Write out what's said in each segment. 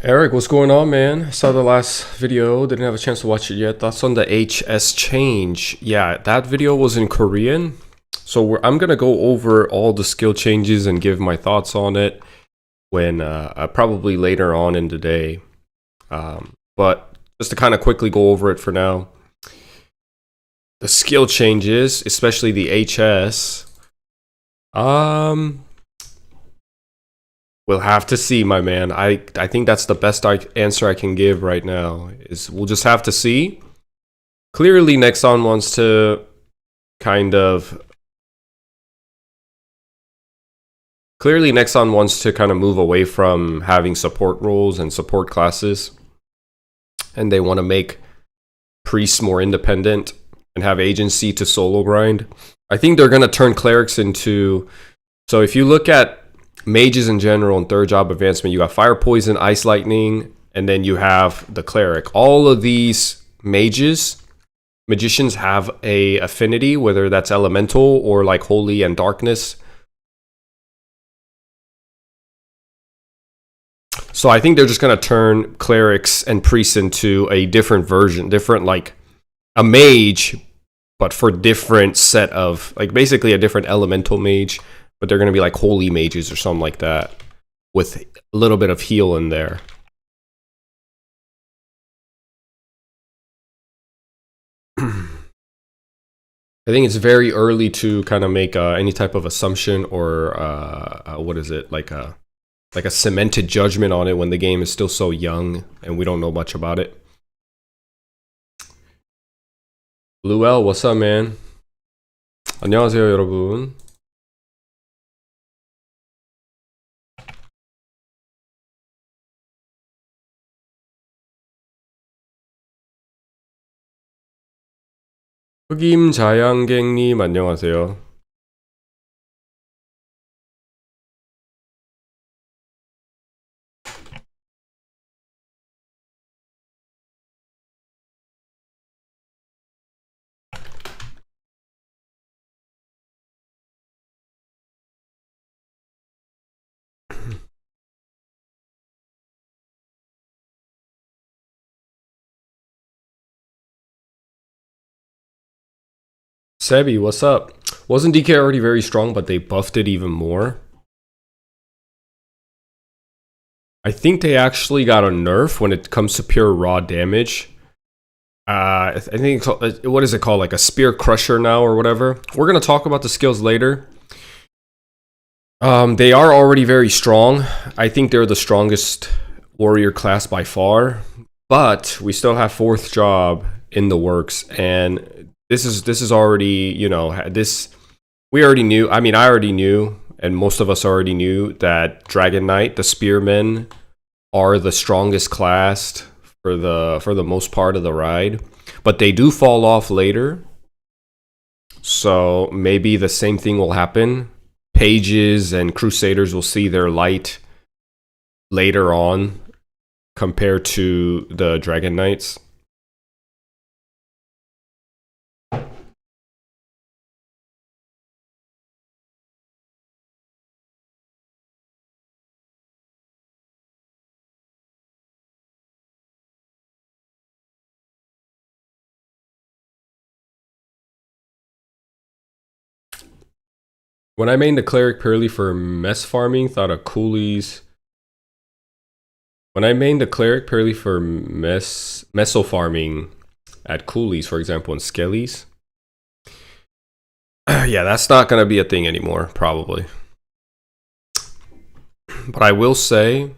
Eric, what's going on, man? Saw the last video, didn't have a chance to watch it yet. Thoughts on the HS change? Yeah, that video was in Korean. So I'm gonna go over all the skill changes and give my thoughts on it when probably later on in the day. But just to kind of quickly go over it for now. The skill changes, especially the HS. We'll have to see, my man. I think that's the best answer I can give right now. Is we'll just have to see. Clearly, Nexon wants to kind of move away from having support roles and support classes, and they want to make priests more independent and have agency to solo grind. I think they're gonna turn clerics into. So if you look at mages in general and third job advancement, you got fire, poison, ice, lightning, and then you have the cleric. All of these magicians have a affinity, whether that's elemental or like holy and darkness. So I think they're just gonna turn clerics and priests into a different version, like a mage, but for different set of, like basically a different elemental mage. But they're going to be like holy mages or something like that with a little bit of heal in there. I think it's very early to kind of make any type of assumption or what is it, like a cemented judgment on it when the game is still so young and we don't know much about it. Blue L, what's up, man? 안녕하세요, 여러분. 흑임자양갱님 안녕하세요. Sebi, what's up? Wasn't DK already very strong, but they buffed it even more? I think they actually got a nerf when it comes to pure raw damage. I think, what is it called? Like a spear crusher now or whatever. We're going to talk about the skills later. They are already very strong. I think they're the strongest warrior class by far. But we still have fourth job in the works, and this is already, you know, we already knew. I mean, I already knew, and most of us already knew that Dragon Knight, the spearmen, are the strongest class for the most part of the ride, but they do fall off later. So maybe the same thing will happen. Pages and Crusaders will see their light later on compared to the Dragon Knights. When I made the cleric purely for mess farming, thought of coolies. When I made the cleric purely for meso farming at coolies, for example, in skellies. Yeah, that's not going to be a thing anymore, probably. But I will say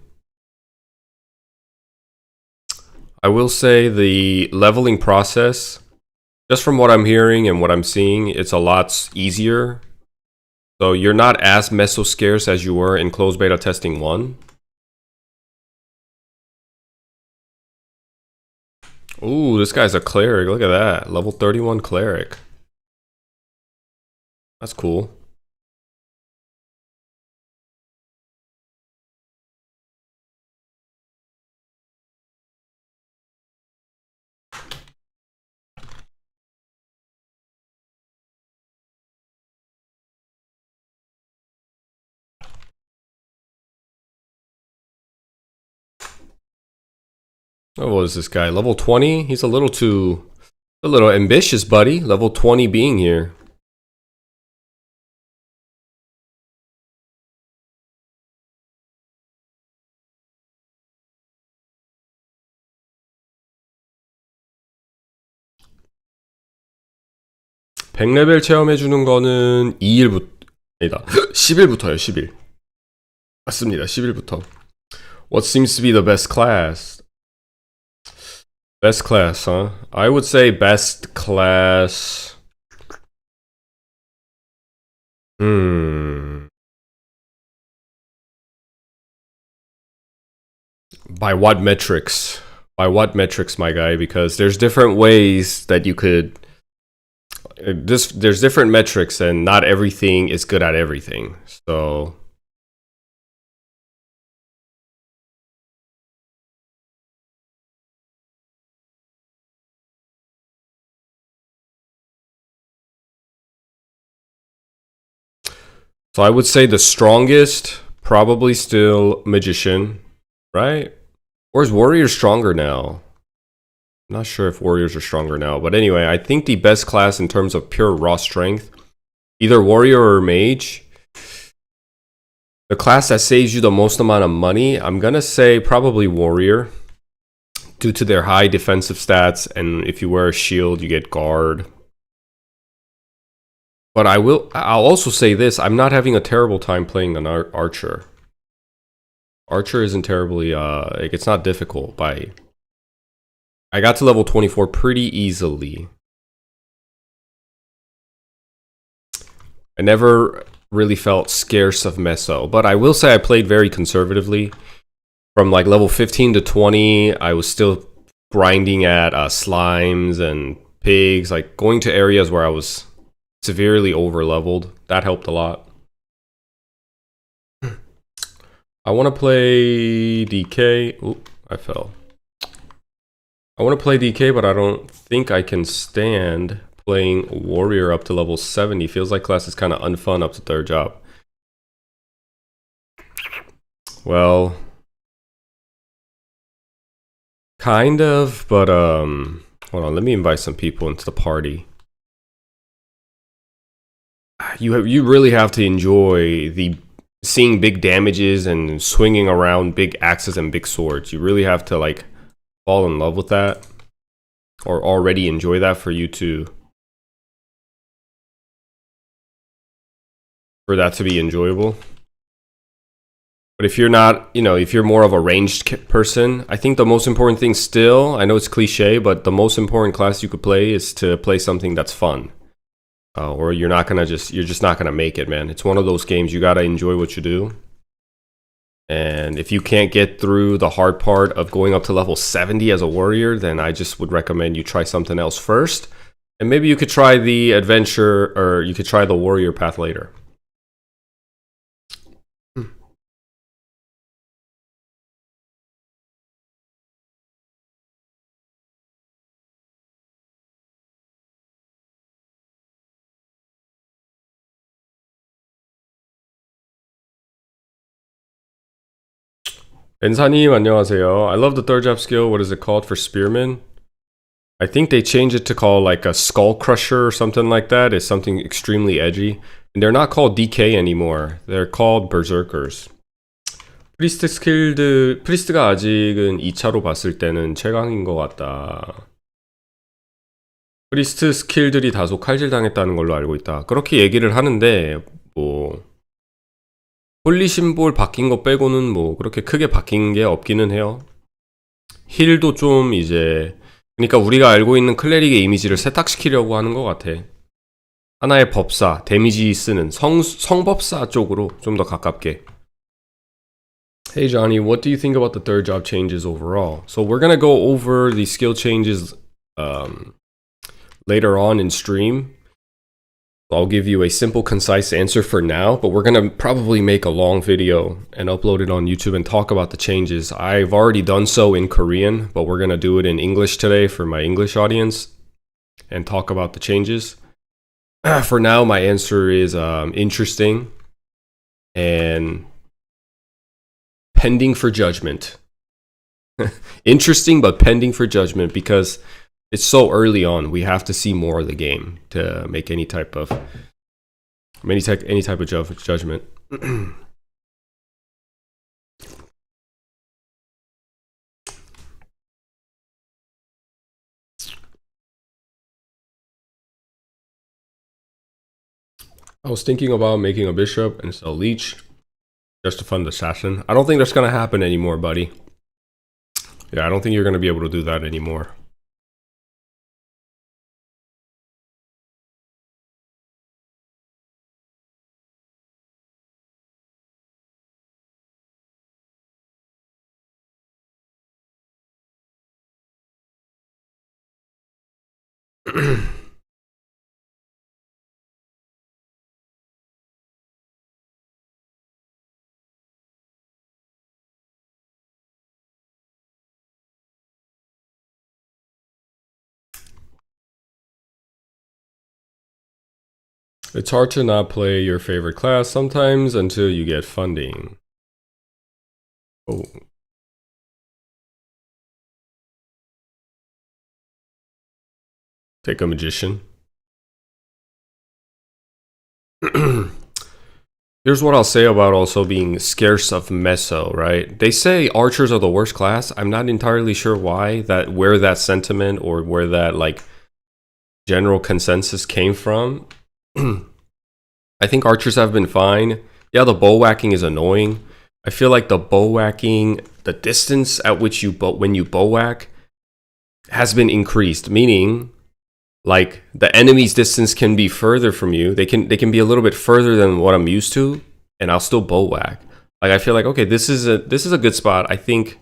the leveling process, just from what I'm hearing and what I'm seeing, it's a lot easier. So you're not as meso scarce as you were in closed beta testing 1. Ooh, this guy's a cleric. Look at that. Level 31 cleric. That's cool. Oh, what is this guy? Level 20? He's a little ambitious, buddy. Level 20 being here. (100레벨) 체험해주는 거는 2일부터 아니다 10일부터요. 10일 맞습니다. 10일부터. What seems to be the best class? Best class, huh? I would say best class. By what metrics? By what metrics, my guy? Because there's different ways that you could. There's different metrics, and not everything is good at everything. So. So I would say the strongest, probably still Magician, right? Or is Warrior stronger now? I'm not sure if Warriors are stronger now. But anyway, I think the best class in terms of pure raw strength, either Warrior or Mage. The class that saves you the most amount of money, I'm going to say probably Warrior. Due to their high defensive stats, and if you wear a shield, you get guard. But I'll also say this, I'm not having a terrible time playing an Archer. Archer isn't terribly, it's not difficult. I got to level 24 pretty easily. I never really felt scarce of Meso, but I will say I played very conservatively. From like level 15 to 20, I was still grinding at slimes and pigs, like going to areas where I was severely over leveled. That helped a lot. I want to play DK. Oop, I fell. I want to play DK, but I don't think I can stand playing Warrior up to level 70. Feels like class is kind of unfun up to 3rd job. Well, kind of, but hold on, let me invite some people into the party. You really have to enjoy seeing big damages and swinging around big axes and big swords. You really have to like fall in love with that, or already enjoy that for that to be enjoyable. But if you're not, if you're more of a ranged person, I think the most important thing still, I know it's cliche, but the most important class you could play is to play something that's fun. Or you're just not gonna make it, man. It's one of those games, you gotta enjoy what you do. And if you can't get through the hard part of going up to level 70 as a warrior, then I just would recommend you try something else first. And maybe you could try the adventure, or you could try the warrior path later. 엔사님 안녕하세요. I love the third job skill. What is it called for spearmen? I think they changed it to call like a skull crusher or something like that. It's something extremely edgy. And they're not called DK anymore. They're called berserkers. 프리스트가 아직은 2차로 봤을 때는 최강인 것 같다. 프리스트 스킬들이 다소 칼질당했다는 걸로 알고 있다. 그렇게 얘기를 하는데 뭐 홀리 심볼 바뀐 거 빼고는 뭐 그렇게 크게 바뀐 게 없기는 해요. 힐도 좀 이제 그러니까 우리가 알고 있는 클레릭의 이미지를 세탁시키려고 하는 것 같아. 하나의 법사, 데미지 쓰는 성법사 쪽으로 좀 더 가깝게. Hey Johnny, what do you think about the third job changes overall? So we're gonna go over the skill changes later on in stream. I'll give you a simple, concise answer for now, but we're gonna probably make a long video and upload it on YouTube and talk about the changes. I've already done so in Korean, but we're gonna do it in English today for my English audience and talk about the changes. For now, my answer is interesting and pending for judgment. Interesting, but pending for judgment because it's so early on. We have to see more of the game to make any type of judgment. I was thinking about making a bishop and sell leech just to fund assassin. I don't think that's gonna happen anymore, buddy. Yeah, I don't think you're gonna be able to do that anymore. It's hard to not play your favorite class sometimes until you get funding. Oh. Take a magician. Here's what I'll say about also being scarce of meso, right? They say archers are the worst class. I'm not entirely sure why, where that sentiment or where that like general consensus came from. I think archers have been fine. Yeah, the bow whacking is annoying. I feel like the bow whacking, the distance at which when you bow whack has been increased, meaning like the enemy's distance can be further from you. They can be a little bit further than what I'm used to, and I'll still bow whack. Like I feel like okay, this is a good spot. I think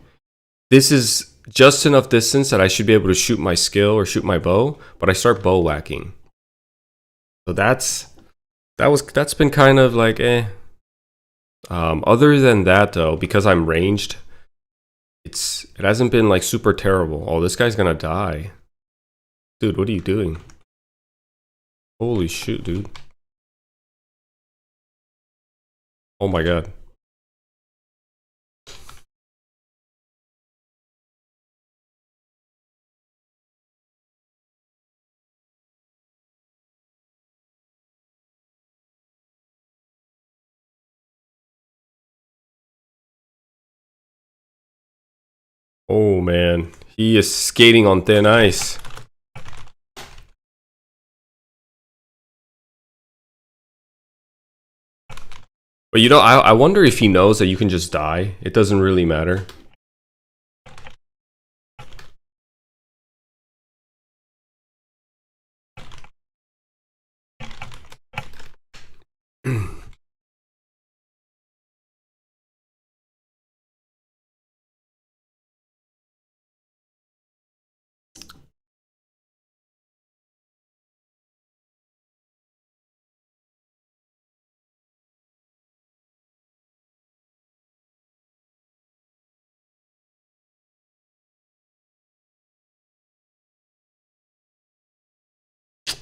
this is just enough distance that I should be able to shoot my skill or shoot my bow, but I start bow whacking. So that's been kind of like eh. Other than that though, because I'm ranged, it hasn't been like super terrible. Oh, this guy's gonna die. Dude, what are you doing? Holy shit, dude. Oh my god. Oh man, he is skating on thin ice. But you know, I wonder if he knows that you can just die. It doesn't really matter.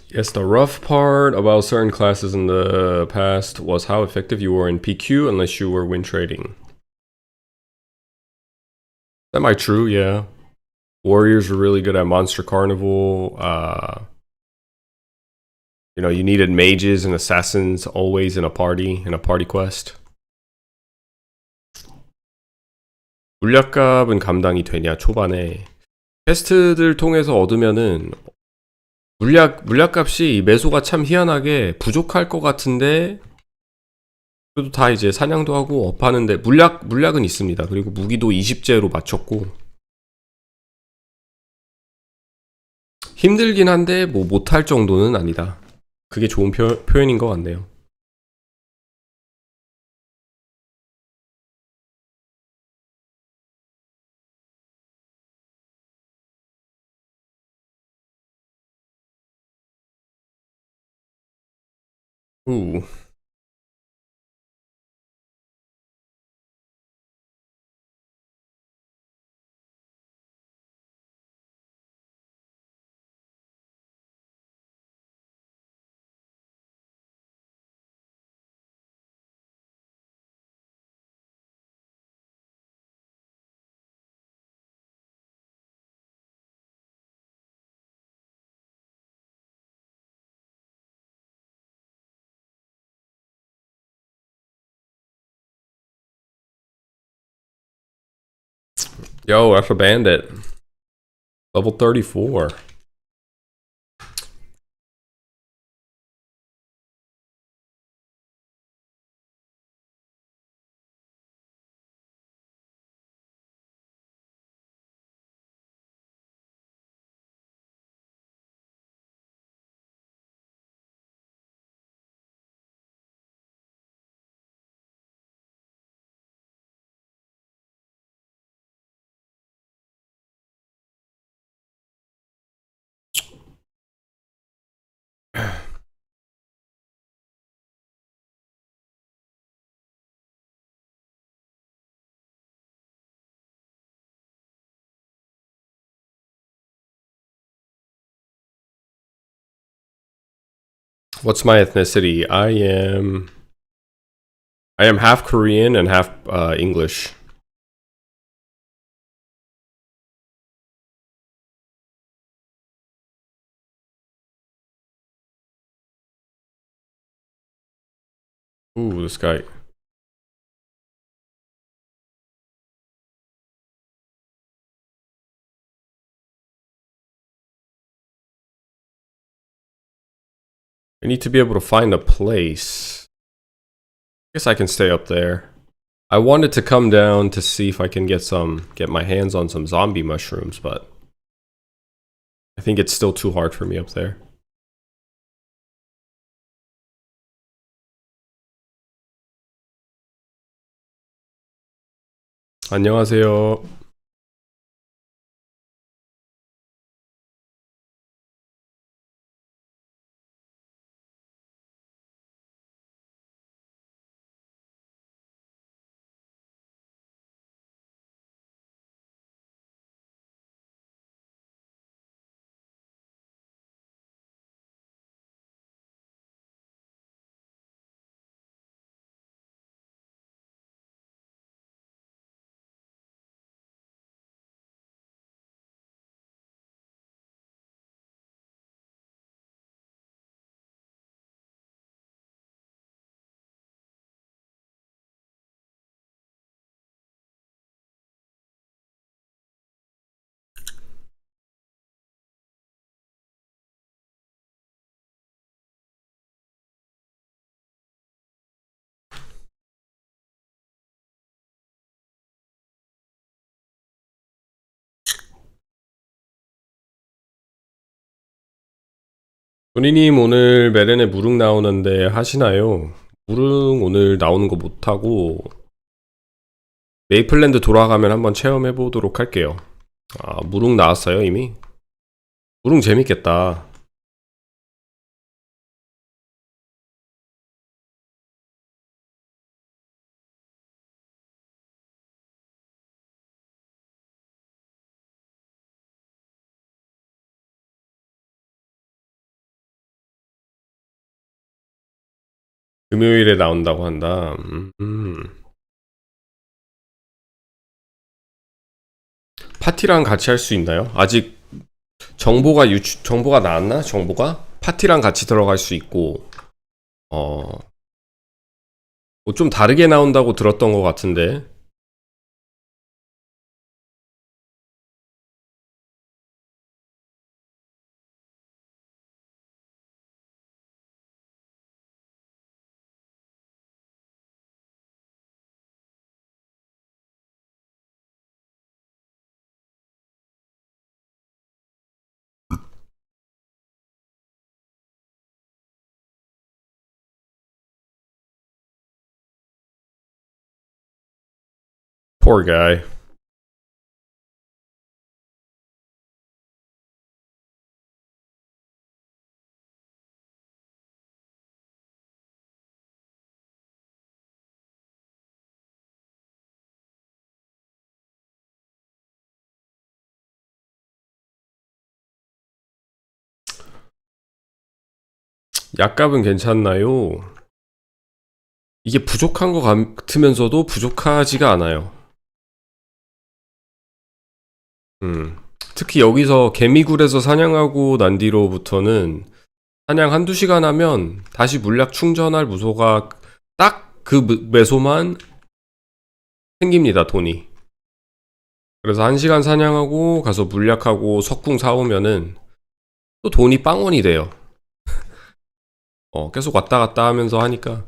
Yes, the rough part about certain classes in the past was how effective you were in PQ unless you were win trading. Semi true, yeah. Warriors were really good at Monster Carnival. You needed mages and assassins always in a party quest. 물약값은 감당이 되냐, 초반에. 퀘스트들 통해서 얻으면은, 물약값이 매소가 참 희한하게 부족할 것 같은데, 그래도 다 이제 사냥도 하고 업하는데, 물약은 있습니다. 그리고 무기도 20제로 맞췄고, 힘들긴 한데, 뭐, 못할 정도는 아니다. 그게 좋은 표현인 것 같네요. Ooh. Yo, F a Bandit. Level 34. What's my ethnicity? I am half Korean and half English. Ooh, this guy. I need to be able to find a place. I guess I can stay up there. I wanted to come down to see if I can get my hands on some zombie mushrooms, but I think it's still too hard for me up there. 안녕하세요. 조니님 오늘 메렌에 무릉 나오는데 하시나요? 무릉 오늘 나오는 거 못하고 메이플랜드 돌아가면 한번 체험해보도록 할게요. 아, 무릉 나왔어요 이미? 무릉 재밌겠다. 금요일에 나온다고 한다. 파티랑 같이 할 수 있나요? 아직 정보가 나왔나? 정보가 파티랑 같이 들어갈 수 있고 뭐좀 다르게 나온다고 들었던 것 같은데. Poor guy. 약값은 괜찮나요? 이게 부족한 것 같으면서도 부족하지가 않아요. 특히 여기서 개미굴에서 사냥하고 난 뒤로부터는 사냥 한두 시간 하면 다시 물약 충전할 무소가 딱 그 매소만 생깁니다, 돈이. 그래서 1시간 사냥하고 가서 물약하고 석궁 사오면은 또 돈이 빵원이 돼요. 계속 왔다 갔다 하면서 하니까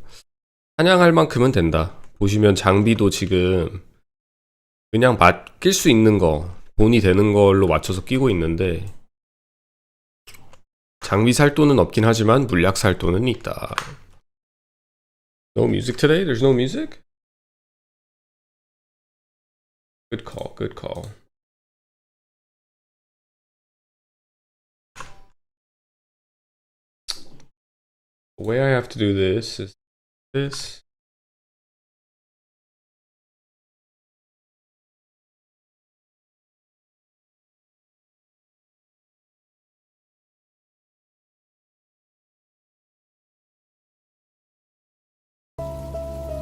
사냥할 만큼은 된다. 보시면 장비도 지금 그냥 맡길 수 있는 거, 돈이 되는 걸로 맞춰서 끼고 있는데 장비 살 돈은 없긴 하지만 물약 살 돈은 있다. No music today? There's no music? Good call, good call. The way I have to do this is this.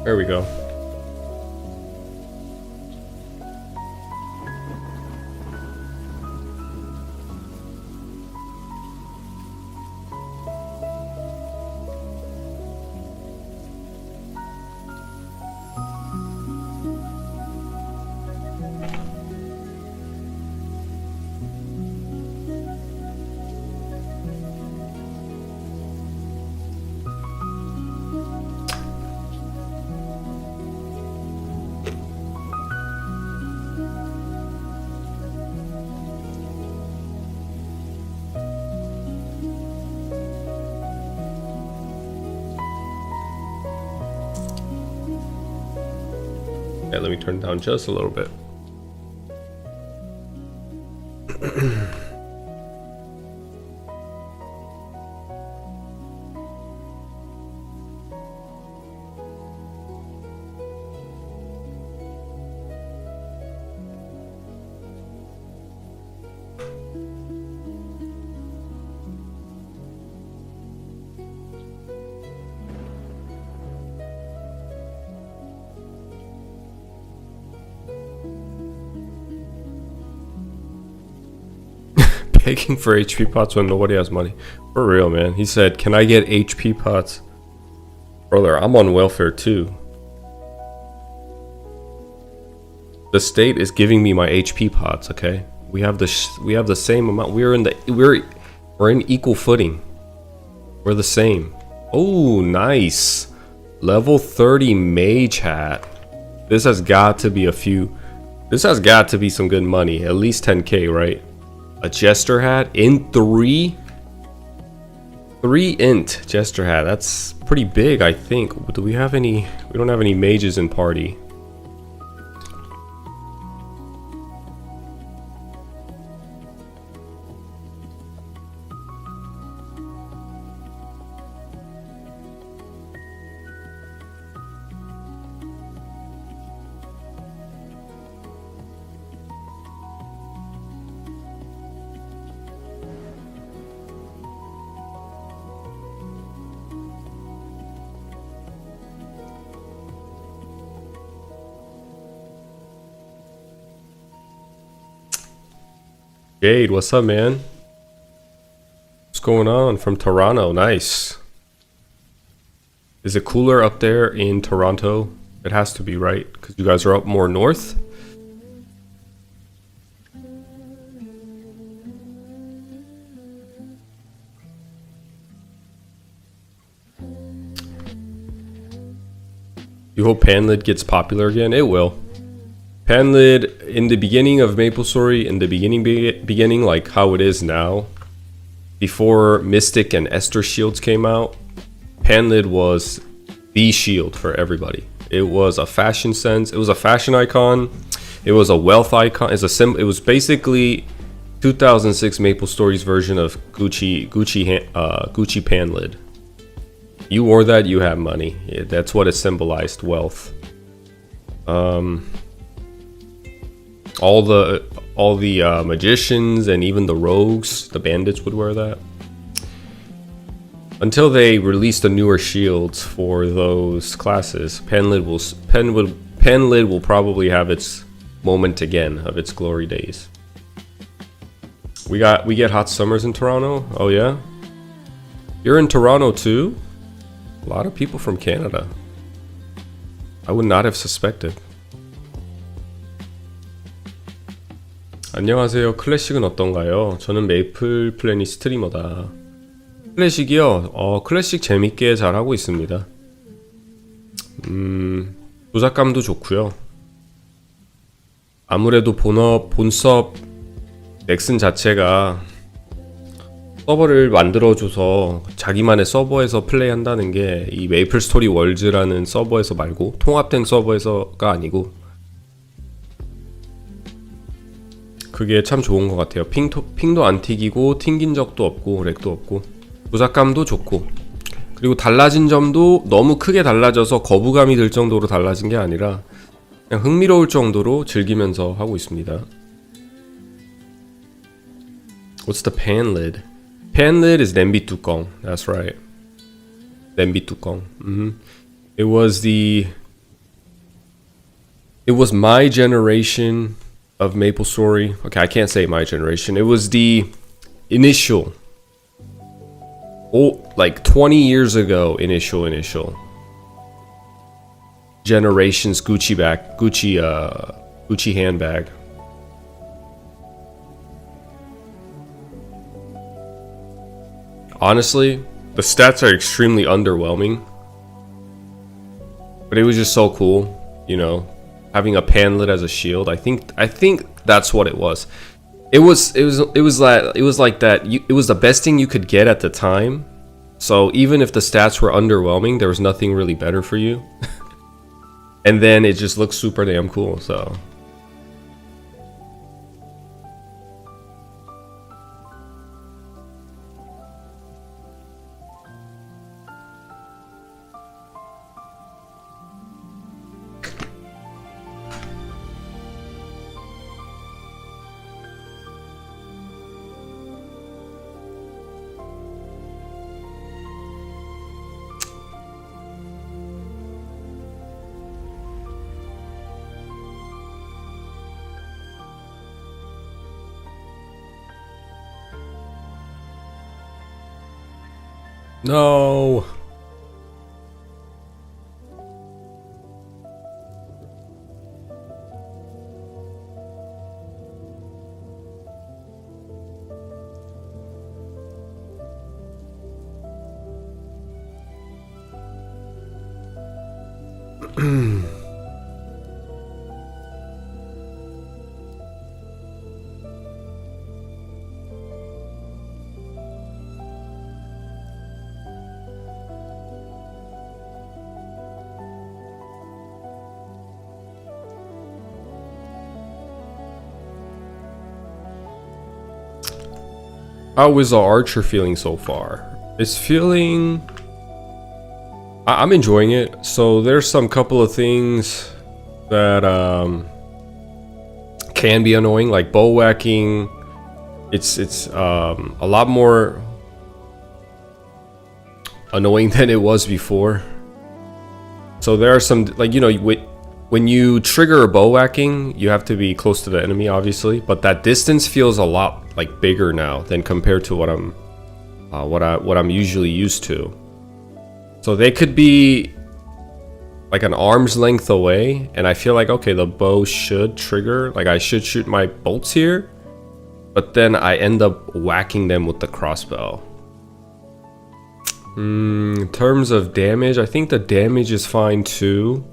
There we go. Yeah, let me turn it down just a little bit. Begging for HP pots when nobody has money. For real, man. He said, "Can I get HP pots?" Brother, I'm on welfare too. The state is giving me my HP pots, okay? We have the same amount. We're in equal footing. We're the same. Oh, nice. Level 30 mage hat. This has got to be this has got to be some good money. At least 10k, right? A jester hat in 3 int jester hat. That's pretty big, I think. Do we have any? We don't have any mages in party. Jade, what's up, man? What's going on from Toronto? Nice. Is it cooler up there in Toronto? It has to be, right? Because you guys are up more north. You hope Panlid gets popular again? It will. Panlid, in the beginning of MapleStory, in the beginning, like how it is now, before Mystic and Esther shields came out, Panlid was the shield for everybody. It was a fashion sense. It was a fashion icon. It was a wealth icon. It was basically 2006 MapleStory's version of Gucci Panlid. You wore that, you have money. Yeah, that's what it symbolized, wealth. All the magicians and even the rogues, the bandits would wear that. Until they released the newer shields for those classes, Panlid will probably have its moment again of its glory days. We get hot summers in Toronto. Oh yeah, you're in Toronto too. A lot of people from Canada. I would not have suspected. 안녕하세요. 클래식은 어떤가요? 저는 메이플 플래닛 스트리머다. 클래식이요? 클래식 재밌게 잘하고 있습니다. 조작감도 좋고요. 아무래도 본섭 넥슨 자체가 서버를 만들어줘서 자기만의 서버에서 플레이한다는 게 이 메이플스토리 월즈라는 서버에서 말고 통합된 서버에서가 아니고 그게 참 좋은 것 같아요. 핑도 안 튀기고 튕긴 적도 없고 렉도 없고 조작감도 좋고 그리고 달라진 점도 너무 크게 달라져서 거부감이 들 정도로 달라진 게 아니라 그냥 흥미로울 정도로 즐기면서 하고 있습니다. What's the Panlid? Panlid is 냄비 뚜껑. That's right. 냄비 뚜껑. It was my generation of MapleStory. Okay, I can't say my generation. It was the initial, like 20 years ago, initial generation's Gucci handbag. Honestly, the stats are extremely underwhelming, but it was just so cool, you know. Having a Panlid as a shield, I think that's what it was. It was like that. It was the best thing you could get at the time. So even if the stats were underwhelming, there was nothing really better for you. And then it just looks super damn cool. So. No. How is the Archer feeling so far? It's feeling... I'm enjoying it. So there's some couple of things that can be annoying, like bow whacking. It's a lot more annoying than it was before. So there are some, like, you know, when you trigger a bow whacking, you have to be close to the enemy, obviously, but that distance feels a lot like bigger now than compared to what I'm usually used to. So they could be like an arm's length away, and I feel like, okay, the bow should trigger, like I should shoot my bolts here, but then I end up whacking them with the crossbow. In terms of damage, I think the damage is fine too.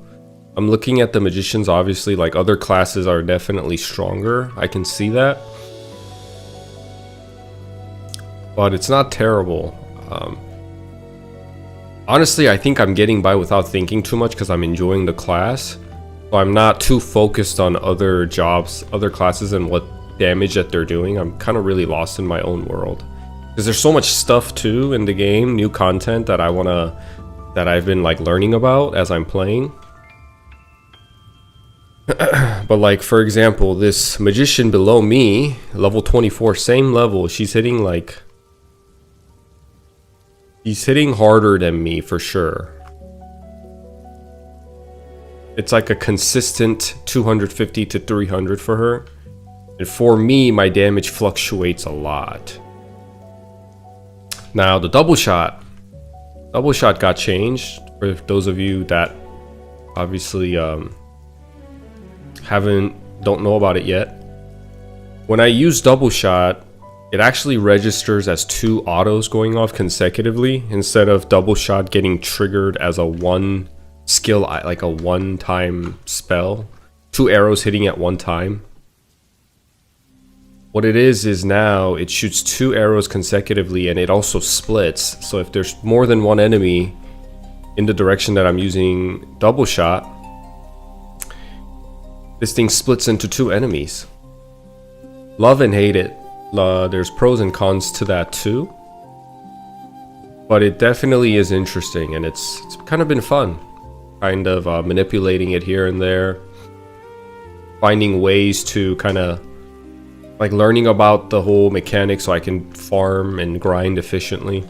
I'm looking at the magicians, obviously, like other classes are definitely stronger. I can see that. But it's not terrible. Honestly, I think I'm getting by without thinking too much because I'm enjoying the class. So I'm not too focused on other jobs, other classes, and what damage that they're doing. I'm kind of really lost in my own world. Because there's so much stuff too in the game, new content that I've been like learning about as I'm playing. But like, for example, this magician below me, level 24, same level, she's hitting harder than me for sure. It's like a consistent 250 to 300 for her. And for me, my damage fluctuates a lot. Now the double shot got changed for those of you that obviously don't know about it yet. When I use double shot, it actually registers as 2 autos going off consecutively instead of double shot getting triggered as a one skill, like a one-time spell, 2 arrows hitting at one time. What it is now it shoots 2 arrows consecutively, and it also splits. So if there's more than one enemy in the direction that I'm using double shot, this thing splits into 2 enemies. Love and hate it. There's pros and cons to that too. But it definitely is interesting, and it's kind of been fun. Kind of manipulating it here and there. Finding ways to kind of like learning about the whole mechanic so I can farm and grind efficiently.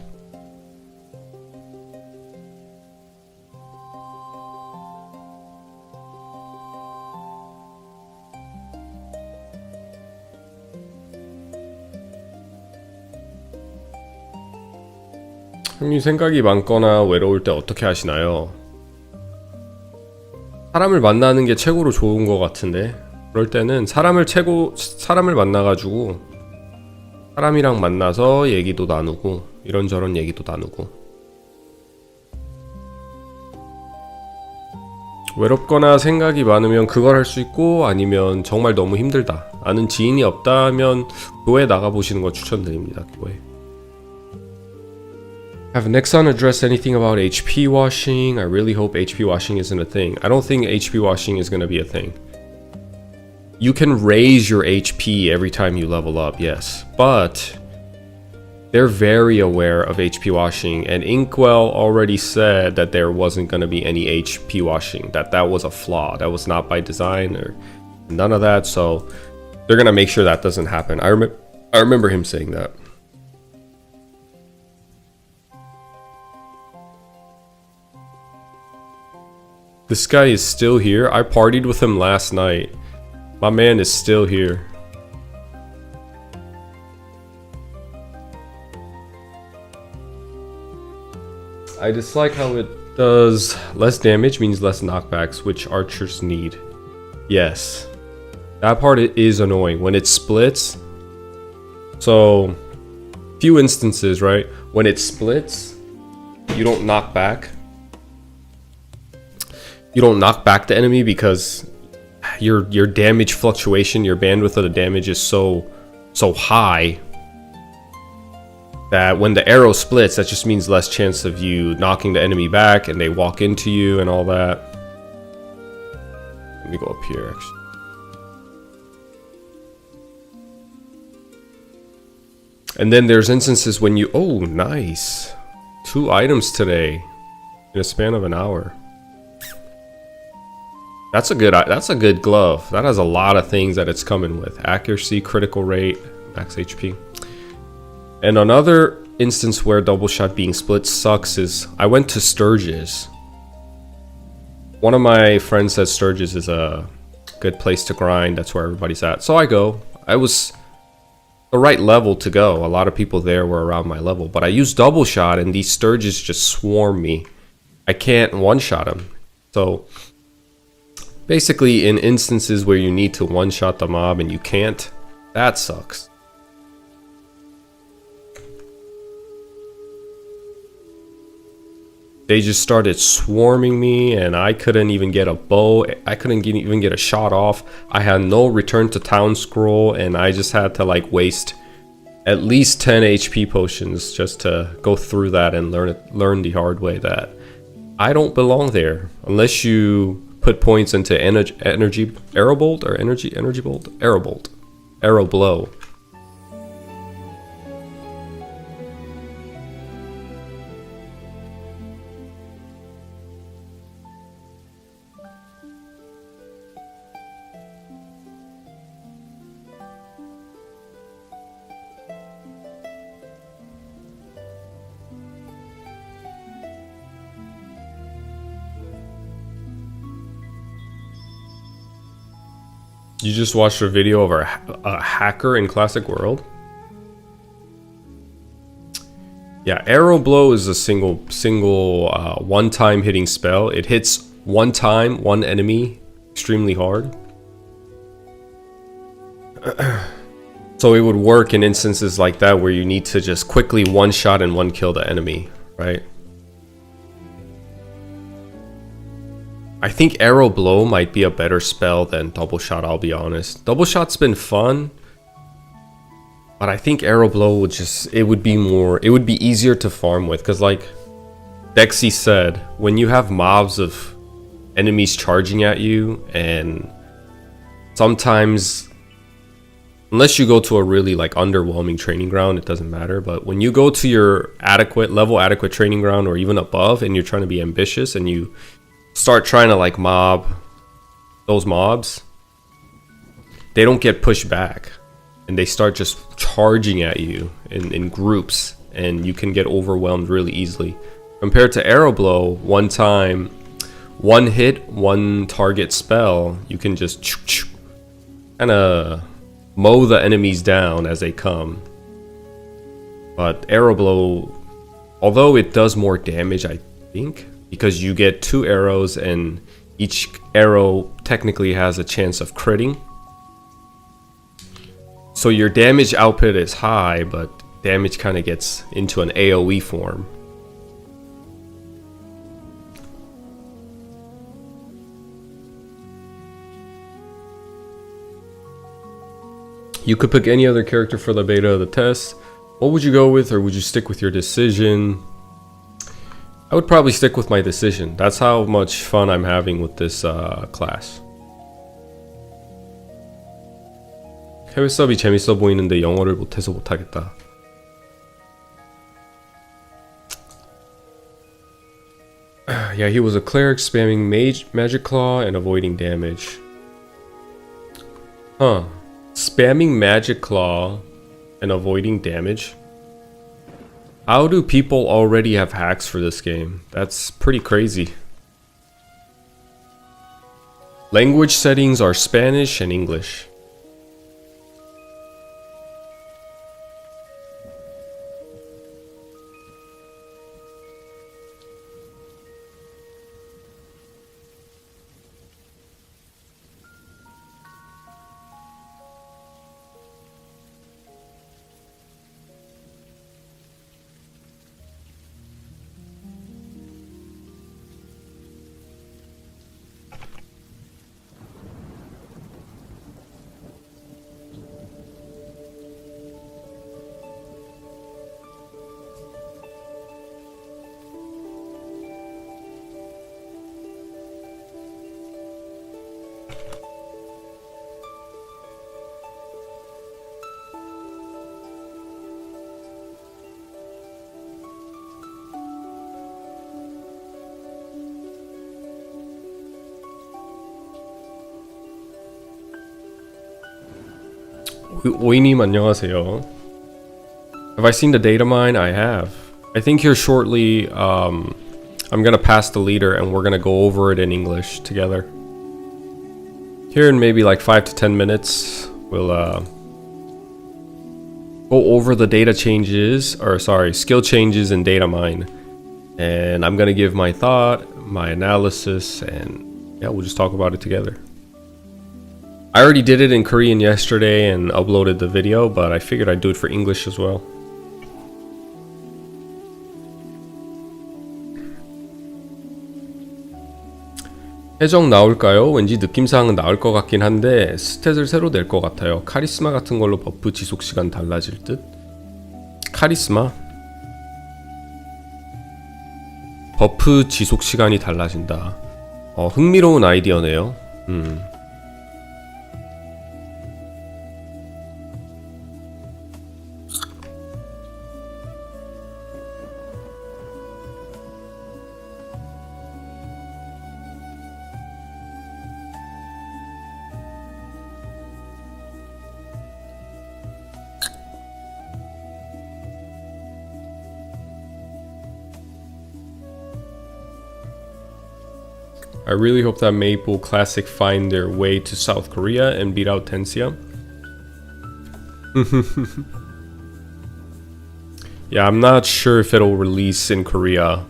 형님 생각이 많거나 외로울 때 어떻게 하시나요? 사람을 만나는 게 최고로 좋은 것 같은데, 그럴 때는 사람을 만나가지고 사람이랑 만나서 얘기도 나누고 이런저런 얘기도 나누고. 외롭거나 생각이 많으면 그걸 할 수 있고, 아니면 정말 너무 힘들다, 아는 지인이 없다면 교회 나가보시는 거 추천드립니다. 교회. Have Nexon addressed anything about HP washing? I really hope HP washing isn't a thing. I don't think HP washing is going to be a thing. You can raise your HP every time you level up, yes. But they're very aware of HP washing, and Inkwell already said that there wasn't going to be any HP washing, that was a flaw, that was not by design or none of that, so they're going to make sure that doesn't happen. I remember him saying that. This guy is still here. I partied with him last night. My man is still here. I dislike how it does less damage means less knockbacks, which archers need. Yes. That part is annoying. When it splits. So, few instances, right? When it splits, you don't knock back. You don't knock back the enemy because your damage fluctuation, your bandwidth of the damage is so high that when the arrow splits, that just means less chance of you knocking the enemy back and they walk into you and all that. Let me go up here actually. And then there's instances when you, oh nice, 2 items today in a span of an hour. That's a good glove. That has a lot of things that it's coming with. Accuracy, critical rate, max HP. And another instance where double shot being split sucks is I went to Sturgis. One of my friends said Sturgis is a good place to grind. That's where everybody's at. So I go. I was the right level to go. A lot of people there were around my level. But I used double shot and these Sturgis just swarm me. I can't one-shot them. So basically in instances where you need to one-shot the mob and you can't, that sucks. They just started swarming me and I couldn't even get a bow. I couldn't even get a shot off. I had no return to town scroll and I just had to like waste at least 10 HP potions just to go through that and learn the hard way that I don't belong there unless you put points into energy arrow bolt or energy bolt, arrow blow. You just watched a video of a hacker in Classic World? Yeah, Arrow Blow is a single one-time hitting spell. It hits one time, one enemy, extremely hard. So it would work in instances like that where you need to just quickly one-shot and one-kill the enemy, right? I think Arrow Blow might be a better spell than Double Shot, I'll be honest. Double Shot's been fun, but I think Arrow Blow would it would be easier to farm with, because like Dexy said, when you have mobs of enemies charging at you, and sometimes, unless you go to a really like underwhelming training ground, it doesn't matter, but when you go to your adequate training ground or even above and you're trying to be ambitious and you start trying to like mob those mobs, they don't get pushed back and they start just charging at you in groups and you can get overwhelmed really easily. Compared to Arrow Blow, one time, one hit, one target spell, you can just kind of mow the enemies down as they come. But Arrow Blow, although it does more damage, I think, because you get 2 arrows and each arrow technically has a chance of critting. So your damage output is high, but damage kind of gets into an AoE form. You could pick any other character for the beta of the test. What would you go with, or would you stick with your decision? I would probably stick with my decision. That's how much fun I'm having with this class. 해외 서비 재밌어 보이는데 영어를 못해서 못하겠다. Yeah, he was a cleric spamming magic claw and avoiding damage. Huh. Spamming magic claw and avoiding damage? How do people already have hacks for this game? That's pretty crazy. Language settings are Spanish and English. 오이님 안녕하세요. Have I seen the data mine? I have. I think here shortly, I'm gonna pass the leader and we're gonna go over it in English together. Here in maybe like 5 to 10 minutes, we'll go over the data changes, or sorry, skill changes in data mine. And I'm gonna give my thought, my analysis, and yeah, we'll just talk about it together. I already did it in Korean yesterday and uploaded the video, but I figured I'd do it for English as well. 해적 나올까요? 왠지 느낌상은 나올 것 같긴 한데 스탯을 새로 낼 것 같아요. 카리스마 같은 걸로 버프 지속시간 달라질 듯? 카리스마? 버프 지속시간이 달라진다. 흥미로운 아이디어네요. I really hope that Maple Classic find their way to South Korea and beat out Tensia. Yeah, I'm not sure if it'll release in Korea.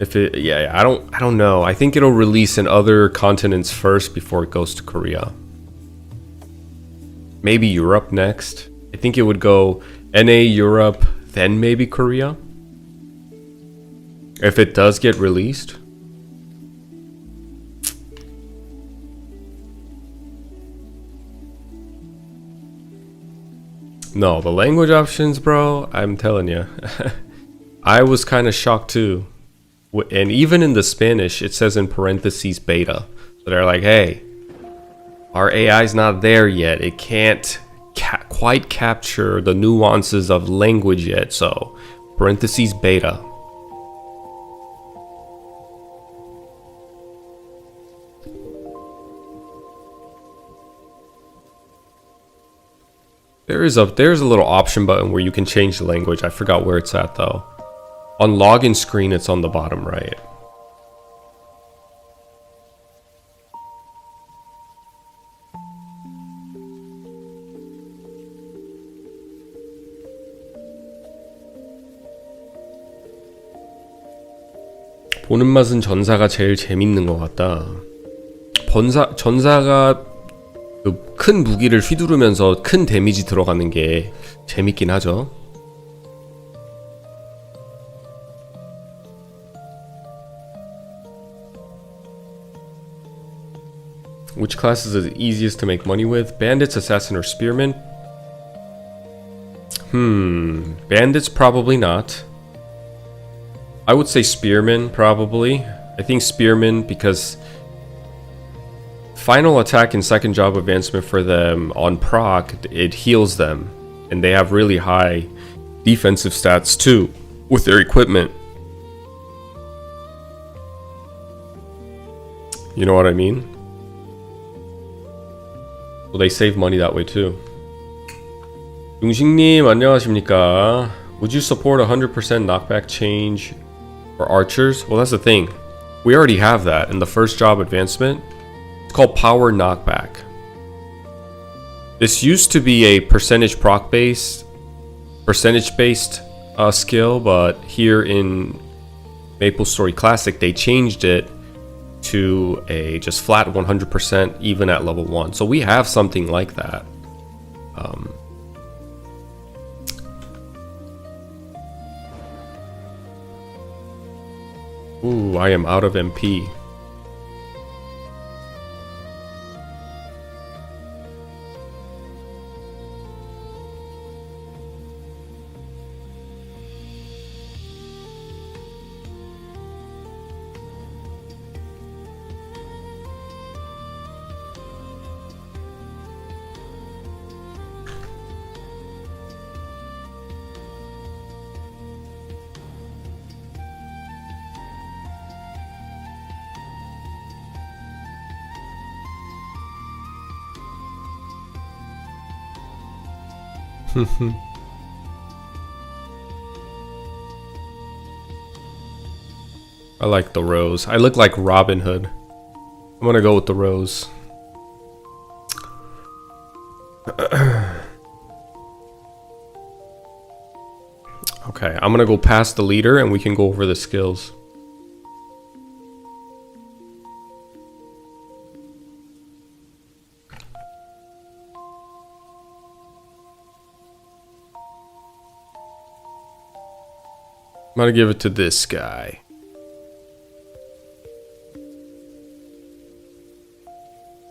I don't know. I think it'll release in other continents first before it goes to Korea. Maybe Europe next. I think it would go NA Europe, then maybe Korea. If it does get released. No, the language options, bro, I'm telling you. I was kind of shocked too. And even in the Spanish, it says in parentheses beta. So they're like, hey, our AI's not there yet. It can't quite capture the nuances of language yet. So, parentheses beta. There's a little option button where you can change the language. I forgot where it's at though. On login screen, it's on the bottom right. 보는 맛은 전사가 제일 재밌는 것 같다. 전사가 그 큰 무기를 휘두르면서 큰 데미지 들어가는 게 재밌긴 하죠. Which class is the easiest to make money with? Bandits, assassin, or spearman? Bandits probably not. I would say spearman probably. I think spearman because final attack and second job advancement for them on proc, it heals them. And they have really high defensive stats too with their equipment. You know what I mean? Well, they save money that way too. 융식님 안녕하십니까? Would you support 100% knockback change for archers? Well, that's the thing. We already have that in the first job advancement. It's called power knockback. This used to be a percentage based skill, but here in MapleStory Classic they changed it to a just flat 100% even at level 1. So we have something like that. Ooh, I am out of MP. I like the rose. I look like Robin Hood. I'm gonna go with the rose. Okay, I'm gonna go past the leader and we can go over the skills. I'm gonna give it to this guy.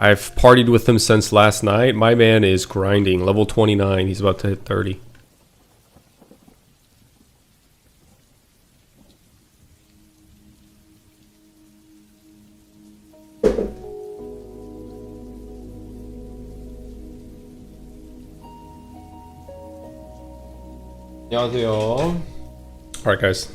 I've partied with him since last night. My man is grinding. Level 29. He's about to hit 30. 안녕하세요. Alright guys,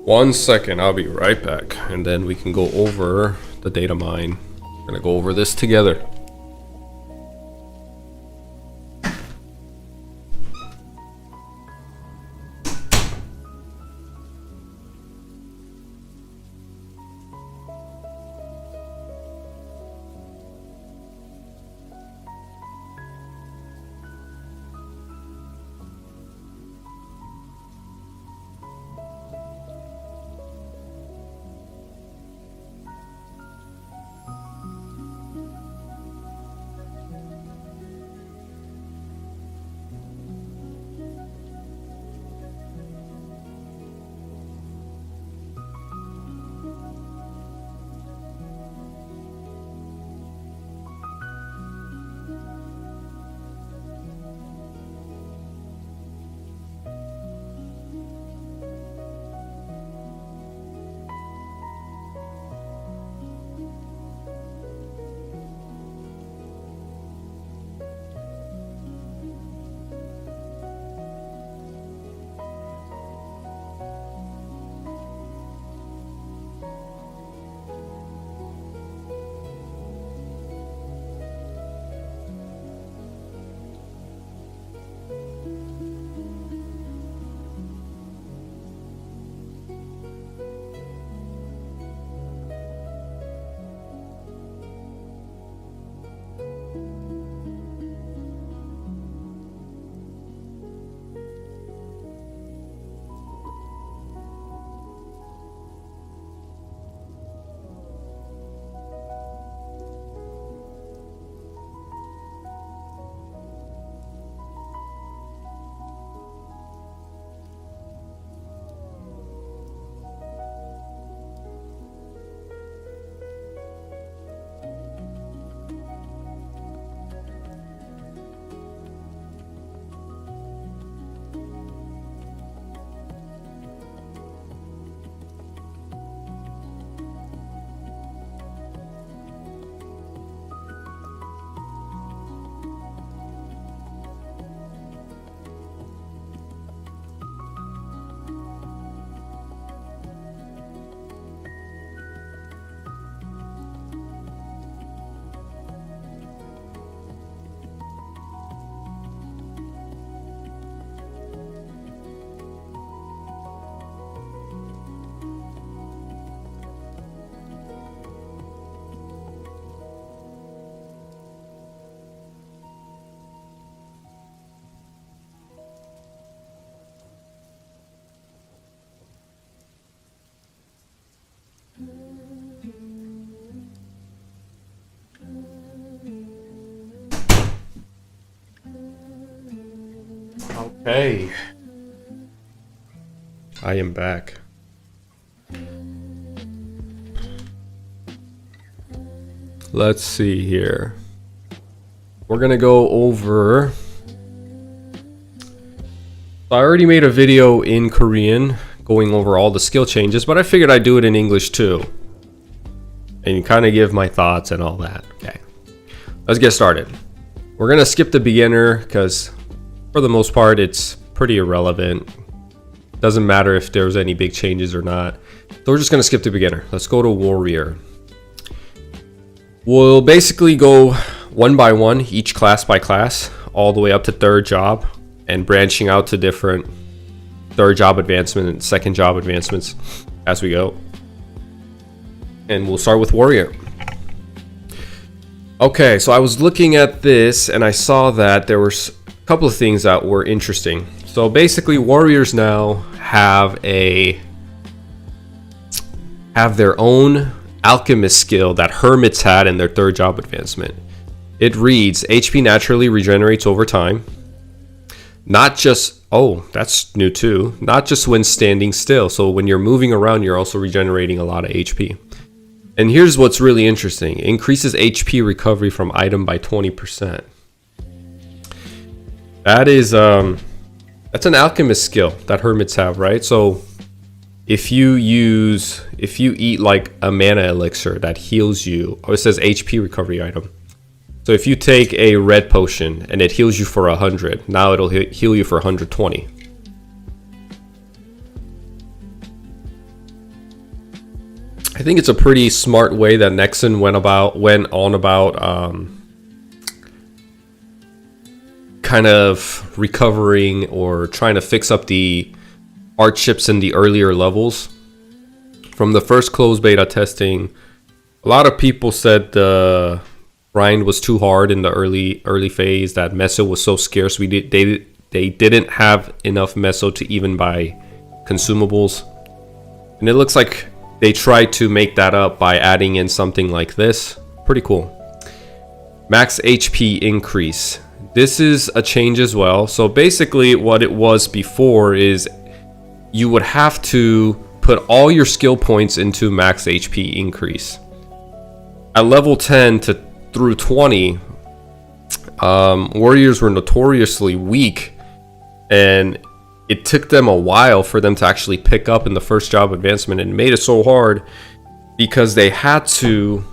1 second, I'll be right back, and then we can go over the data mine. We're gonna go over this together. Okay. I am back. Let's see here. We're gonna go over... I already made a video in Korean going over all the skill changes, but I figured I'd do it in English too. And kind of give my thoughts and all that. Okay. Let's get started. We're gonna skip the beginner because for the most part it's pretty irrelevant. Doesn't matter if there's any big changes or not. So we're just gonna skip the beginner. Let's go to warrior. We'll basically go one by one, each class by class, all the way up to third job, and branching out to different third job advancement and second job advancements as we go. And we'll start with warrior. Okay, so I was looking at this and I saw that there were a couple of things that were interesting. So basically, warriors now have their own alchemist skill that hermits had in their 3rd job advancement. It reads, HP naturally regenerates over time. Not just, oh, that's new too. Not just when standing still. So when you're moving around, you're also regenerating a lot of HP. And here's what's really interesting. It increases HP recovery from item by 20%. That is, that's an alchemist skill that hermits have, right? So if you eat like a mana elixir that heals you, oh, it says HP recovery item. So if you take a red potion and it heals you for 100, now it'll heal you for 120. I think it's a pretty smart way that Nexon went on about kind of recovering or trying to fix up the hardships in the earlier levels. From the first closed beta testing, a lot of people said the grind was too hard in the early phase, that meso was so scarce they didn't have enough meso to even buy consumables. And it looks like they tried to make that up by adding in something like this. Pretty cool. Max HP increase. This is a change as well. So basically what it was before is you would have to put all your skill points into max HP increase. At level 10 through 20, warriors were notoriously weak, and it took them a while for them to actually pick up in the 1st job advancement, and it made it so hard because they had to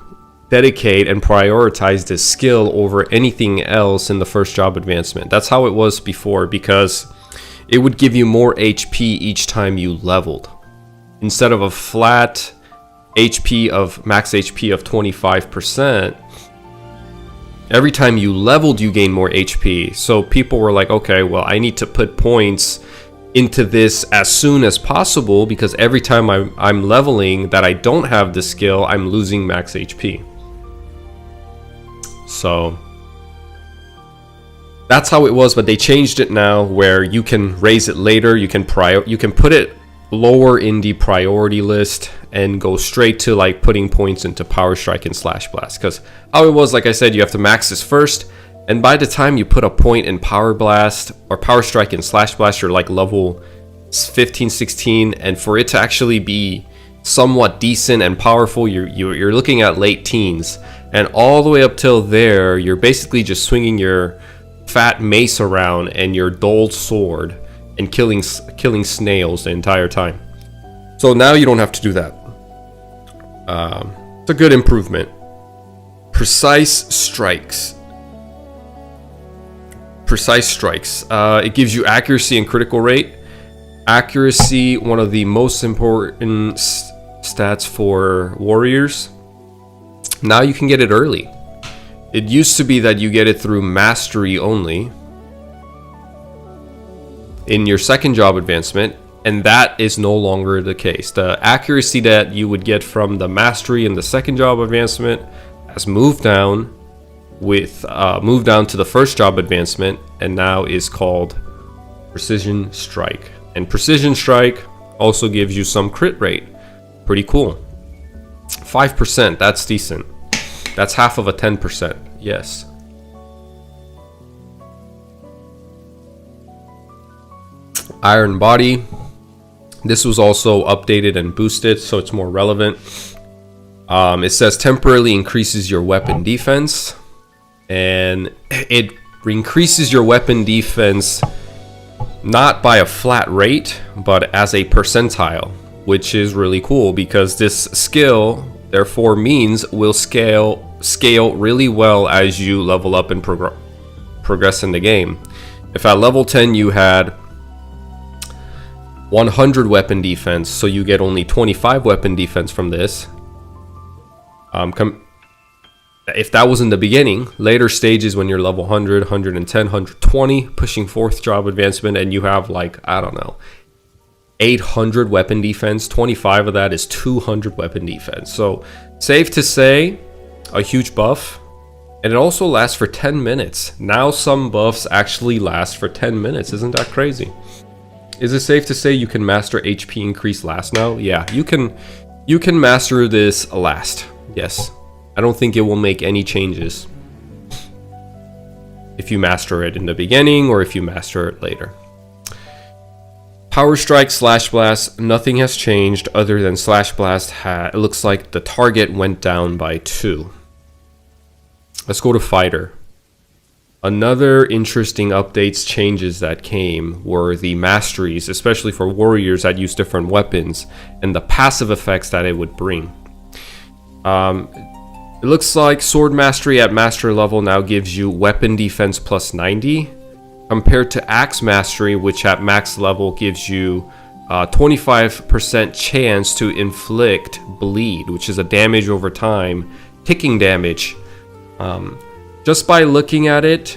dedicate and prioritize this skill over anything else in the 1st job advancement. That's how it was before, because it would give you more HP each time you leveled. Instead of a flat HP of max HP of 25%, every time you leveled, you gain more HP. So people were like, okay, well, I need to put points into this as soon as possible, because every time I'm leveling that I don't have the skill, I'm losing max HP. So that's how it was, but they changed it now where you can raise it later. You can put it lower in the priority list and go straight to like putting points into Power Strike and Slash Blast. Because how it was, like I said, you have to max this first, and by the time you put a point in Power Blast or Power Strike and Slash Blast, you're like level 15, 16, and for it to actually be somewhat decent and powerful, you're looking at late teens. And all the way up till there, you're basically just swinging your fat mace around and your dull sword and killing snails the entire time. So now you don't have to do that. It's a good improvement. Precise strikes. It gives you accuracy and critical rate. Accuracy, one of the most important stats for warriors. Now you can get it early. It used to be that you get it through mastery only in your 2nd job advancement, and that is no longer the case. The accuracy that you would get from the mastery in the 2nd job advancement has moved down to the 1st job advancement, and now is called precision strike. And precision strike also gives you some crit rate. Pretty cool. 5%, that's decent. That's half of a 10%. Yes. Iron Body. This was also updated and boosted, so it's more relevant. It says temporarily increases your weapon defense, and it increases your weapon defense not by a flat rate, but as a percentile, which is really cool because this skill therefore means will scale really well as you level up and progress in the game. If at level 10 you had 100 weapon defense, so you get only 25 weapon defense from this. If that was in the beginning, later stages when you're level 100, 110, 120, pushing 4th job advancement, and you have like, I don't know, 800 weapon defense, 25 of that is 200 weapon defense. So safe to say, a huge buff. And it also lasts for 10 minutes. Now some buffs actually last for 10 minutes. Isn't that crazy? Is it safe to say you can master HP increase last now? Yeah, you can master this last. Yes. I don't think it will make any changes if you master it in the beginning or if you master it later. Power Strike, Slash Blast, nothing has changed other than Slash Blast it looks like the target went down by 2. Let's go to Fighter. Another interesting updates changes that came were the masteries, especially for warriors that use different weapons, and the passive effects that it would bring. It looks like Sword Mastery at Master level now gives you weapon defense plus 90, compared to Axe Mastery, which at max level gives you 25% chance to inflict bleed, which is a damage over time, ticking damage. Just by looking at it,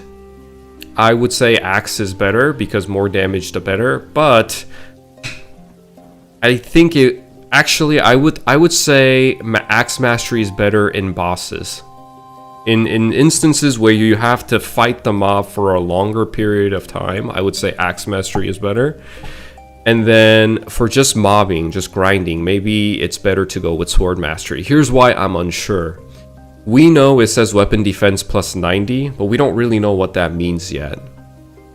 I would say Axe is better because more damage the better, but I think it actually I would say Axe Mastery is better in bosses. In instances where you have to fight the mob for a longer period of time, I would say Axe Mastery is better. And then for just mobbing, just grinding, maybe it's better to go with Sword Mastery. Here's why I'm unsure. We know it says weapon defense plus 90, but we don't really know what that means yet.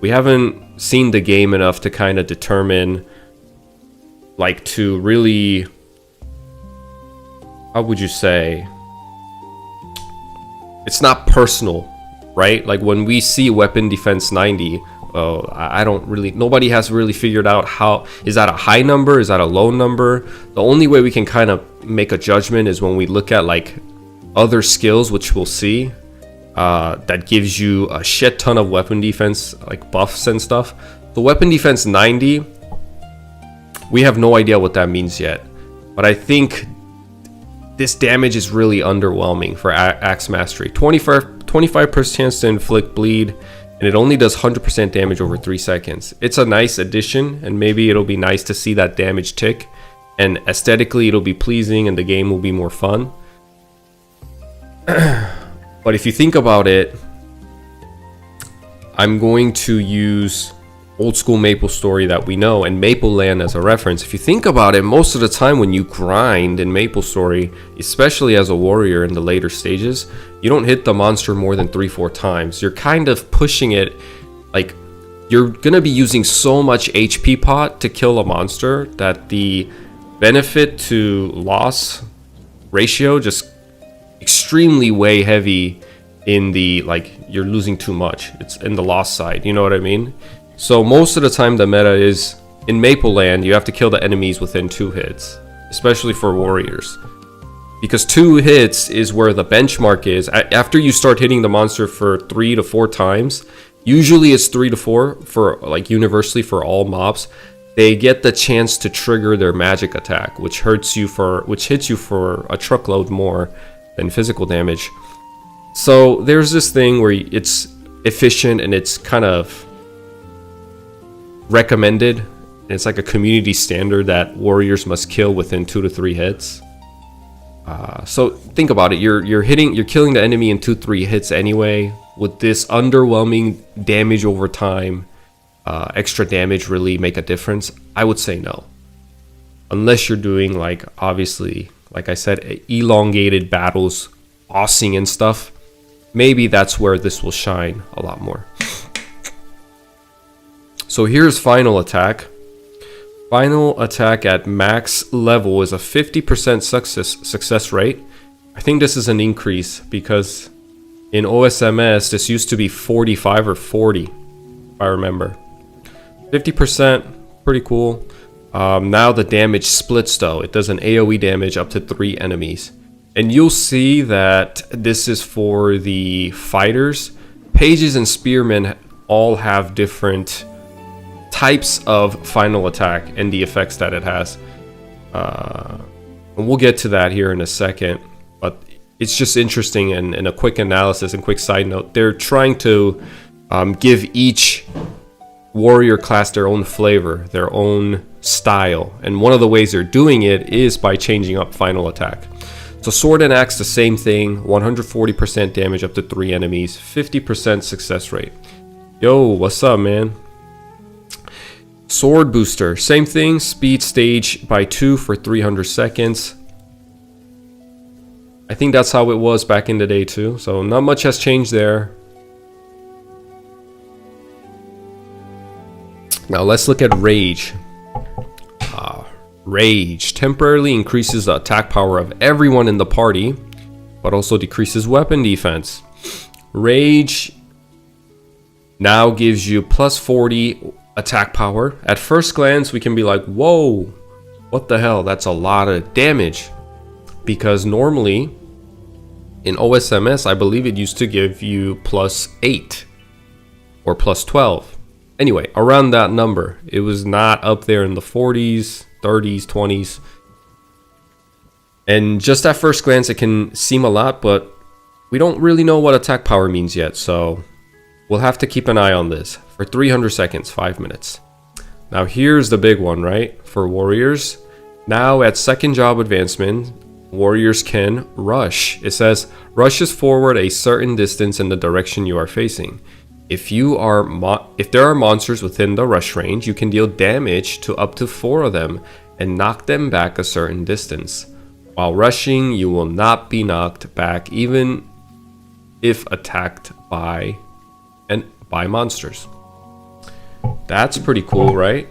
We haven't seen the game enough to kind of determine, like, to really, how would you say, it's not personal, right? Like when we see weapon defense 90, I don't really, nobody has really figured out how, is that a high number? Is that a low number? The only way we can kind of make a judgment is when we look at like other skills, which we'll see, that gives you a shit ton of weapon defense, like buffs and stuff. The weapon defense 90, we have no idea what that means yet. But I think this damage is really underwhelming for Axe Mastery. 25% chance to inflict bleed, and it only does 100% damage over 3 seconds. It's a nice addition, and maybe it'll be nice to see that damage tick, and aesthetically it'll be pleasing and the game will be more fun. But if you think about it, I'm going to use old school MapleStory that we know and Maple Land as a reference. If you think about it, most of the time when you grind in MapleStory, especially as a warrior in the later stages, you don't hit the monster more than 3-4 times. You're kind of pushing it, like you're gonna be using so much HP pot to kill a monster that the benefit to loss ratio just extremely way heavy in the, like, you're losing too much. It's in the loss side, you know what I mean? So most of the time the meta is, in Maple Land, you have to kill the enemies within 2 hits, especially for warriors. Because 2 hits is where the benchmark is. After you start hitting the monster for 3 to 4 times, usually it's 3 to 4 for, like, universally for all mobs, they get the chance to trigger their magic attack, which hits you for a truckload more than physical damage. So there's this thing where it's efficient and it's kind of recommended. It's like a community standard that warriors must kill within 2 to 3 hits. So think about it. You're killing the enemy in 2-3 hits anyway. Would this underwhelming damage over time, extra damage, really make a difference? I would say no. Unless you're doing, like, obviously, like I said, elongated battles, bossing and stuff. Maybe that's where this will shine a lot more. So here's Final Attack. Final Attack at max level is a 50% success rate. I think this is an increase because in OSMS this used to be 45 or 40, if I remember. 50%, pretty cool. Now the damage splits though. It does an AoE damage up to 3 enemies. And you'll see that this is for the fighters. Pages and spearmen all have different types of final attack and the effects that it has. And we'll get to that here in a second. But it's just interesting, and a quick analysis and quick side note. They're trying to give each warrior class their own flavor, their own style. And one of the ways they're doing it is by changing up final attack. So sword and axe, the same thing, 140% damage up to 3 enemies, 50% success rate. Yo, what's up, man? Sword booster, same thing, speed stage by 2 for 300 seconds. I think that's how it was back in the day too, so not much has changed there. Now let's look at Rage. Rage temporarily increases the attack power of everyone in the party, but also decreases weapon defense. Rage now gives you plus 40 attack power. At first glance, we can be like, whoa, what the hell? That's a lot of damage. Because normally in OSMS, I believe it used to give you plus 8 or plus 12. Anyway, around that number. It was not up there in the 40s, 30s, 20s. And just at first glance, it can seem a lot, but we don't really know what attack power means yet. So we'll have to keep an eye on this for 300 seconds, 5 minutes. Now here's the big one, right? For warriors. Now at second job advancement, warriors can rush. It says, rushes forward a certain distance in the direction you are facing. If there are monsters within the rush range, you can deal damage to up to 4 of them and knock them back a certain distance. While rushing, you will not be knocked back even if attacked by monsters. That's pretty cool, right?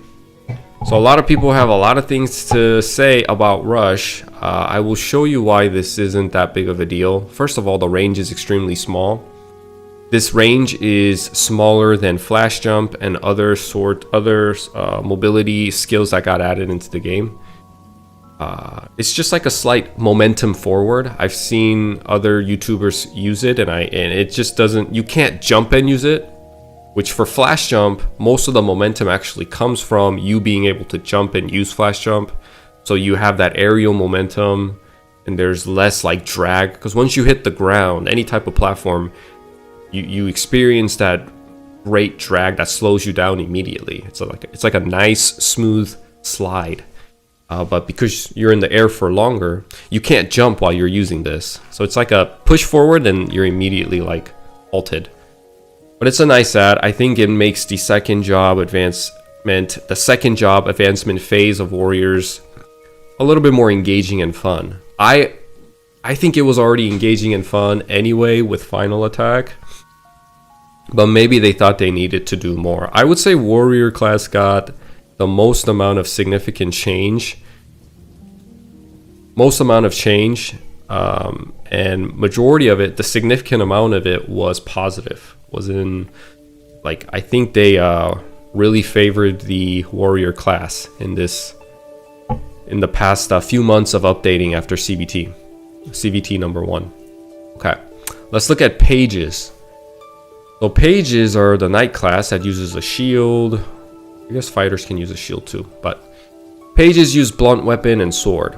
So a lot of people have a lot of things to say about rush. I will show you why this isn't that big of a deal. First of all, the range is extremely small. This range is smaller than flash jump and other mobility skills that got added into the game. It's just like a slight momentum forward. I've seen other YouTubers use it, and it just doesn't. You can't jump and use it. Which for flash jump, most of the momentum actually comes from you being able to jump and use flash jump. So you have that aerial momentum, and there's less like drag. Because once you hit the ground, any type of platform, you experience that great drag that slows you down immediately. It's like a nice smooth slide. But because you're in the air for longer, you can't jump while you're using this. So it's like a push forward and you're immediately like halted. But it's a nice add. I think it makes the second job advancement phase of warriors a little bit more engaging and fun. I think it was already engaging and fun anyway with final attack. But maybe they thought they needed to do more. I would say warrior class got the most amount of significant change. And majority of it, the significant amount of it was positive. I think they really favored the warrior class in the past few months of updating after CVT number 1. Okay, let's look at pages. So pages are the knight class that uses a shield. I guess fighters can use a shield too, but pages use blunt weapon and sword.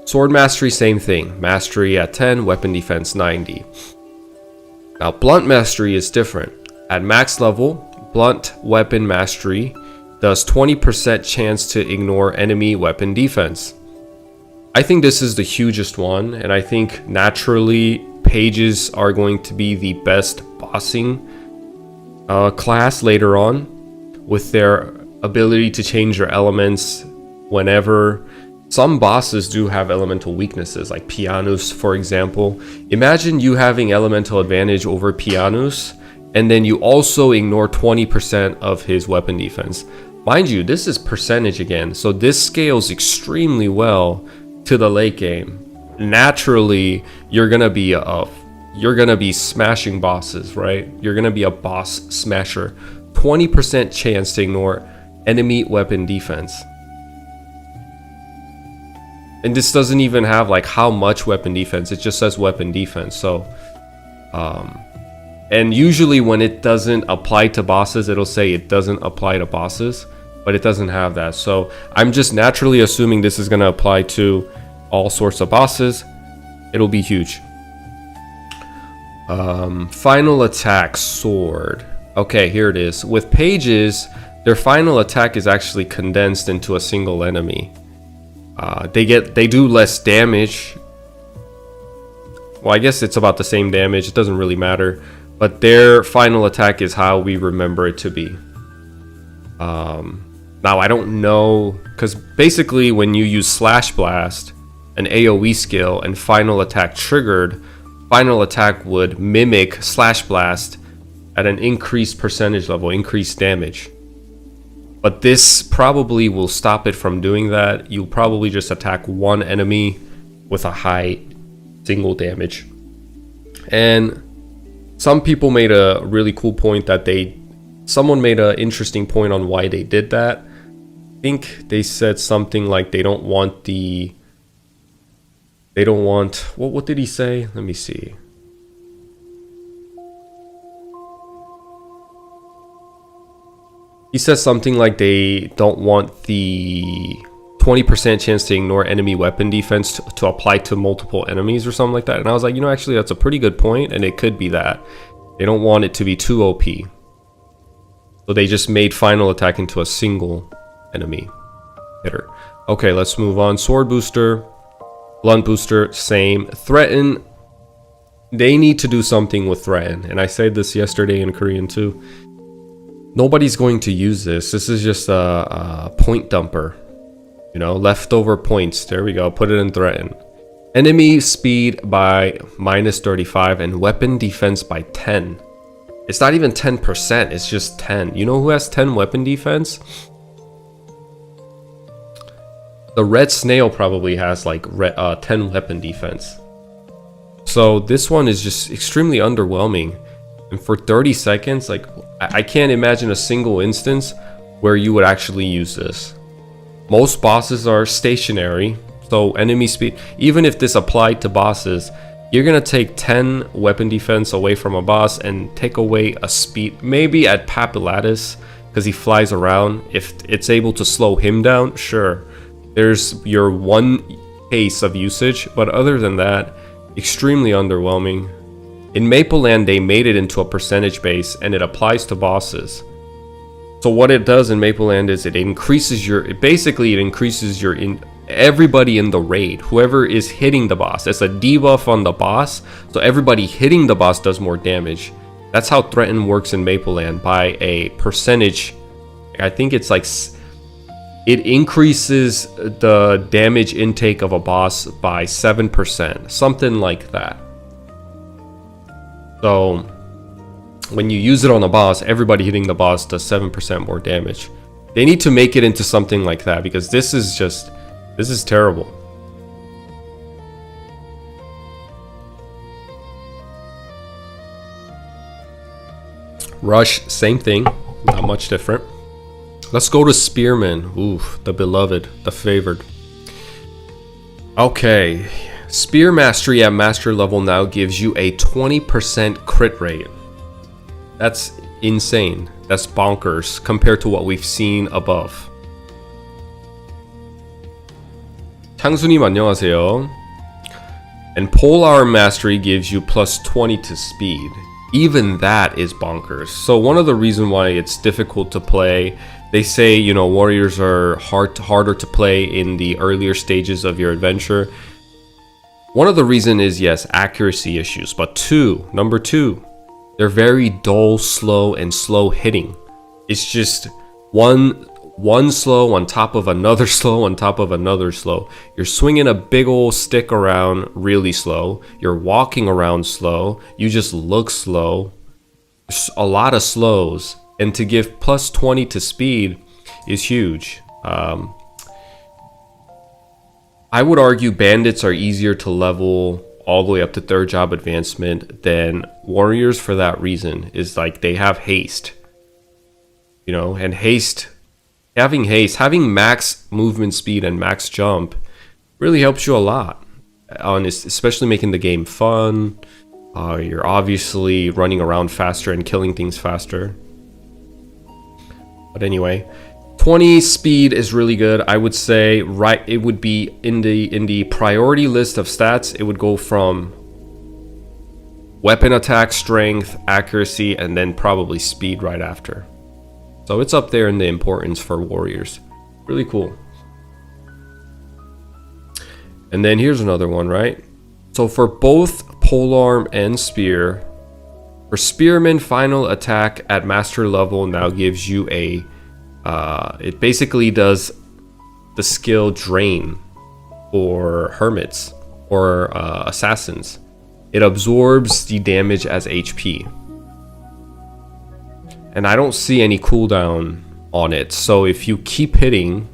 Sword mastery, same thing. Mastery at 10, weapon defense 90. Now blunt mastery is different. At max level, blunt weapon mastery does 20% chance to ignore enemy weapon defense. I think this is the hugest one, and I think naturally pages are going to be the best bossing class later on, with their ability to change their elements whenever. Some bosses do have elemental weaknesses, like Pianus, for example. Imagine you having elemental advantage over Pianus, and then you also ignore 20% of his weapon defense. Mind you, this is percentage again, so this scales extremely well to the late game. Naturally, you're gonna be smashing bosses, right? You're gonna be a boss smasher. 20% chance to ignore enemy weapon defense. And this doesn't even have like how much weapon defense, it just says weapon defense. So and usually when it doesn't apply to bosses, it'll say it doesn't apply to bosses, but it doesn't have that. So I'm just naturally assuming this is going to apply to all sorts of bosses. It'll be huge. Final attack, sword. Okay, here it is. With pages, their final attack is actually condensed into a single enemy. They do less damage. Well, I guess it's about the same damage. It doesn't really matter. But their final attack is how we remember it to be. Now, I don't know, because basically when you use Slash Blast, an AoE skill, and final attack triggered, final attack would mimic Slash Blast at an increased percentage level, increased damage. But this probably will stop it from doing that. You'll probably just attack one enemy with a high single damage. And some people made a really cool point that someone made an interesting point on why they did that. I think they said something like what did he say? Let me see. He says something like they don't want the 20% chance to ignore enemy weapon defense to apply to multiple enemies or something like that. And I was like, actually that's a pretty good point, and it could be that. They don't want it to be too OP. So they just made final attack into a single enemy hitter. Okay, let's move on. Sword booster, blunt booster, same. Threaten, they need to do something with threaten. And I said this yesterday in Korean too. Nobody's going to use this. This is just a point dumper. Leftover points. There we go. Put it in threaten. Enemy speed by -35 and weapon defense by 10. It's not even 10%. It's just 10. You know who has 10 weapon defense? The red snail probably has like 10 weapon defense. So this one is just extremely underwhelming. And for 30 seconds, like I can't imagine a single instance where you would actually use this. Most bosses are stationary, so enemy speed, even if this applied to bosses, you're gonna take 10 weapon defense away from a boss and take away a speed, maybe at Papilladis, because he flies around. If it's able to slow him down, sure. There's your one case of usage, but other than that, extremely underwhelming. In Maple Land, they made it into a percentage base, and it applies to bosses. So what it does in Maple Land is it increases everybody in the raid, whoever is hitting the boss. It's a debuff on the boss, so everybody hitting the boss does more damage. That's how Threaten works in Maple Land, by a percentage. I think it's like it increases the damage intake of a boss by 7%, something like that. So when you use it on a boss, everybody hitting the boss does 7% more damage. They need to make it into something like that, because this is terrible. Rush, same thing, not much different. Let's go to Spearman. Oof, the beloved, the favored. Okay, Spear Mastery at Master level now gives you a 20% crit rate. That's insane. That's bonkers compared to what we've seen above. 창수님 안녕하세요. And Polearm Mastery gives you plus 20 to speed. Even that is bonkers. So one of the reasons why it's difficult to play, they say, warriors are harder to play in the earlier stages of your adventure. One of the reasons is, yes, accuracy issues. But number two, they're very dull, slow, and slow hitting. It's just one slow on top of another slow on top of another slow. You're swinging a big old stick around really slow. You're walking around slow. You just look slow. There's a lot of slows. And to give plus 20 to speed is huge. I would argue bandits are easier to level all the way up to 3rd job advancement than warriors for that reason. Is like they have haste. And having max movement speed and max jump really helps you a lot, especially making the game fun. You're obviously running around faster and killing things faster. But anyway, 20 speed is really good. I would say it would be in the priority list of stats. It would go from weapon attack, strength, accuracy, and then probably speed right after. So it's up there in the importance for warriors. Really cool. And then here's another one, right? So for both polearm and spear, for spearman, final attack at master level now gives you a it basically does the skill drain for hermits or assassins. It absorbs the damage as HP. And I don't see any cooldown on it. So if you keep hitting,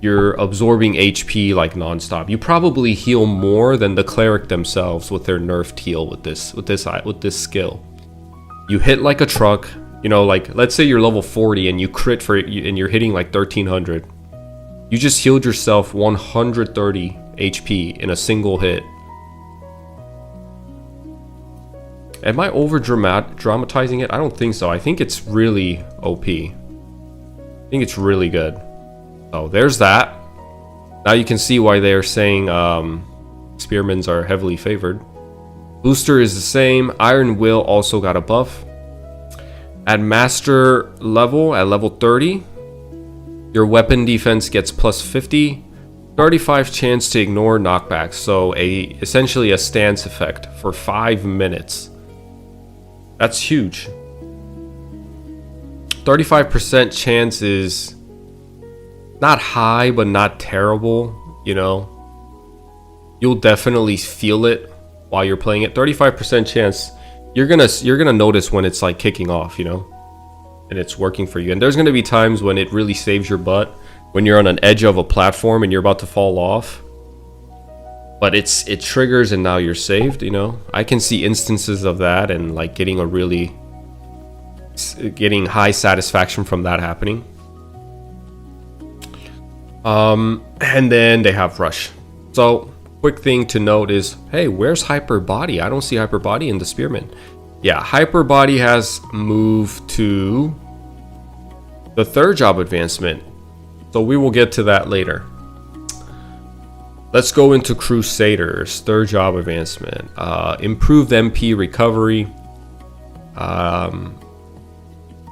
you're absorbing HP like nonstop. You probably heal more than the cleric themselves with their nerfed heal with this skill. You hit like a truck, you know, like let's say you're level 40 and you crit for it and you're hitting like 1300. You just healed yourself 130 HP in a single hit. Am I over dramatizing it? I don't think so. I think it's really OP. I think it's really good. Oh, there's that. Now you can see why they're saying spearmans are heavily favored. Booster is the same. Iron Will also got a buff. At master level, at level 30, your weapon defense gets plus 50. 35 chance to ignore knockbacks. So essentially a stance effect for 5 minutes. That's huge. 35% chance is not high, but not terrible, you know. You'll definitely feel it while you're playing it. 35% chance, you're gonna notice when it's like kicking off, you know, and it's working for you. And there's gonna be times when it really saves your butt, when you're on an edge of a platform and you're about to fall off. But it triggers and now you're saved, you know. I can see instances of that and like getting high satisfaction from that happening. And then they have rush. So quick thing to note is, hey, where's hyper body? I don't see hyper body in the spearman. Yeah, hyper body has moved to the third job advancement. So we will get to that later. Let's go into Crusaders, third job advancement. Improved MP recovery.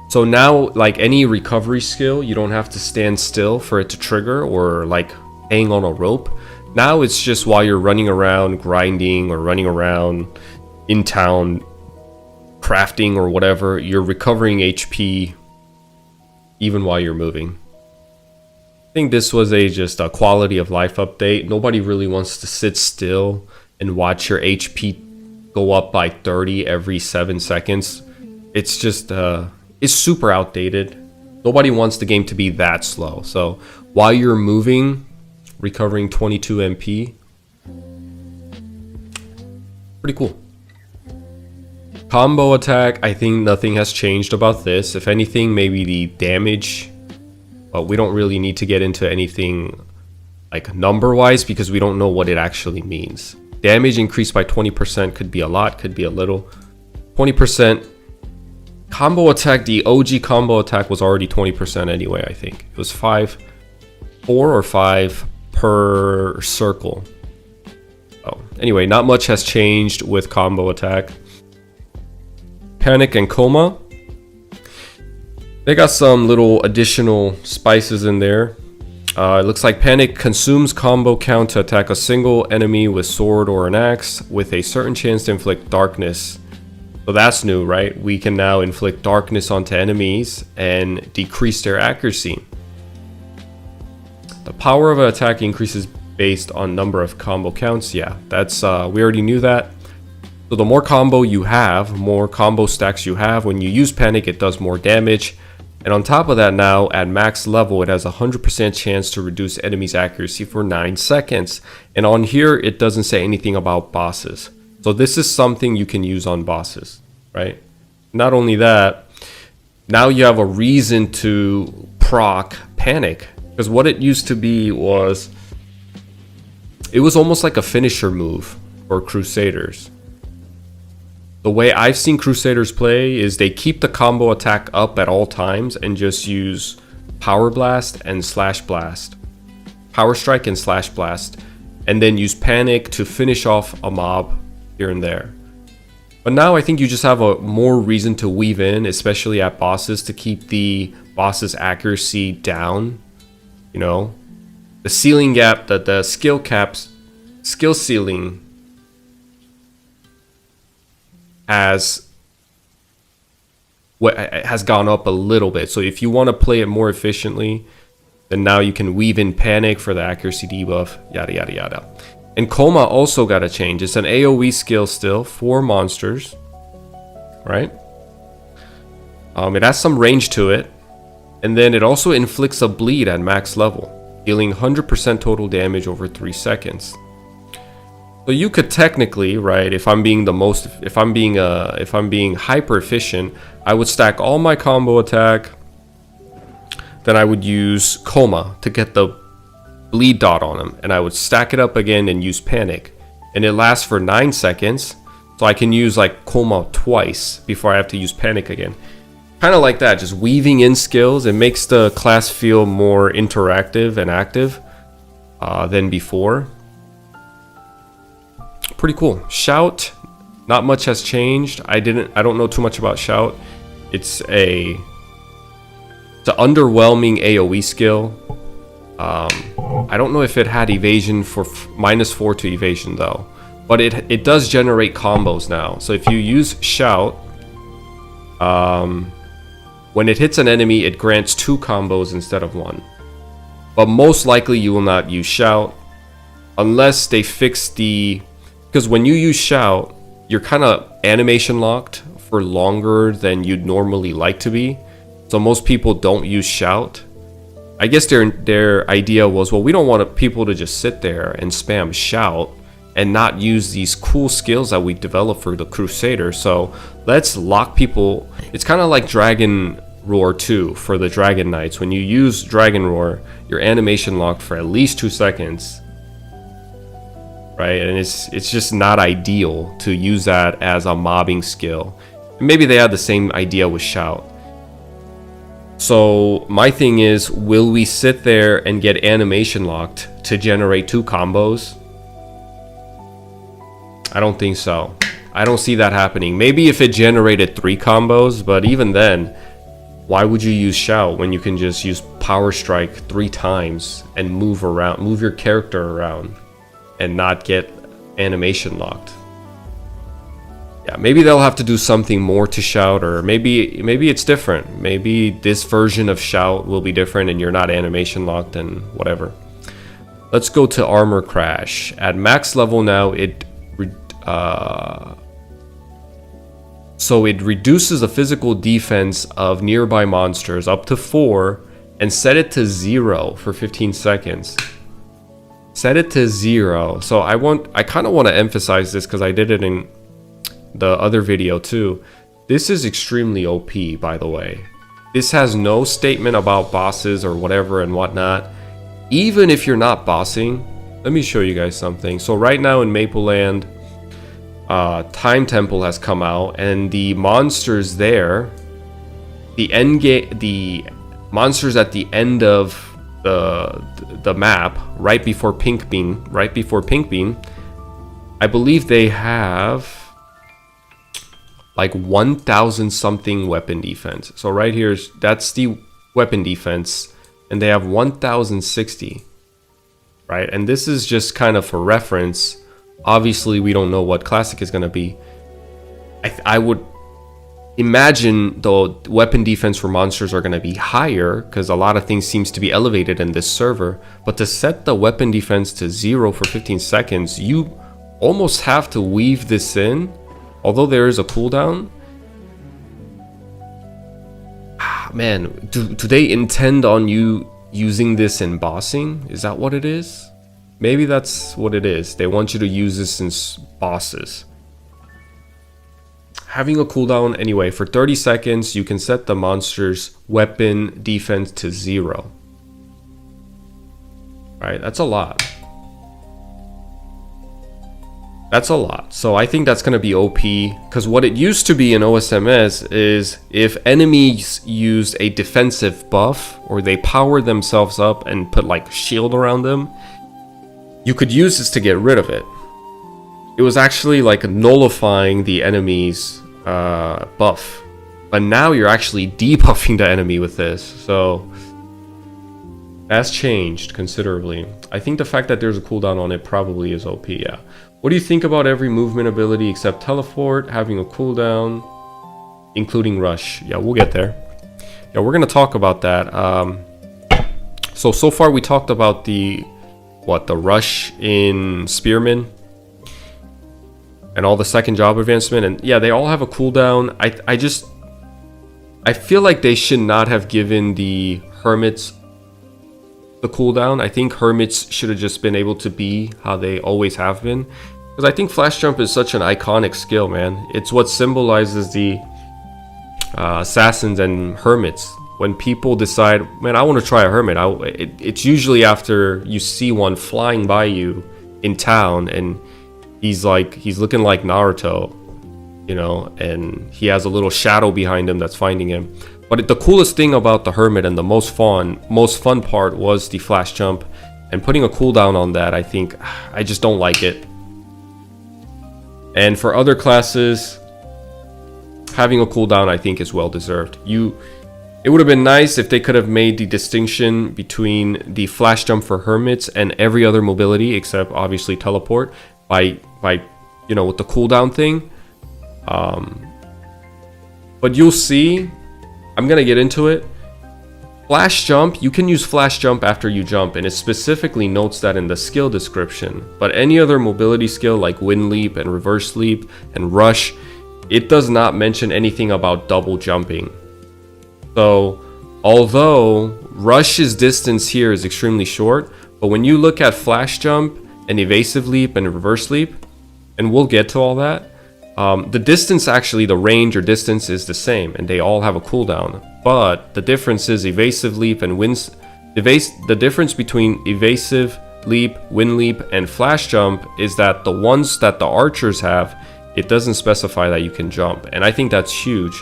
So now, like any recovery skill, you don't have to stand still for it to trigger or like hang on a rope. Now it's just while you're running around grinding or running around in town crafting or whatever, you're recovering HP even while you're moving. I think this was just a quality of life update. Nobody really wants to sit still and watch your HP go up by 30 every 7 seconds. It's just it's super outdated. Nobody wants the game to be that slow. So while you're moving, recovering 22 MP, pretty cool. Combo attack, I think nothing has changed about this. If anything, maybe the damage, but we don't really need to get into anything like number wise because we don't know what it actually means. Damage increased by 20% could be a lot, could be a little. 20%. Combo attack, the OG combo attack was already 20% anyway, I think. It was 4 or 5 per circle. Oh, anyway, not much has changed with combo attack. Panic and Coma. They got some little additional spices in there. It looks like Panic consumes combo count to attack a single enemy with sword or an axe with a certain chance to inflict darkness. So that's new, right? We can now inflict darkness onto enemies and decrease their accuracy. The power of an attack increases based on number of combo counts. Yeah, that's we already knew that. So the more combo you have, more combo stacks you have, when you use Panic, it does more damage. And on top of that now, at max level, it has a 100% chance to reduce enemies' accuracy for 9 seconds. And on here, it doesn't say anything about bosses. So this is something you can use on bosses, right? Not only that, now you have a reason to proc Panic. Because what it used to be was, it was almost like a finisher move for Crusaders. The way I've seen Crusaders play is they keep the combo attack up at all times and just use Power Blast and Slash Blast. Power Strike and Slash Blast. And then use Panic to finish off a mob here and there. But now I think you just have a more reason to weave in, especially at bosses, to keep the boss's accuracy down. You know, the ceiling gap, the skill ceiling has gone up a little bit. So if you want to play it more efficiently, then now you can weave in panic for the accuracy debuff, yada yada yada. And coma also got a change. It's an AoE skill still for monsters, right? It has some range to it, and then it also inflicts a bleed at max level, dealing 100% total damage over 3 seconds. So you could technically, right, if I'm being hyper efficient, I would stack all my combo attack. Then I would use coma to get the bleed dot on him, and I would stack it up again and use panic, and it lasts for 9 seconds, so I can use like coma twice before I have to use panic again. Kind of like that, just weaving in skills. It makes the class feel more interactive and active than before. Pretty cool. Shout, not much has changed. I don't know too much about shout. It's an underwhelming AoE skill. I don't know if it had evasion for -4 to evasion though, but it does generate combos now. So if you use shout, when it hits an enemy, it grants 2 combos instead of 1. But most likely you will not use shout unless they fix because when you use shout, you're kind of animation locked for longer than you'd normally like to be. So most people don't use shout. I guess their idea was, well, we don't want people to just sit there and spam shout and not use these cool skills that we developed for the Crusader. So let's lock people. It's kind of like Dragon Roar 2 for the Dragon Knights. When you use Dragon Roar, you're animation locked for at least 2 seconds. Right? And it's just not ideal to use that as a mobbing skill. And maybe they had the same idea with shout. So my thing is, will we sit there and get animation locked to generate 2 combos? I don't think so. I don't see that happening. Maybe if it generated 3 combos, but even then, why would you use shout when you can just use power strike 3 times and move your character around and not get animation locked? Yeah, maybe they'll have to do something more to shout, or maybe it's different. Maybe this version of shout will be different and you're not animation locked and whatever. Let's go to armor crash. At max level now, it reduces the physical defense of nearby monsters up to 4 and set it to 0 for 15 seconds. Set it to 0. So I kind of want to emphasize this because I did it in the other video too. This is extremely OP, by the way. This has no statement about bosses or whatever and whatnot. Even if you're not bossing, let me show you guys something. So right now in Maple Land, Time Temple has come out, and the monsters there, the monsters at the end of the map, right before Pink Beam, I believe they have like 1,000 something weapon defense. So right here, that's the weapon defense, and they have 1,060, right? And this is just kind of for reference. Obviously, we don't know what Classic is going to be. I would imagine the weapon defense for monsters are going to be higher because a lot of things seems to be elevated in this server. But to set the weapon defense to 0 for 15 seconds, you almost have to weave this in. Although there is a cooldown. Man, do they intend on you using this in bossing? Is that what it is? Maybe that's what it is. They want you to use this in bosses. Having a cooldown, anyway, for 30 seconds, you can set the monster's weapon defense to 0. Right, that's a lot. That's a lot. So I think that's going to be OP, because what it used to be in OSMS is if enemies used a defensive buff or they powered themselves up and put like shield around them, you could use this to get rid of it. it was actually like nullifying the enemy's buff. But now you're actually debuffing the enemy with this. So that's changed considerably. I think the fact that there's a cooldown on it probably is OP, yeah. What do you think about every movement ability except teleport having a cooldown, including rush? Yeah, we'll get there. Yeah, we're gonna talk about that. So far we talked about the rush in Spearman and all the second job advancement, and yeah, they all have a cooldown. I feel like they should not have given the hermits the cooldown. I think hermits should have just been able to be how they always have been, because I think flash jump is such an iconic skill, man. It's what symbolizes the assassins and hermits. When people decide, man, I want to try a hermit, it's usually after you see one flying by you in town and he's looking like Naruto, you know, and he has a little shadow behind him that's finding him. But the coolest thing about the hermit and the most fun part was the flash jump, and putting a cooldown on that, I think I just don't like it. And for other classes, having a cooldown I think is well deserved. It would have been nice if they could have made the distinction between the flash jump for hermits and every other mobility except obviously teleport by you know, with the cooldown thing. But you'll see, I'm gonna get into it. Flash jump, you can use flash jump after you jump, and it specifically notes that in the skill description. But any other mobility skill like wind leap and reverse leap and rush, it does not mention anything about double jumping. So although rush's distance here is extremely short, but when you look at flash jump and evasive leap and reverse leap, and we'll get to all that, the distance, actually the range or distance is the same, and they all have a cooldown. But the difference is evasive leap and the difference between evasive leap, wind leap, and flash jump is that the ones that the archers have, it doesn't specify that you can jump, and I think that's huge.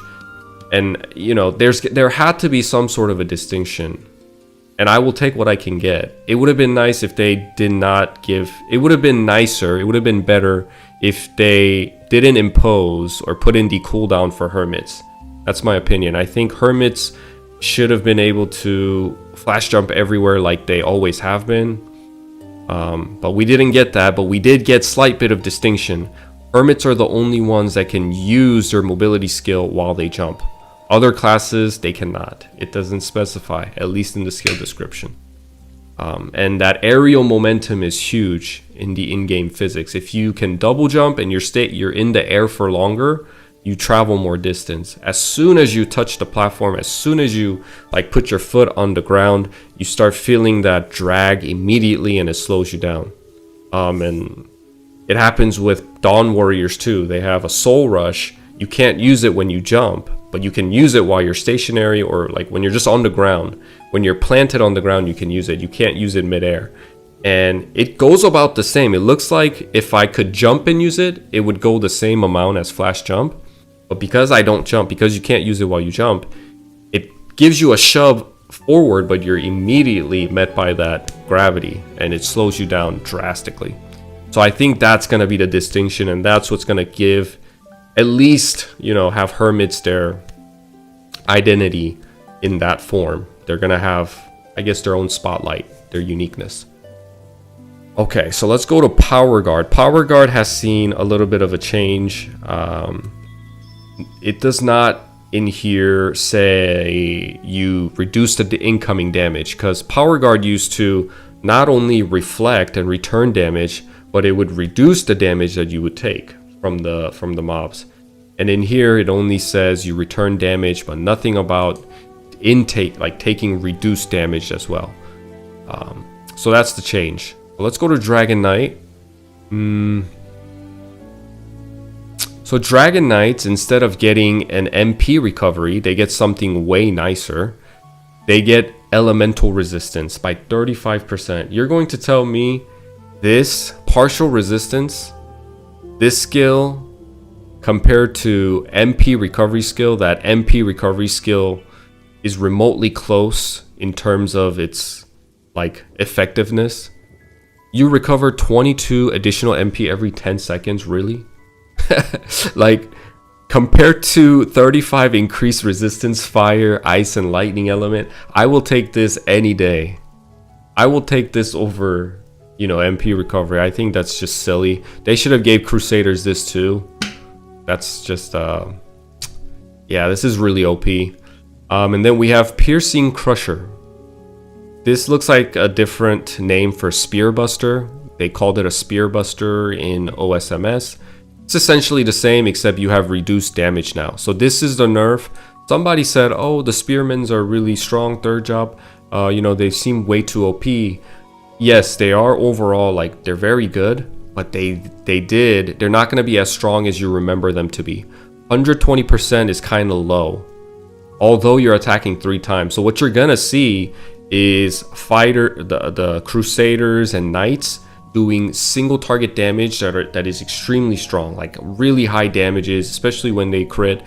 And you know, there had to be some sort of a distinction, and I will take what I can get. It would have been nice if they did not give. It would have been nicer. It would have been better if they didn't impose or put in the cooldown for hermits. That's my opinion. I think hermits should have been able to flash jump everywhere like they always have been. But we didn't get that. But we did get slight bit of distinction. Hermits are the only ones that can use their mobility skill while they jump. Other classes, they cannot. It doesn't specify, at least in the skill description. And that aerial momentum is huge in the in-game physics. If you can double jump and you're in the air for longer, you travel more distance. As soon as you touch the platform, as soon as you like put your foot on the ground, you start feeling that drag immediately, and it slows you down. And it happens with Dawn Warriors too. They have a soul rush. You can't use it when you jump, but you can use it while you're stationary, or like when you're just on the ground. When you're planted on the ground, you can use it. You can't use it midair. And it goes about the same. It looks like if I could jump and use it, it would go the same amount as flash jump. But because I don't jump, because you can't use it while you jump, it gives you a shove forward, but you're immediately met by that gravity, and it slows you down drastically. So I think that's going to be the distinction, and that's what's going to give, at least, you know, have hermits their identity in that form. They're going to have, I guess, their own spotlight, their uniqueness. Okay, so let's go to Power Guard. Power Guard has seen a little bit of a change. It does not in here say you reduce the incoming damage, because Power Guard used to not only reflect and return damage, but it would reduce the damage that you would take from the mobs. And in here it only says you return damage, but nothing about intake, like taking reduced damage as well. So that's the change. Let's go to Dragon Knight. So Dragon Knights, instead of getting an MP recovery, they get something way nicer. They get elemental resistance by 35%. You're going to tell me this partial resistance, this skill, compared to MP recovery skill, that MP recovery skill is remotely close in terms of its like effectiveness. You recover 22 additional MP every 10 seconds, really? Like, compared to 35 increased resistance, fire, ice, and lightning element, I will take this any day. I will take this over, you know, MP recovery. I think that's just silly. They should have gave Crusaders this too. That's just, yeah, this is really OP. And then we have Piercing Crusher. This looks like a different name for Spear Buster. They called it a Spear Buster in OSMS. It's essentially the same, except you have reduced damage now. So this is the nerf. Somebody said, oh, the Spearmans are really strong, third job. You know, they seem way too OP. Yes, they are overall, like, they're very good, but they're not going to be as strong as you remember them to be. 120% is kind of low, although you're attacking 3 times. So what you're going to see is the Crusaders and Knights doing single target damage that is extremely strong, like really high damages, especially when they crit.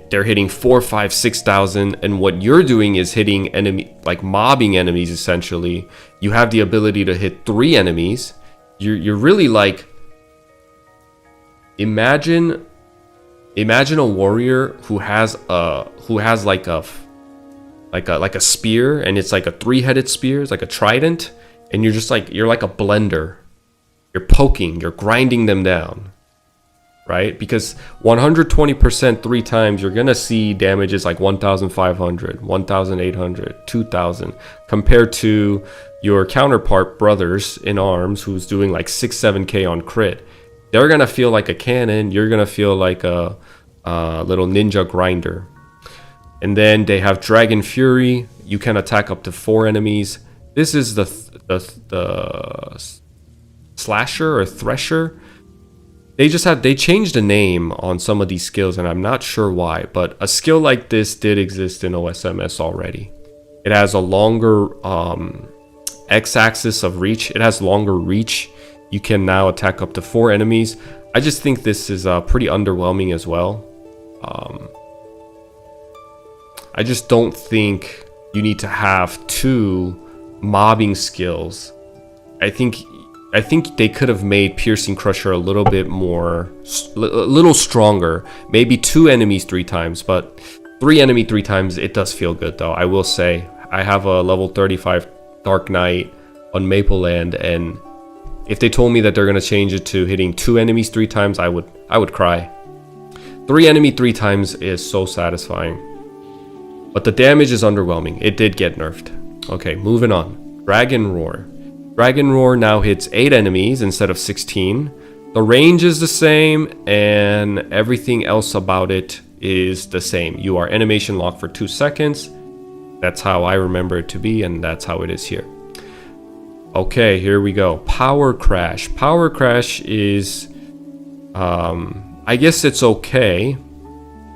They're hitting 4, 5, 6,000, and what you're doing is hitting enemy, like mobbing enemies. Essentially, you have the ability to hit 3 enemies. You're really like, imagine a warrior who has like a spear, and it's like a 3-headed spear, it's like a trident, and you're like a blender. You're poking, you're grinding them down, right? Because 120% 3 times, you're gonna see damages like 1,500, 1,800, 2,000, compared to your counterpart brothers in arms who's doing like 6, 7k on crit. They're gonna feel like a cannon. You're gonna feel like a little ninja grinder. And then they have Dragon Fury. You can attack up to 4 enemies. This is the Slasher or Thresher. They changed the name on some of these skills, and I'm not sure why, but a skill like this did exist in OSMS already. It has a longer x-axis of reach. It has longer reach. You can now attack up to 4 enemies. I just think this is pretty underwhelming as well. I just don't think you need to have 2 mobbing skills. I think they could have made Piercing Crusher a little bit more, a little stronger. Maybe 2 enemies 3 times, but 3 enemy 3 times, it does feel good though. I will say, I have a level 35 Dark Knight on Maple Land, and if they told me that they're gonna change it to hitting 2 enemies 3 times, I would cry. 3 enemy 3 times is so satisfying. But the damage is underwhelming. It did get nerfed. Okay, moving on. Dragon Roar. Dragon Roar now hits 8 enemies instead of 16. The range is the same, and everything else about it is the same. You are animation locked for 2 seconds. That's how I remember it to be, and that's how it is here. Okay, here we go. Power Crash. Power Crash is, I guess it's okay,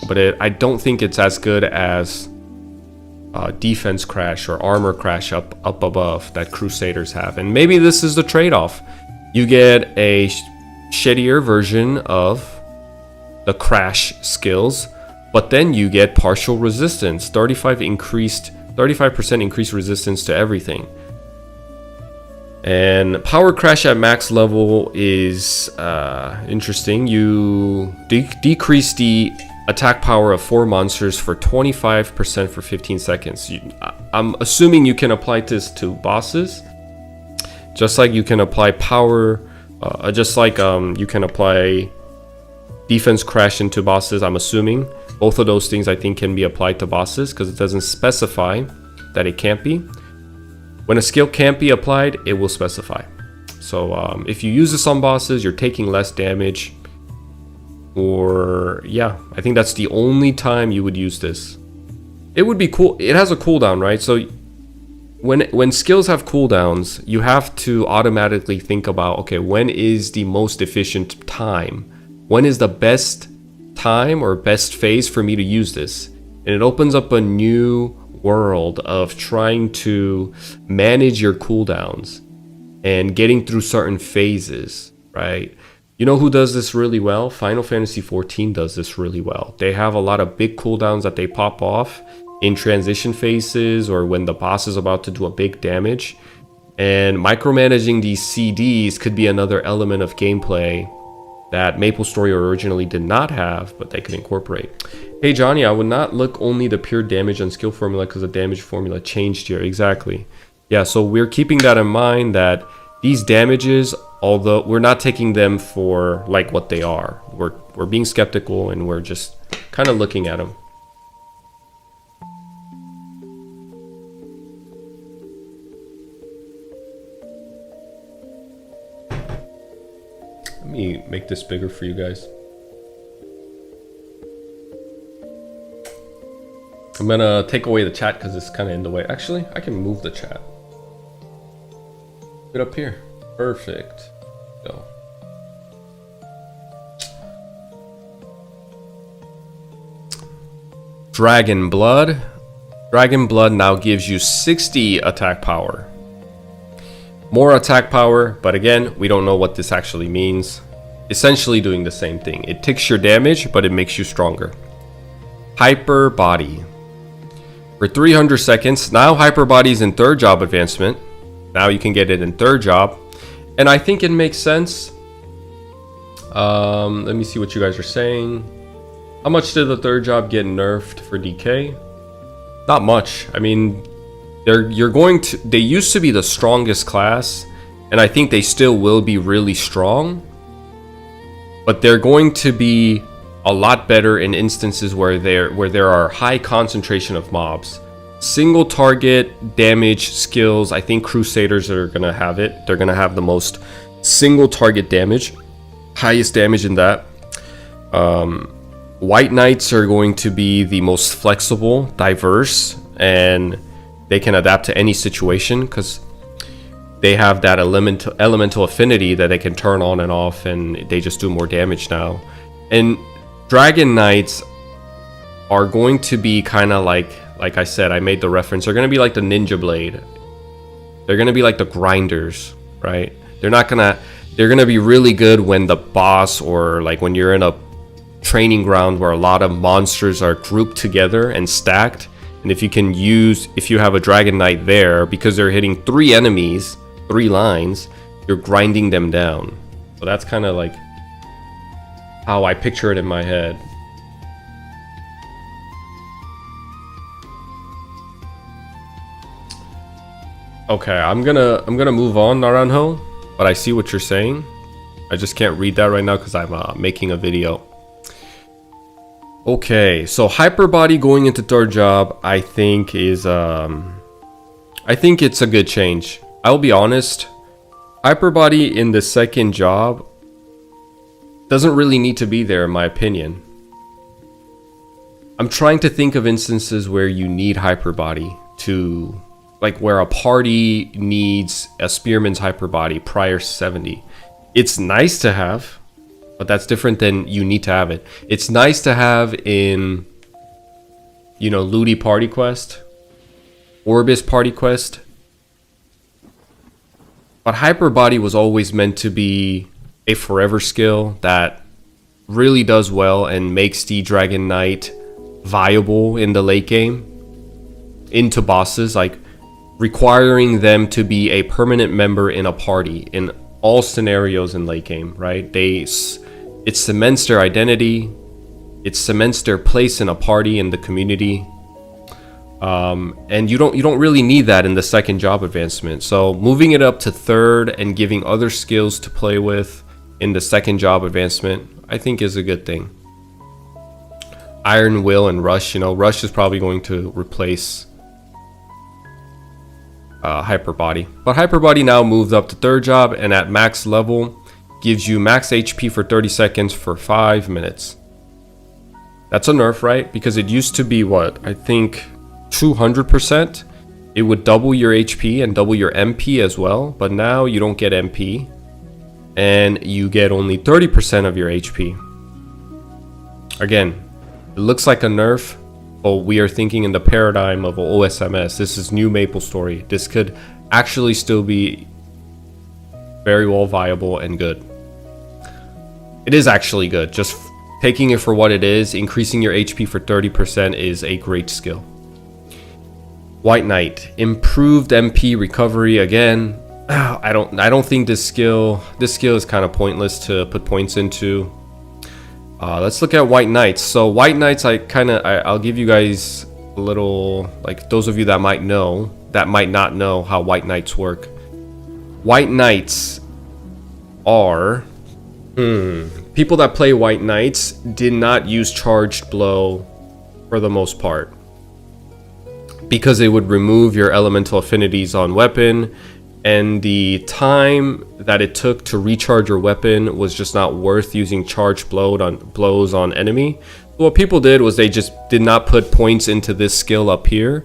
but I don't think it's as good as Defense Crash or Armor Crash up above that Crusaders have. And maybe this is the trade-off. You get a shittier version of the Crash skills, but then you get partial resistance, 35% increased resistance to everything. And Power Crash at max level is interesting. You decrease the attack power of 4 monsters for 25% for 15 seconds. I'm assuming you can apply this to bosses, just like you can apply power, you can apply defense crash into bosses. I'm assuming both of those things I think can be applied to bosses, because it doesn't specify that it can't be. When a skill can't be applied, it will specify. So if you use this on bosses, you're taking less damage. Or yeah, I think that's the only time you would use this. It would be cool. It has a cooldown, right? So when skills have cooldowns, you have to automatically think about, okay, when is the most efficient time? When is the best time or best phase for me to use this? And it opens up a new world of trying to manage your cooldowns and getting through certain phases, right? You know who does this really well? Final Fantasy XIV does this really well. They have a lot of big cooldowns that they pop off in transition phases or when the boss is about to do a big damage. And micromanaging these CDs could be another element of gameplay that MapleStory originally did not have, but they could incorporate. Hey Johnny, I would not look only the pure damage and skill formula because the damage formula changed here. Exactly. Yeah, so we're keeping that in mind, that these damages, although we're not taking them for like what they are, we're being skeptical and we're just kind of looking at them. Let me make this bigger for you guys. I'm gonna take away the chat because it's kind of in the way. Actually, I can move the chat. Put it up here. Perfect. Go. Dragon Blood. Dragon Blood now gives you 60 attack power. More attack power, but again, we don't know what this actually means. Essentially doing the same thing. It takes your damage, but it makes you stronger. Hyper Body. For 300 seconds, now Hyper Body's in third job advancement. Now you can get it in third job. And I think it makes sense. Let me see what you guys are saying. How much did the third job get nerfed for DK? Not much. I mean, they used to be the strongest class, and I think they still will be really strong. But they're going to be a lot better in instances where there are high concentration of mobs. Single target damage skills, I think Crusaders are gonna have it. They're gonna have the most single target damage, highest damage in that. White Knights are going to be the most flexible, diverse, and they can adapt to any situation because they have that elemental affinity that they can turn on and off, and they just do more damage now. And Dragon Knights are going to be kind of like I said, I made the reference, they're going to be like the Ninja Blade. They're going to be like the grinders, right? They're going to be really good when the boss, or like when you're in a training ground where a lot of monsters are grouped together and stacked. And if you have a Dragon Knight there, because they're hitting 3 enemies, 3 lines, you're grinding them down. So that's kind of like how I picture it in my head. Okay, I'm gonna move on, Naranjo, but I see what you're saying. I just can't read that right now because I'm making a video. Okay, so Hyper Body going into third job, I think is I think it's a good change. I'll be honest, Hyper Body in the second job doesn't really need to be there, in my opinion. I'm trying to think of instances where you need Hyper Body to, like where a party needs a Spearman's Hyper Body prior 70. It's nice to have, but that's different than you need to have it. It's nice to have in, you know, Ludi Party Quest, Orbis Party Quest. But Hyper Body was always meant to be a forever skill that really does well and makes the Dragon Knight viable in the late game into bosses, like requiring them to be a permanent member in a party in all scenarios in late game, right? It cements their identity, it cements their place in a party in the community. And you don't really need that in the second job advancement. So moving it up to third and giving other skills to play with in the second job advancement, I think is a good thing. Iron Will and Rush, Rush is probably going to replace Hyper Body. But Hyper Body now moved up to third job and at max level gives you max HP for 30 seconds for 5 minutes. That's a nerf, right? Because it used to be what? I think 200%. It would double your HP and double your MP as well. But now you don't get MP. And you get only 30% of your HP. Again, it looks like a nerf, but we are thinking in the paradigm of OSMS. This is new MapleStory. This could actually still be very well viable and good. It is actually good. Just taking it for what it is, increasing your HP for 30% is a great skill. White Knight, improved MP recovery. Again, I don't think this skill is kind of pointless to put points into. Let's look at White Knights. So White Knights, I'll give you guys a little, like, those of you that might not know how White Knights work. White Knights are people that play White Knights did not use charged blow for the most part, because it would remove your elemental affinities on weapon, and the time that it took to recharge your weapon was just not worth using charged blows on enemy. So what people did was they just did not put points into this skill up here,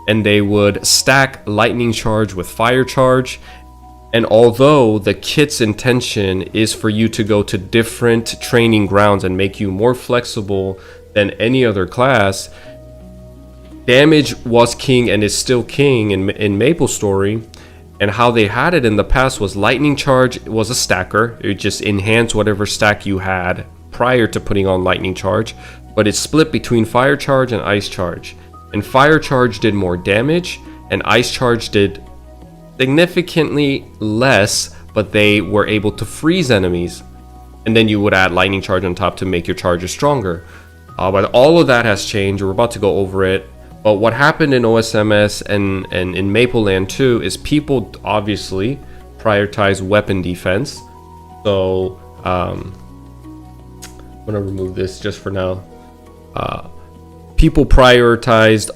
and they would stack lightning charge with fire charge. And although the kit's intention is for you to go to different training grounds and make you more flexible than any other class, damage was king and is still king in MapleStory. And how they had it in the past was lightning charge was a stacker. It just enhanced whatever stack you had prior to putting on lightning charge, but it's split between fire charge and ice charge. And fire charge did more damage, and ice charge did significantly less, but they were able to freeze enemies. And then you would add lightning charge on top to make your charges stronger. But all of that has changed. We're about to go over it. But what happened in OSMS and in Maple Land 2 is people obviously prioritize weapon defense. So I'm gonna remove this just for now. People prioritized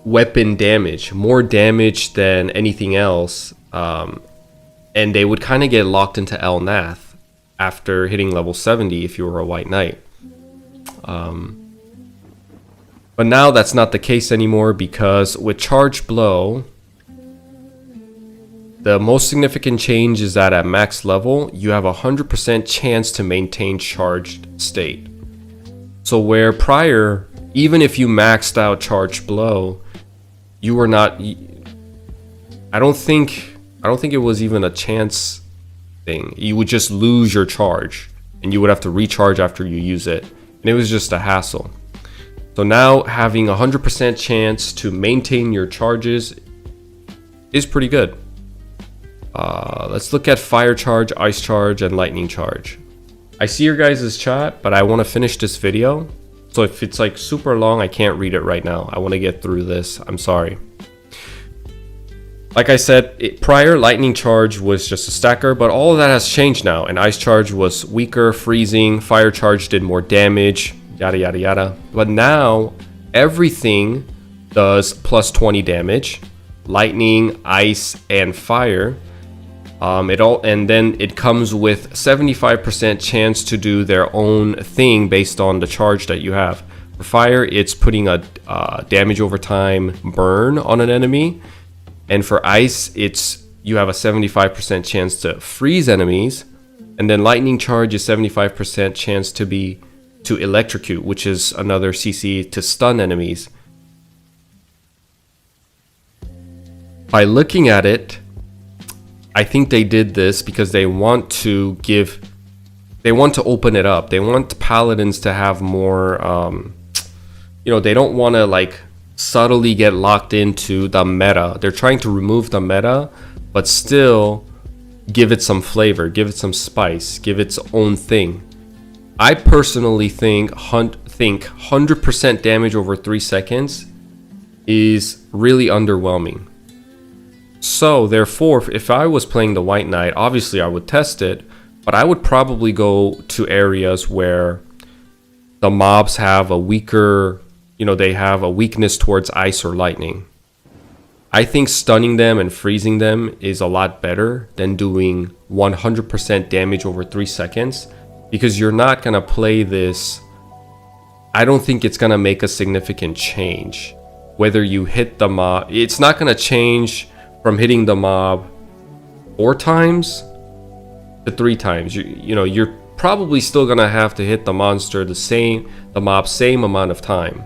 weapon damage, more damage than anything else, and they would kind of get locked into Elnath after hitting level 70 if you were a White Knight. But now that's not the case anymore, because with Charged Blow, the most significant change is that at max level, you have a 100% chance to maintain charged state. So where prior, even if you maxed out Charged Blow, you were not, I don't think it was even a chance thing. You would just lose your charge, and you would have to recharge after you use it. And it was just a hassle. So now having a 100% chance to maintain your charges is pretty good. Let's look at fire charge, ice charge, and lightning charge. I see your guys' chat, but I want to finish this video. So if it's like super long, I can't read it right now. I want to get through this. I'm sorry. Like I said, prior lightning charge was just a stacker, but all of that has changed now. And ice charge was weaker, freezing. Fire charge did more damage. Yada yada yada. But now everything does plus 20 damage. Lightning, ice, and fire. And then it comes with 75% chance to do their own thing based on the charge that you have. For fire, it's putting a damage over time burn on an enemy. And for ice, you have a 75% chance to freeze enemies. And then lightning charge is 75% chance to electrocute, which is another CC to stun enemies. By looking at it, I think they did this because they want to open it up. They want paladins to have more, they don't want to like subtly get locked into the meta. They're trying to remove the meta, but still give it some flavor, give it some spice, give its own thing. I personally think 100% damage over 3 seconds is really underwhelming. So therefore, if I was playing the White Knight, obviously I would test it, but I would probably go to areas where the mobs have a weaker, they have a weakness towards ice or lightning. I think stunning them and freezing them is a lot better than doing 100% damage over 3 seconds, because you're not going to play this. I don't think it's going to make a significant change. Whether you hit the mob, it's not going to change from hitting the mob 4 times to 3 times. You're probably still gonna have to hit the monster the mob same amount of time,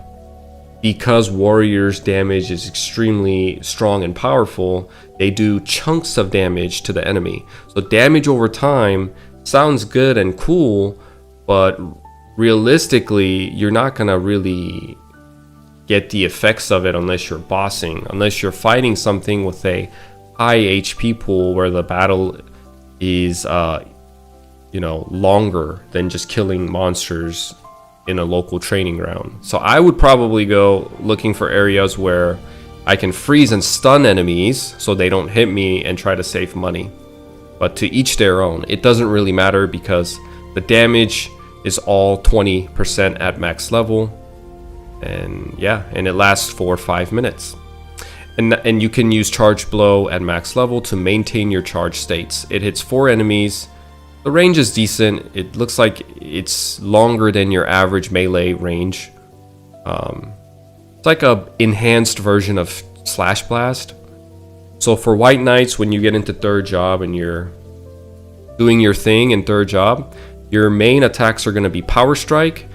because warriors' damage is extremely strong and powerful. They do chunks of damage to the enemy. So damage over time sounds good and cool, but realistically, you're not gonna really get the effects of it unless you're bossing, unless you're fighting something with a high HP pool where the battle is longer than just killing monsters in a local training ground. So I would probably go looking for areas where I can freeze and stun enemies so they don't hit me and try to save money. But to each their own. It doesn't really matter because the damage is all 20% at max level. And it lasts for 5 minutes. And you can use charge blow at max level to maintain your charge states. It hits 4 enemies. The range is decent. It looks like it's longer than your average melee range. It's like a enhanced version of Slash Blast. So for White Knights, when you get into third job and you're doing your thing in third job, your main attacks are going to be Power Strike,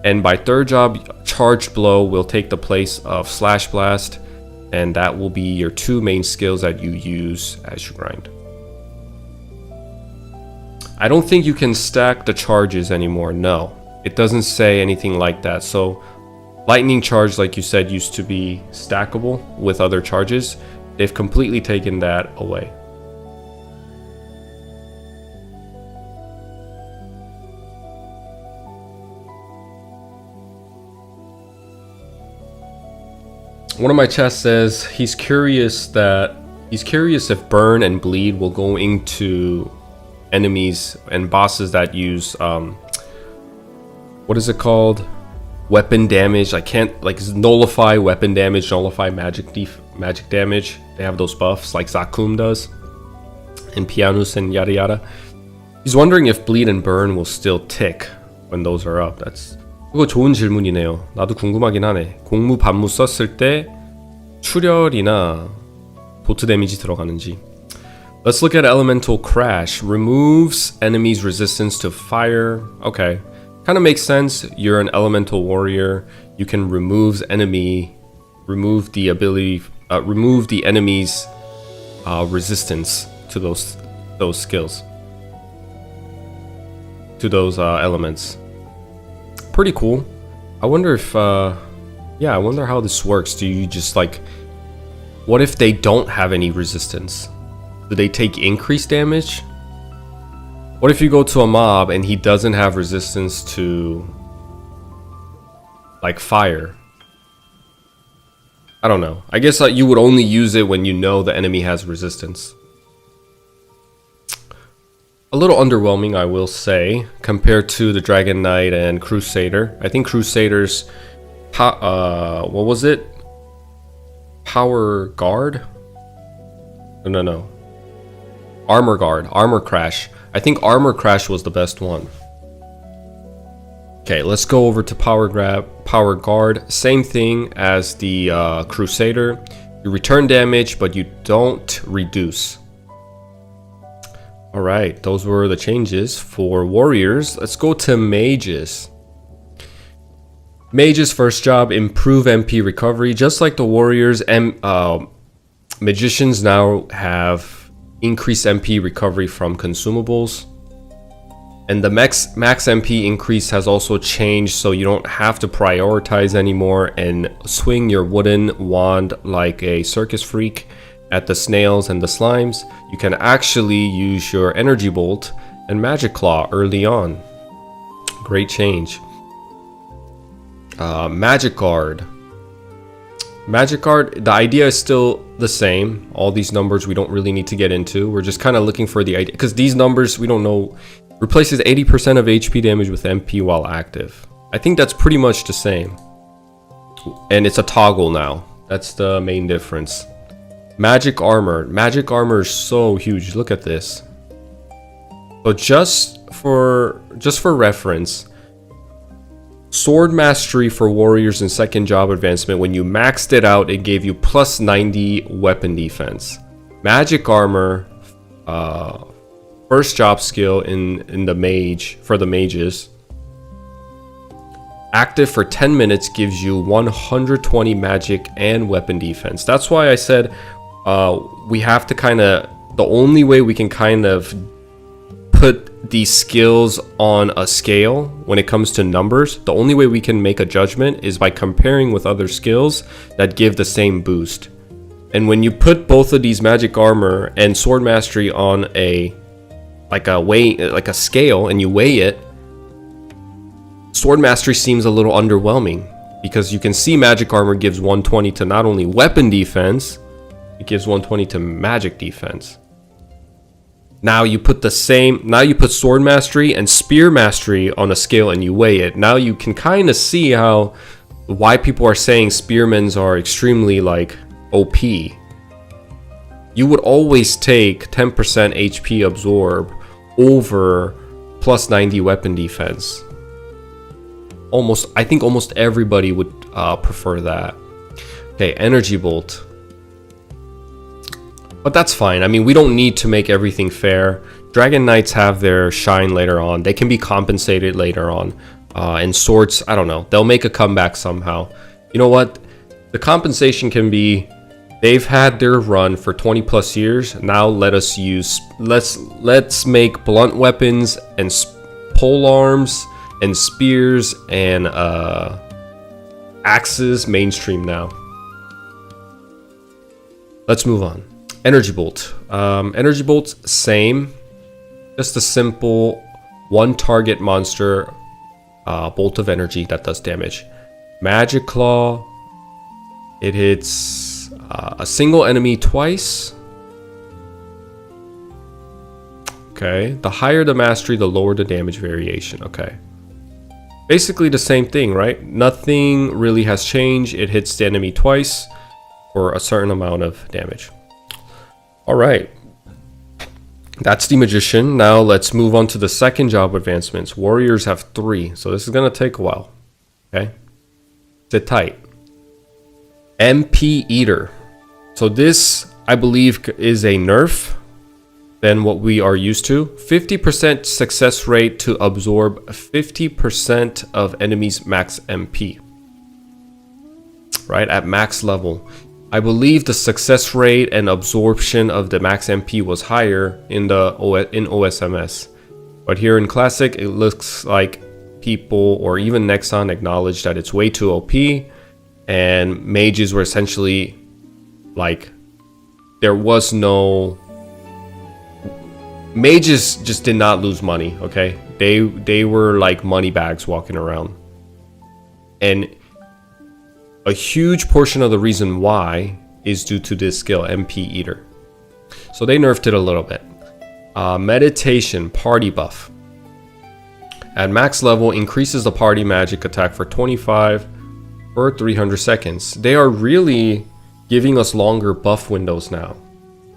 and by third job, Charge Blow will take the place of Slash Blast, and that will be your 2 main skills that you use as you grind. I don't think you can stack the charges anymore. No, it doesn't say anything like that. So Lightning Charge, like you said, used to be stackable with other charges. They've completely taken that away. One of my chats says he's curious if burn and bleed will go into enemies and bosses that use what is it called? Weapon damage. I can't nullify weapon damage, nullify magic damage. They have those buffs like Zakum does, and Pianus and yada yada. He's wondering if bleed and burn will still tick when those are up. 그거 좋은 질문이네요. 나도 궁금하긴 하네. 공무 반무 썼을 때 출혈이나 도트 데미지 들어가는지. Let's look at Elemental Crash. Removes enemies' resistance to fire. Okay. Kind of makes sense. You're an elemental warrior. You can remove the enemy's resistance to those skills, to those elements. Pretty cool. I wonder if I wonder how this works. Do you just what if they don't have any resistance? Do they take increased damage? What if you go to a mob and he doesn't have resistance to fire? I don't know. I guess you would only use it when you know the enemy has resistance. A little underwhelming, I will say, compared to the Dragon Knight and Crusader. I think Crusader's what was it? Power Guard? No. Armor Guard, Armor Crash. I think Armor Crash was the best one. Okay, let's go over to Power Guard. Same thing as the Crusader. You return damage, but you don't reduce. Alright, those were the changes for warriors. Let's go to mages. Mage's first job, improve MP recovery. Just like the warriors, magicians now have increased MP recovery from consumables. And the max MP increase has also changed, so you don't have to prioritize anymore and swing your wooden wand like a circus freak at the snails and the slimes. You can actually use your energy bolt and magic claw early on. Great change. Magic Guard. Magic Guard, the idea is still the same. All these numbers we don't really need to get into. We're just kind of looking for the idea, because these numbers we don't know. Replaces 80% of HP damage with MP while active. I think that's pretty much the same. And it's a toggle now. That's the main difference. Magic Armor. Magic Armor is so huge. Look at this. So just for reference, Sword Mastery for warriors in second job advancement, when you maxed it out, it gave you plus 90 weapon defense. Magic Armor, first job skill in the mage, for the mages, active for 10 minutes gives you 120 magic and weapon defense. That's why I said we have to the only way we can put these skills on a scale when it comes to numbers, the only way we can make a judgment is by comparing with other skills that give the same boost. And when you put both of these magic armor and sword mastery on a scale and you weigh it, sword mastery seems a little underwhelming because you can see magic armor gives 120 to not only weapon defense, it gives 120 to magic defense. Now you put sword mastery and spear mastery on a scale and you weigh it. Now you can kind of see why people are saying spearmen are extremely like OP. You would always take 10% HP absorb over plus 90 weapon defense. I think almost everybody would prefer that. Okay, energy bolt. But that's fine. I mean, we don't need to make everything fair. Dragon Knights have their shine later on. They can be compensated later on. And swords, I don't know. They'll make a comeback somehow. You know what? The compensation can be, they've had their run for 20 plus years. Now let's make blunt weapons and pole arms and spears and axes mainstream now. Let's move on. Energy bolt. Energy bolt's same. Just a simple one target monster bolt of energy that does damage. Magic claw. It hits a single enemy twice. Okay. The higher the mastery, the lower the damage variation. Okay. Basically the same thing, right? Nothing really has changed. It hits the enemy twice for a certain amount of damage. All right. That's the magician. Now let's move on to the second job advancements. Warriors have 3, so this is going to take a while. Okay. Sit tight. MP Eater. So this, I believe, is a nerf than what we are used to. 50% success rate to absorb 50% of enemies' max MP. Right, at max level. I believe the success rate and absorption of the max MP was higher in OSMS. But here in Classic, it looks like people, or even Nexon, acknowledged that it's way too OP. And mages were essentially like, there was no... Mages just did not lose money, okay? They were like money bags walking around. And a huge portion of the reason why is due to this skill, MP Eater. So they nerfed it a little bit. Meditation, party buff. At max level, increases the party magic attack for 25 or 300 seconds. They are really giving us longer buff windows now.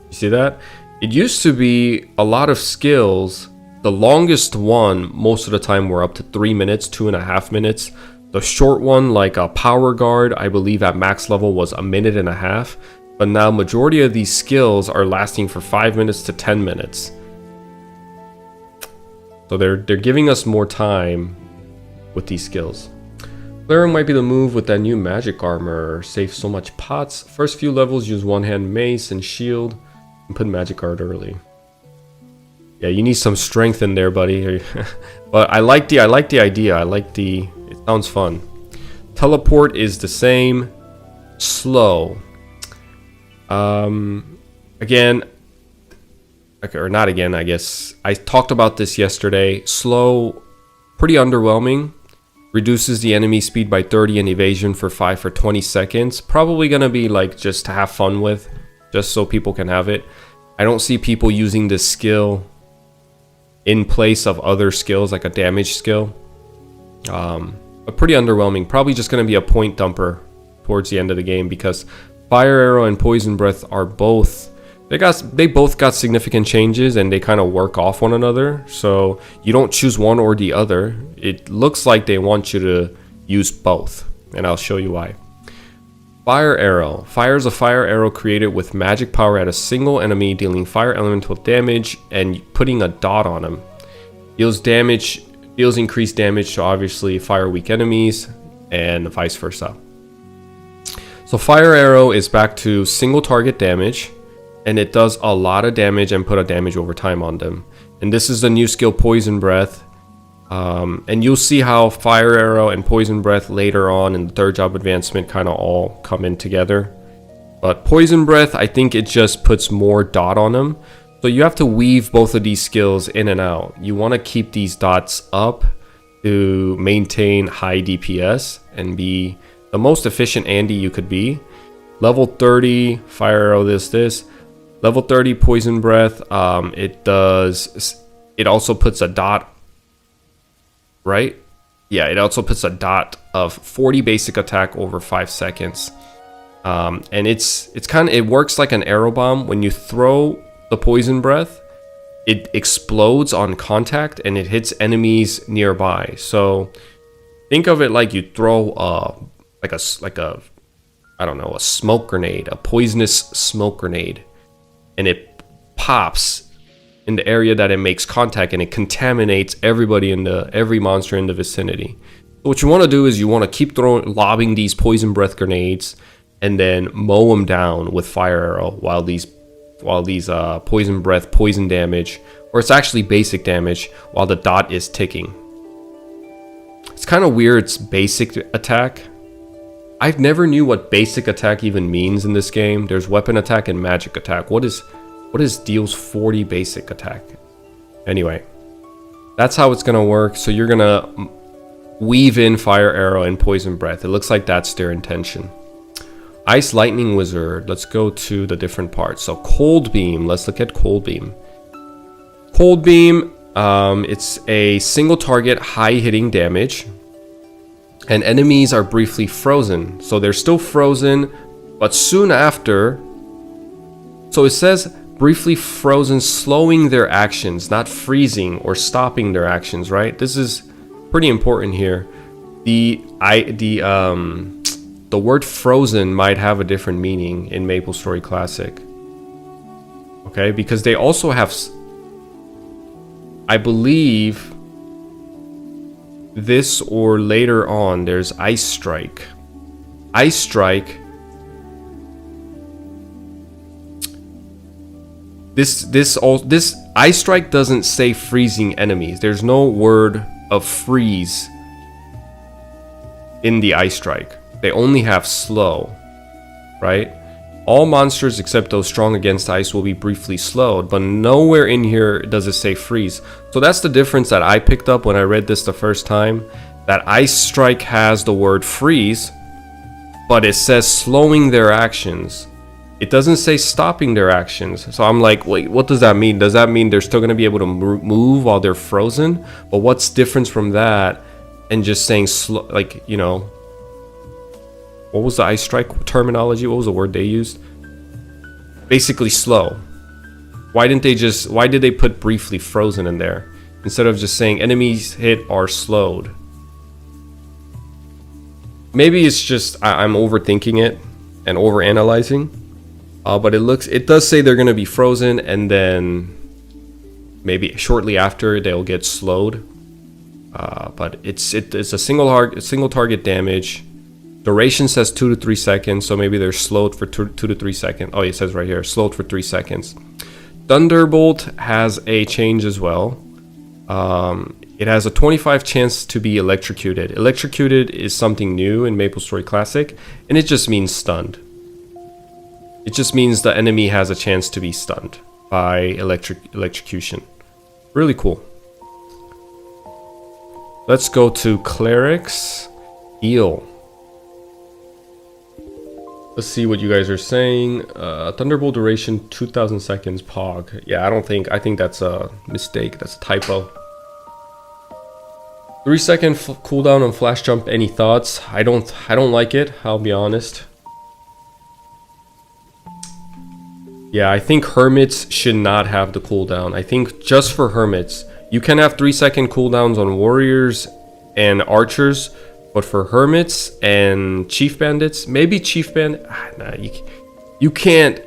You see that? It used to be a lot of skills. The longest one, most of the time, were up to 3 minutes, 2.5 minutes. The short one, like a power guard, I believe at max level was 1.5 minutes. But now majority of these skills are lasting for 5 minutes to 10 minutes. So they're giving us more time with these skills. Clearing might be the move with that new magic armor. Save so much pots. First few levels use one-hand mace and shield. And put magic guard early. Yeah, you need some strength in there, buddy. But I like the idea. It sounds fun. Teleport is the same. Slow. Again, or not again, I guess. I talked about this yesterday. Slow, pretty underwhelming. Reduces the enemy speed by 30 and evasion for 20 seconds. Probably gonna be like just to have fun with, just so people can have it. I don't see people using this skill in place of other skills, like a damage skill. But pretty underwhelming. Probably just going to be a point dumper towards the end of the game, because Fire Arrow and Poison Breath are both... They both got significant changes, and they kind of work off one another. So you don't choose one or the other. It looks like they want you to use both, and I'll show you why. Fire Arrow. Fires a fire arrow created with magic power at a single enemy, dealing fire elemental damage and putting a dot on him. Deals increased damage to obviously fire weak enemies, and vice versa. So Fire Arrow is back to single target damage, and it does a lot of damage and put a damage over time on them. And this is the new skill, Poison Breath. And you'll see how Fire Arrow and Poison Breath later on in the third job advancement kind of all come in together. But Poison Breath, I think it just puts more dot on them. So you have to weave both of these skills in and out. You want to keep these dots up to maintain high DPS and be the most efficient Andy you could be. Level 30, Fire Arrow, this. Level 30 Poison Breath, it also puts a dot, right? Yeah, it also puts a dot of 40 basic attack over 5 seconds. And it works like an arrow bomb. When you throw the Poison Breath, it explodes on contact and it hits enemies nearby. So think of it like you throw a smoke grenade, a poisonous smoke grenade, and it pops in the area that it makes contact and it contaminates every monster in the vicinity. So what you want to do is you want to keep lobbing these Poison Breath grenades and then mow them down with Fire Arrow while these Poison Breath poison damage, or it's actually basic damage, while the dot is ticking. It's kind of weird, it's basic attack. I've never knew what basic attack even means in this game. There's weapon attack and magic attack. What is deals 40 basic attack? Anyway, that's how it's gonna work. So you're gonna weave in Fire Arrow and Poison Breath. It looks like that's their intention. Ice Lightning Wizard. Let's go to the different parts. So Cold Beam. Let's look at Cold Beam. Cold Beam. It's a single target high hitting damage. And enemies are briefly frozen. So they're still frozen, but soon after. So it says briefly frozen, slowing their actions, not freezing or stopping their actions, right? This is pretty important here. The word frozen might have a different meaning in MapleStory Classic. Okay, because they also have, I believe, this or later on, there's Ice Strike. Ice Strike. This Ice Strike doesn't say freezing enemies. There's no word of freeze in the Ice Strike. They only have slow, right? All monsters except those strong against ice will be briefly slowed, but nowhere in here does it say freeze. So that's the difference that I picked up when I read this the first time. That Ice Strike has the word freeze, but it says slowing their actions. It doesn't say stopping their actions. So I'm like, wait, what does that mean? Does that mean they're still going to be able to move while they're frozen? But what's different from that and just saying slow, like, you know, what was the Ice Strike terminology? What was the word they used? Basically slow. Why did they put briefly frozen in there instead of just saying enemies hit are slowed? Maybe it's just I'm overthinking it and overanalyzing. But it does say they're going to be frozen, and then maybe shortly after they'll get slowed. But it's a single target damage. Duration says 2 to 3 seconds, so maybe they're slowed for 2 to 3 seconds. Oh, it says right here, slowed for 3 seconds. Thunderbolt has a change as well. It has a 25 chance to be electrocuted. Electrocuted is something new in MapleStory Classic, and it just means stunned. It just means the enemy has a chance to be stunned by electrocution. Really cool. Let's go to Clerics. Heal. Let's see what you guys are saying. Thunderbolt duration 2000 seconds pog. Yeah, I think that's a mistake. That's a typo. 3-second cooldown on flash jump. Any thoughts? I don't like it, I'll be honest. Yeah, I think hermits should not have the cooldown. I think just for hermits, you can have 3-second cooldowns on warriors and archers, but for hermits and chief bandits, maybe chief bandit, you can't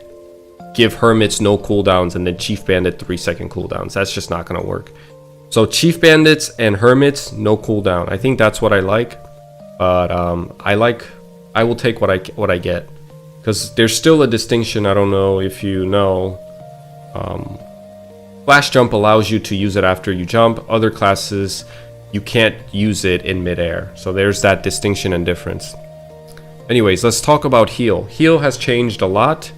give hermits no cooldowns and then chief bandit 3-second cooldowns. That's just not gonna work. So chief bandits and hermits, no cooldown. I think that's what I like, but I will take what I get, because there's still a distinction. I don't know if you know. Flash jump allows you to use it after you jump. Other classes, you can't use it in midair. So there's that distinction and difference. Anyways, let's talk about heal. Heal has changed a lot.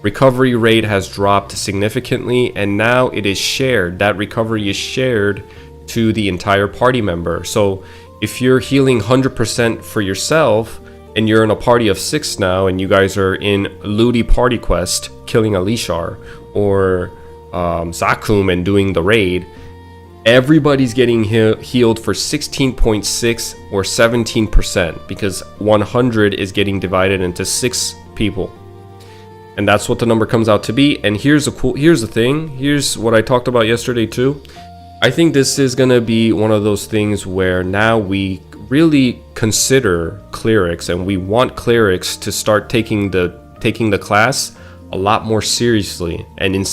Recovery rate has dropped significantly, and now it is shared. That recovery is shared to the entire party member. So if you're healing 100% for yourself, and you're in a party of 6 now, and you guys are in Ludi Party Quest, killing Alishar, or Zakum and doing the raid, everybody's getting healed for 16.6 or 17%, because 100 is getting divided into 6 people. And that's what the number comes out to be. And here's the thing. Here's what I talked about yesterday too. I think this is gonna be one of those things where now we really consider clerics, and we want clerics to start taking the class a lot more seriously, and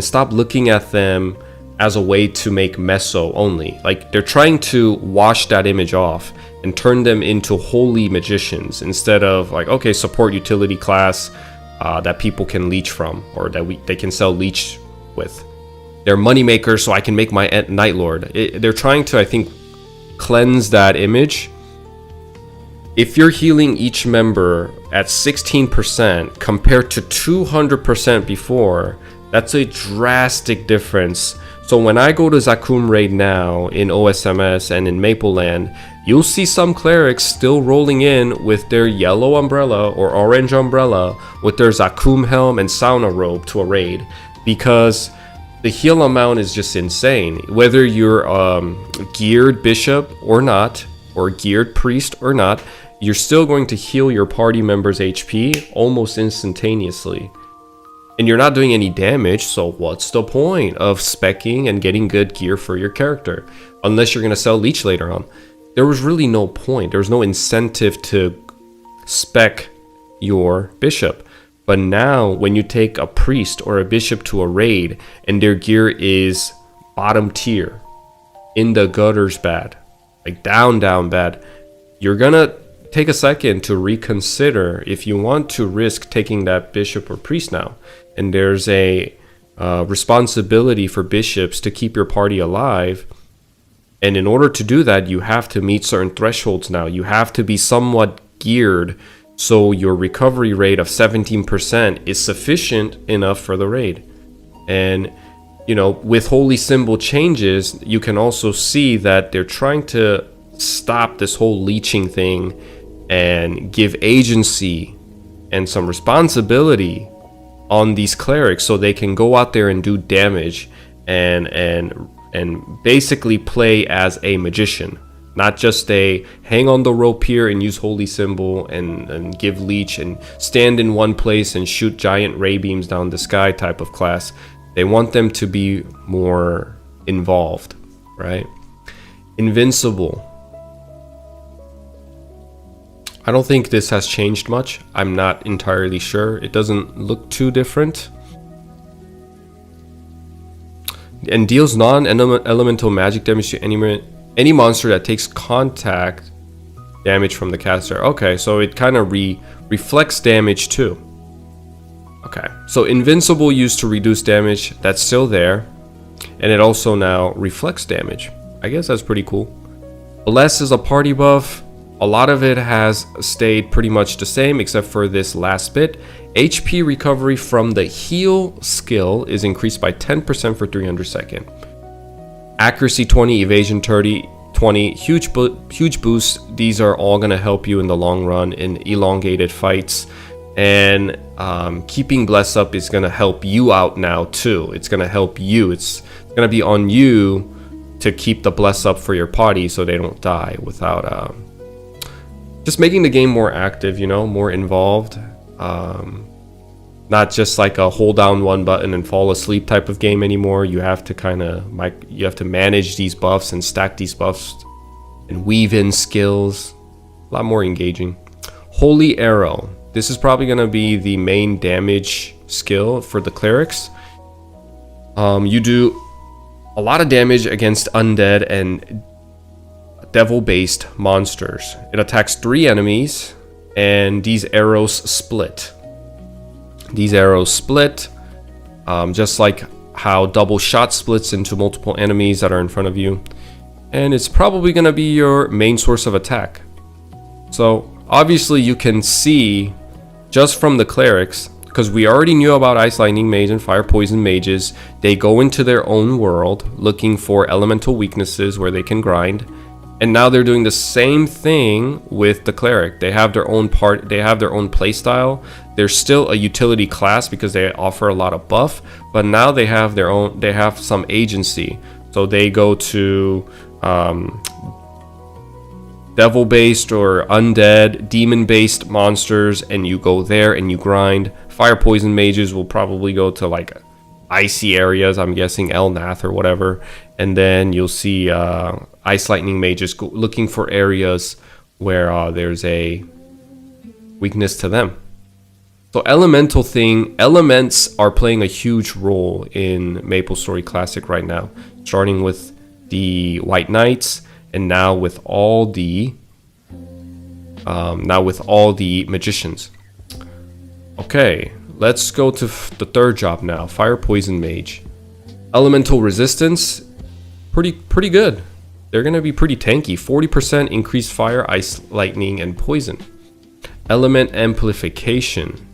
stop looking at them as a way to make meso only. Like, they're trying to wash that image off and turn them into holy magicians, instead of like, okay, support utility class that people can leech from, or that they can sell leech with. They're money makers, so I can make my Night Lord. They're trying to, I think, cleanse that image. If you're healing each member at 16% compared to 200% before, that's a drastic difference. So when I go to Zakum raid now in OSMS and in Maple Land, you'll see some clerics still rolling in with their yellow umbrella or orange umbrella with their Zakum helm and sauna robe to a raid, because the heal amount is just insane. Whether you're geared bishop or not, or geared priest or not, you're still going to heal your party members' HP almost instantaneously. And you're not doing any damage, so what's the point of speccing and getting good gear for your character? Unless you're going to sell leech later on. There was really no point. There was no incentive to spec your bishop. But now, when you take a priest or a bishop to a raid and their gear is bottom tier, in the gutters bad, like down bad, you're gonna take a second to reconsider if you want to risk taking that bishop or priest now. And there's a responsibility for bishops to keep your party alive. And in order to do that, you have to meet certain thresholds now. You have to be somewhat geared, so your recovery rate of 17% is sufficient enough for the raid. And, you know, with holy symbol changes, you can also see that they're trying to stop this whole leeching thing and give agency and some responsibility on these clerics, so they can go out there and do damage and basically play as a magician. Not just a hang on the rope here and use holy symbol and give leech and stand in one place and shoot giant ray beams down the sky type of class. They want them to be more involved, right? Invincible. I don't think this has changed much. I'm not entirely sure. It doesn't look too different. And deals non-elemental magic damage to any monster that takes contact damage from the caster. Okay, so it kind of reflects damage too. Okay, so invincible used to reduce damage, that's still there. And it also now reflects damage. I guess that's pretty cool. Bless is a party buff. A lot of it has stayed pretty much the same except for this last bit. HP recovery from the heal skill is increased by 10% for 300 seconds. Accuracy 20, evasion 20, huge boost. These are all going to help you in the long run in elongated fights. And keeping bless up is going to help you out now too. It's going to help you. It's going to be on you to keep the bless up for your party so they don't die without just making the game more active, you know, more involved. Not just like a hold down one button and fall asleep type of game anymore. You have to manage these buffs and stack these buffs and weave in skills. A lot more engaging. Holy Arrow. This is probably going to be the main damage skill for the clerics. You do a lot of damage against undead and devil-based monsters. It attacks 3 enemies, and these arrows split. These arrows split, just like how double shot splits into multiple enemies that are in front of you. And it's probably going to be your main source of attack. So obviously you can see just from the clerics, because we already knew about Ice Lightning Mage and Fire Poison Mages. They go into their own world looking for elemental weaknesses where they can grind. And now they're doing the same thing with the cleric. They have their own playstyle. They're still a utility class because they offer a lot of buff, but now they have some agency. So they go to devil-based or undead, demon-based monsters, and you go there and you grind. Fire Poison Mages will probably go to like icy areas, I'm guessing Elnath or whatever, and then you'll see Ice Lightning Mages looking for areas where there's a weakness to them. So elements are playing a huge role in MapleStory Classic right now, starting with the White Knights, and now with all the magicians. Okay, let's go to the third job now. Fire Poison Mage. Elemental resistance, pretty good. They're gonna be pretty tanky. 40% increased fire, ice, lightning, and poison. Element amplification.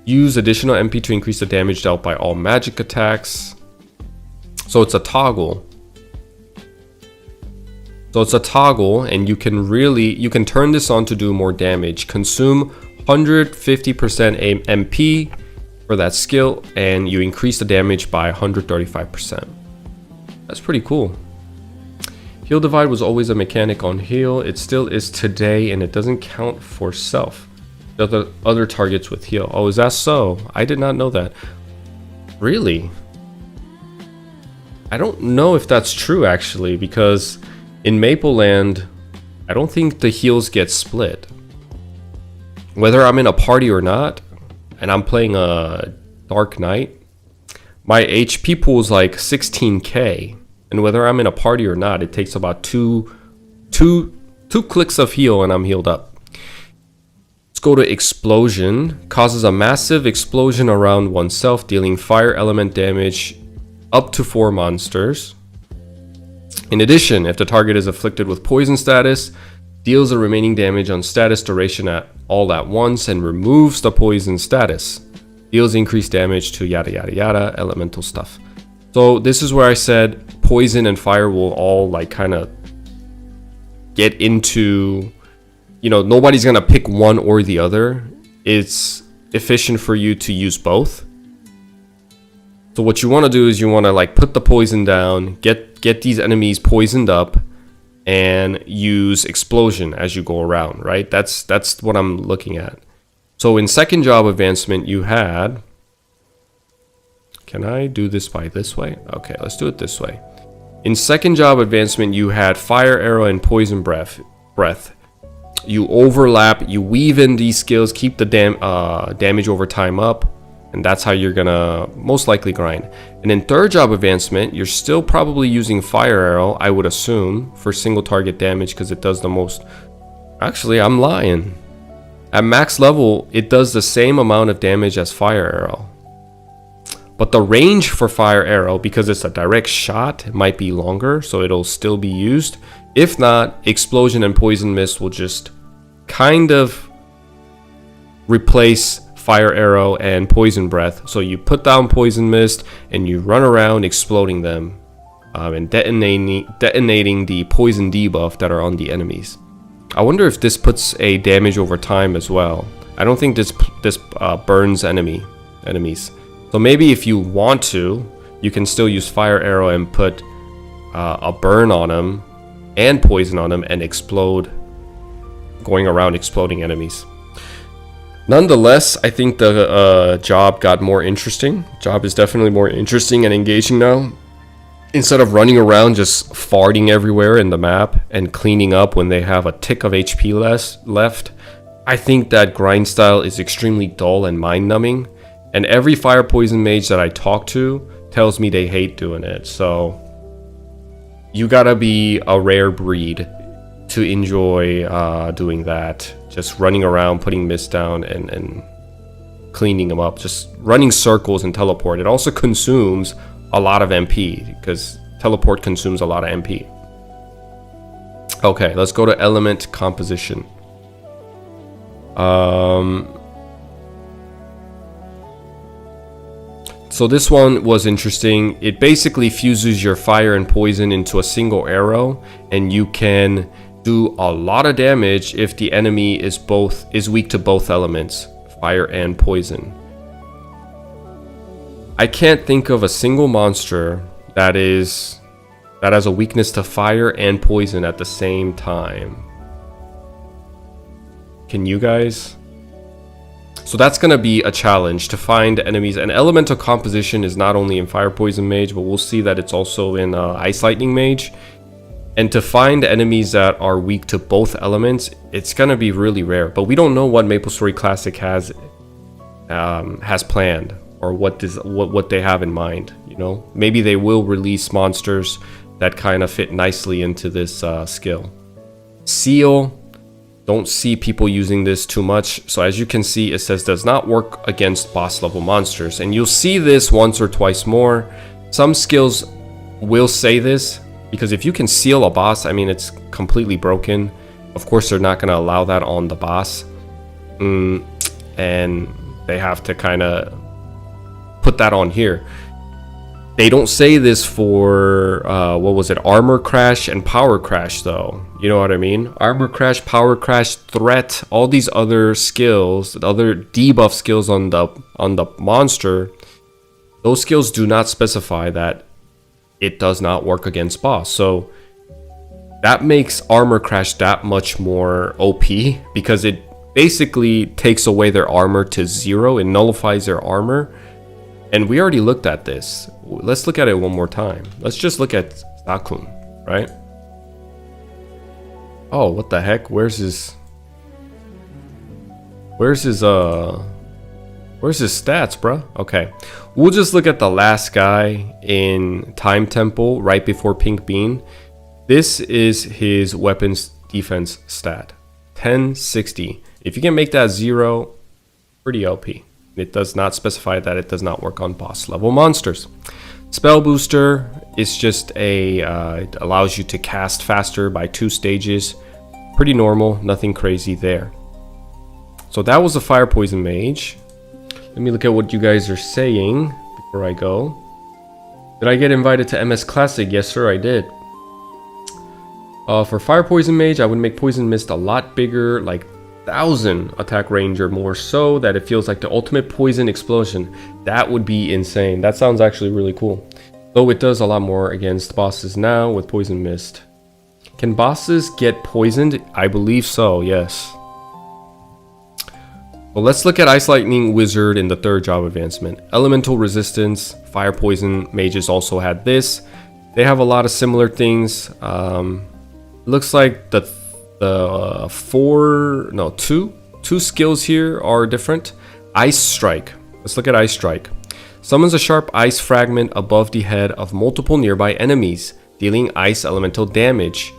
Use additional MP to increase the damage dealt by all magic attacks. So it's a toggle. And you can turn this on to do more damage. Consume 150% MP for that skill, and you increase the damage by 135%. That's pretty cool. Heal Divide was always a mechanic on heal. It still is today, and it doesn't count for self. The other targets with heal. Oh, is that so? I did not know that. Really? I don't know if that's true actually, because in Maple Land, I don't think the heals get split. Whether I'm in a party or not, and I'm playing a Dark Knight, my HP pool is like 16k, and whether I'm in a party or not, it takes about two clicks of heal and I'm healed up. Let's go to Explosion. Causes a massive explosion around oneself, dealing fire element damage up to 4 monsters. In addition, if the target is afflicted with poison status, deals the remaining damage on status duration all at once and removes the poison status. Deals increased damage to yada yada yada, elemental stuff. So this is where I said poison and fire will all like kind of get into, nobody's gonna pick one or the other. It's efficient for you to use both. So what you want to do is you want to like put the poison down, get these enemies poisoned up, and use explosion as you go around, right? That's what I'm looking at. So in second job advancement, you had... Can I do this by this way? Okay, let's do it this way. In second job advancement, you had fire arrow and poison breath. You overlap, you weave in these skills, keep the damage over time up, and that's how you're gonna most likely grind. And in third job advancement, you're still probably using fire arrow, I would assume, for single target damage because it does the most. Actually, I'm lying. At max level, it does the same amount of damage as fire arrow. But the range for fire arrow, because it's a direct shot, it might be longer, so it'll still be used. If not, explosion and poison mist will just kind of replace fire arrow and poison breath. So you put down poison mist and you run around exploding them and detonating the poison debuff that are on the enemies. I wonder if this puts a damage over time as well. I don't think this burns enemies. So maybe if you want to, you can still use fire arrow and put a burn on them and poison on them and explode, going around exploding enemies. Nonetheless, I think the job got more interesting. Job is definitely more interesting and engaging now. Instead of running around just farting everywhere in the map and cleaning up when they have a tick of HP left, I think that grind style is extremely dull and mind-numbing. And every fire poison mage that I talk to tells me they hate doing it. So you gotta be a rare breed to enjoy doing that. Just running around, putting mist down and cleaning them up. Just running circles and teleport. It also consumes a lot of MP because teleport consumes a lot of MP. Okay, let's go to element composition. So this one was interesting. It basically fuses your fire and poison into a single arrow, and you can do a lot of damage if the enemy is weak to both elements, fire and poison. I can't think of a single monster that has a weakness to fire and poison at the same time. Can you guys? So that's going to be a challenge to find enemies. And elemental composition is not only in Fire Poison Mage, but we'll see that it's also in Ice Lightning Mage. And to find enemies that are weak to both elements, it's going to be really rare. But we don't know what MapleStory Classic has planned, or what they have in mind. You know, maybe they will release monsters that kind of fit nicely into this skill. Seal. Don't see people using this too much. So as you can see, it says does not work against boss level monsters. And you'll see this once or twice more. Some skills will say this, because if you can seal a boss, I mean, it's completely broken. Of course, they're not going to allow that on the boss. And they have to kind of put that on here. They don't say this for, Armor Crash and Power Crash, though. You know what I mean? Armor Crash, Power Crash, Threat, all these other skills, the other debuff skills on the monster, those skills do not specify that it does not work against boss. So that makes Armor Crash that much more OP, because it basically takes away their armor to 0. It nullifies their armor. And we already looked at this. Let's look at it one more time. Let's just look at Sakun, right? Oh, what the heck? Where's his stats, bruh? Okay. We'll just look at the last guy in Time Temple right before Pink Bean. This is his weapons defense stat. 1060. If you can make that 0, pretty OP. It does not specify that it does not work on boss level monsters. Spell Booster is just it allows you to cast faster by 2 stages. Pretty normal, nothing crazy there. So that was a Fire Poison Mage. Let me look at what you guys are saying before I go. Did I get invited to MS Classic? Yes, sir, I did. For Fire Poison Mage, I would make Poison Mist a lot bigger, like 1,000 attack range or more, so that it feels like the ultimate poison explosion. That would be insane. That sounds actually really cool. Though it does a lot more against bosses now with Poison Mist. Can bosses get poisoned? I believe so, yes. Well, let's look at Ice Lightning Wizard in the 3rd job advancement. Elemental resistance, Fire Poison Mages also had this. They have a lot of similar things. Looks like two skills here are different. Ice Strike. Let's look at Ice Strike. Summons a sharp ice fragment above the head of multiple nearby enemies, dealing ice elemental damage.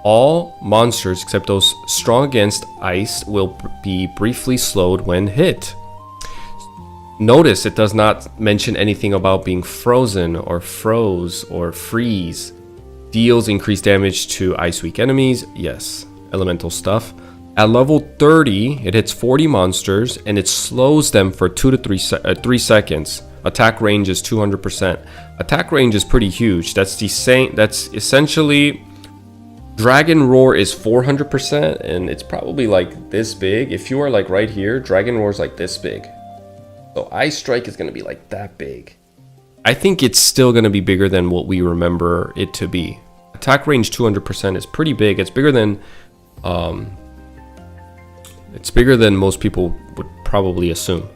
All monsters except those strong against ice will be briefly slowed when hit. Notice it does not mention anything about being frozen or froze or freeze. Deals increased damage to ice weak enemies. Yes, elemental stuff. At level 30, it hits 40 monsters and it slows them for 2 to 3 seconds. Attack range is 200%. Attack range is pretty huge. That's essentially Dragon Roar is 400%, and it's probably like this big. If you are like right here, Dragon Roar is like this big. So Ice Strike is going to be like that big. I think it's still going to be bigger than what we remember it to be. Attack range 200% is pretty big. It's bigger than most people would probably assume.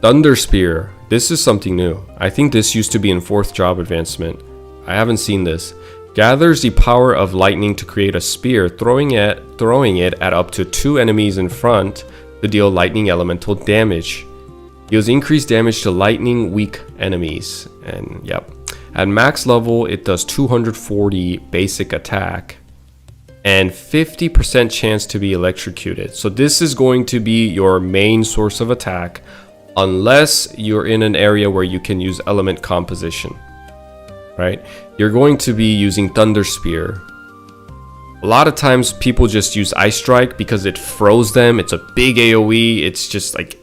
Thunder Spear. This is something new. I think this used to be in 4th job advancement. I haven't seen this. Gathers the power of lightning to create a spear, throwing it at up to 2 enemies in front to deal lightning elemental damage. Deals increased damage to lightning weak enemies. And yep. At max level, it does 240 basic attack and 50% chance to be electrocuted. So this is going to be your main source of attack unless you're in an area where you can use element composition. Right? You're going to be using Thunder Spear. A lot of times people just use Ice Strike because it froze them. It's a big AoE. It's just like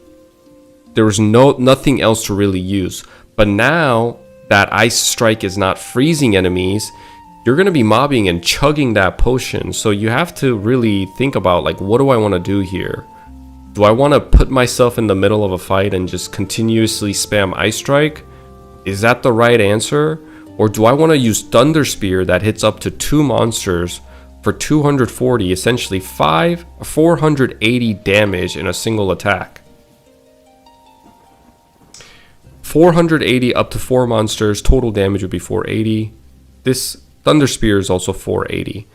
there was nothing else to really use. But now that Ice Strike is not freezing enemies, you're going to be mobbing and chugging that potion. So you have to really think about, like, what do I want to do here? Do I want to put myself in the middle of a fight and just continuously spam Ice Strike? Is that the right answer? Or do I want to use Thunder Spear that hits up to 2 monsters for 240, essentially 480 damage in a single attack? 480 up to 4 monsters, total damage would be 480. This Thunder Spear is also 480,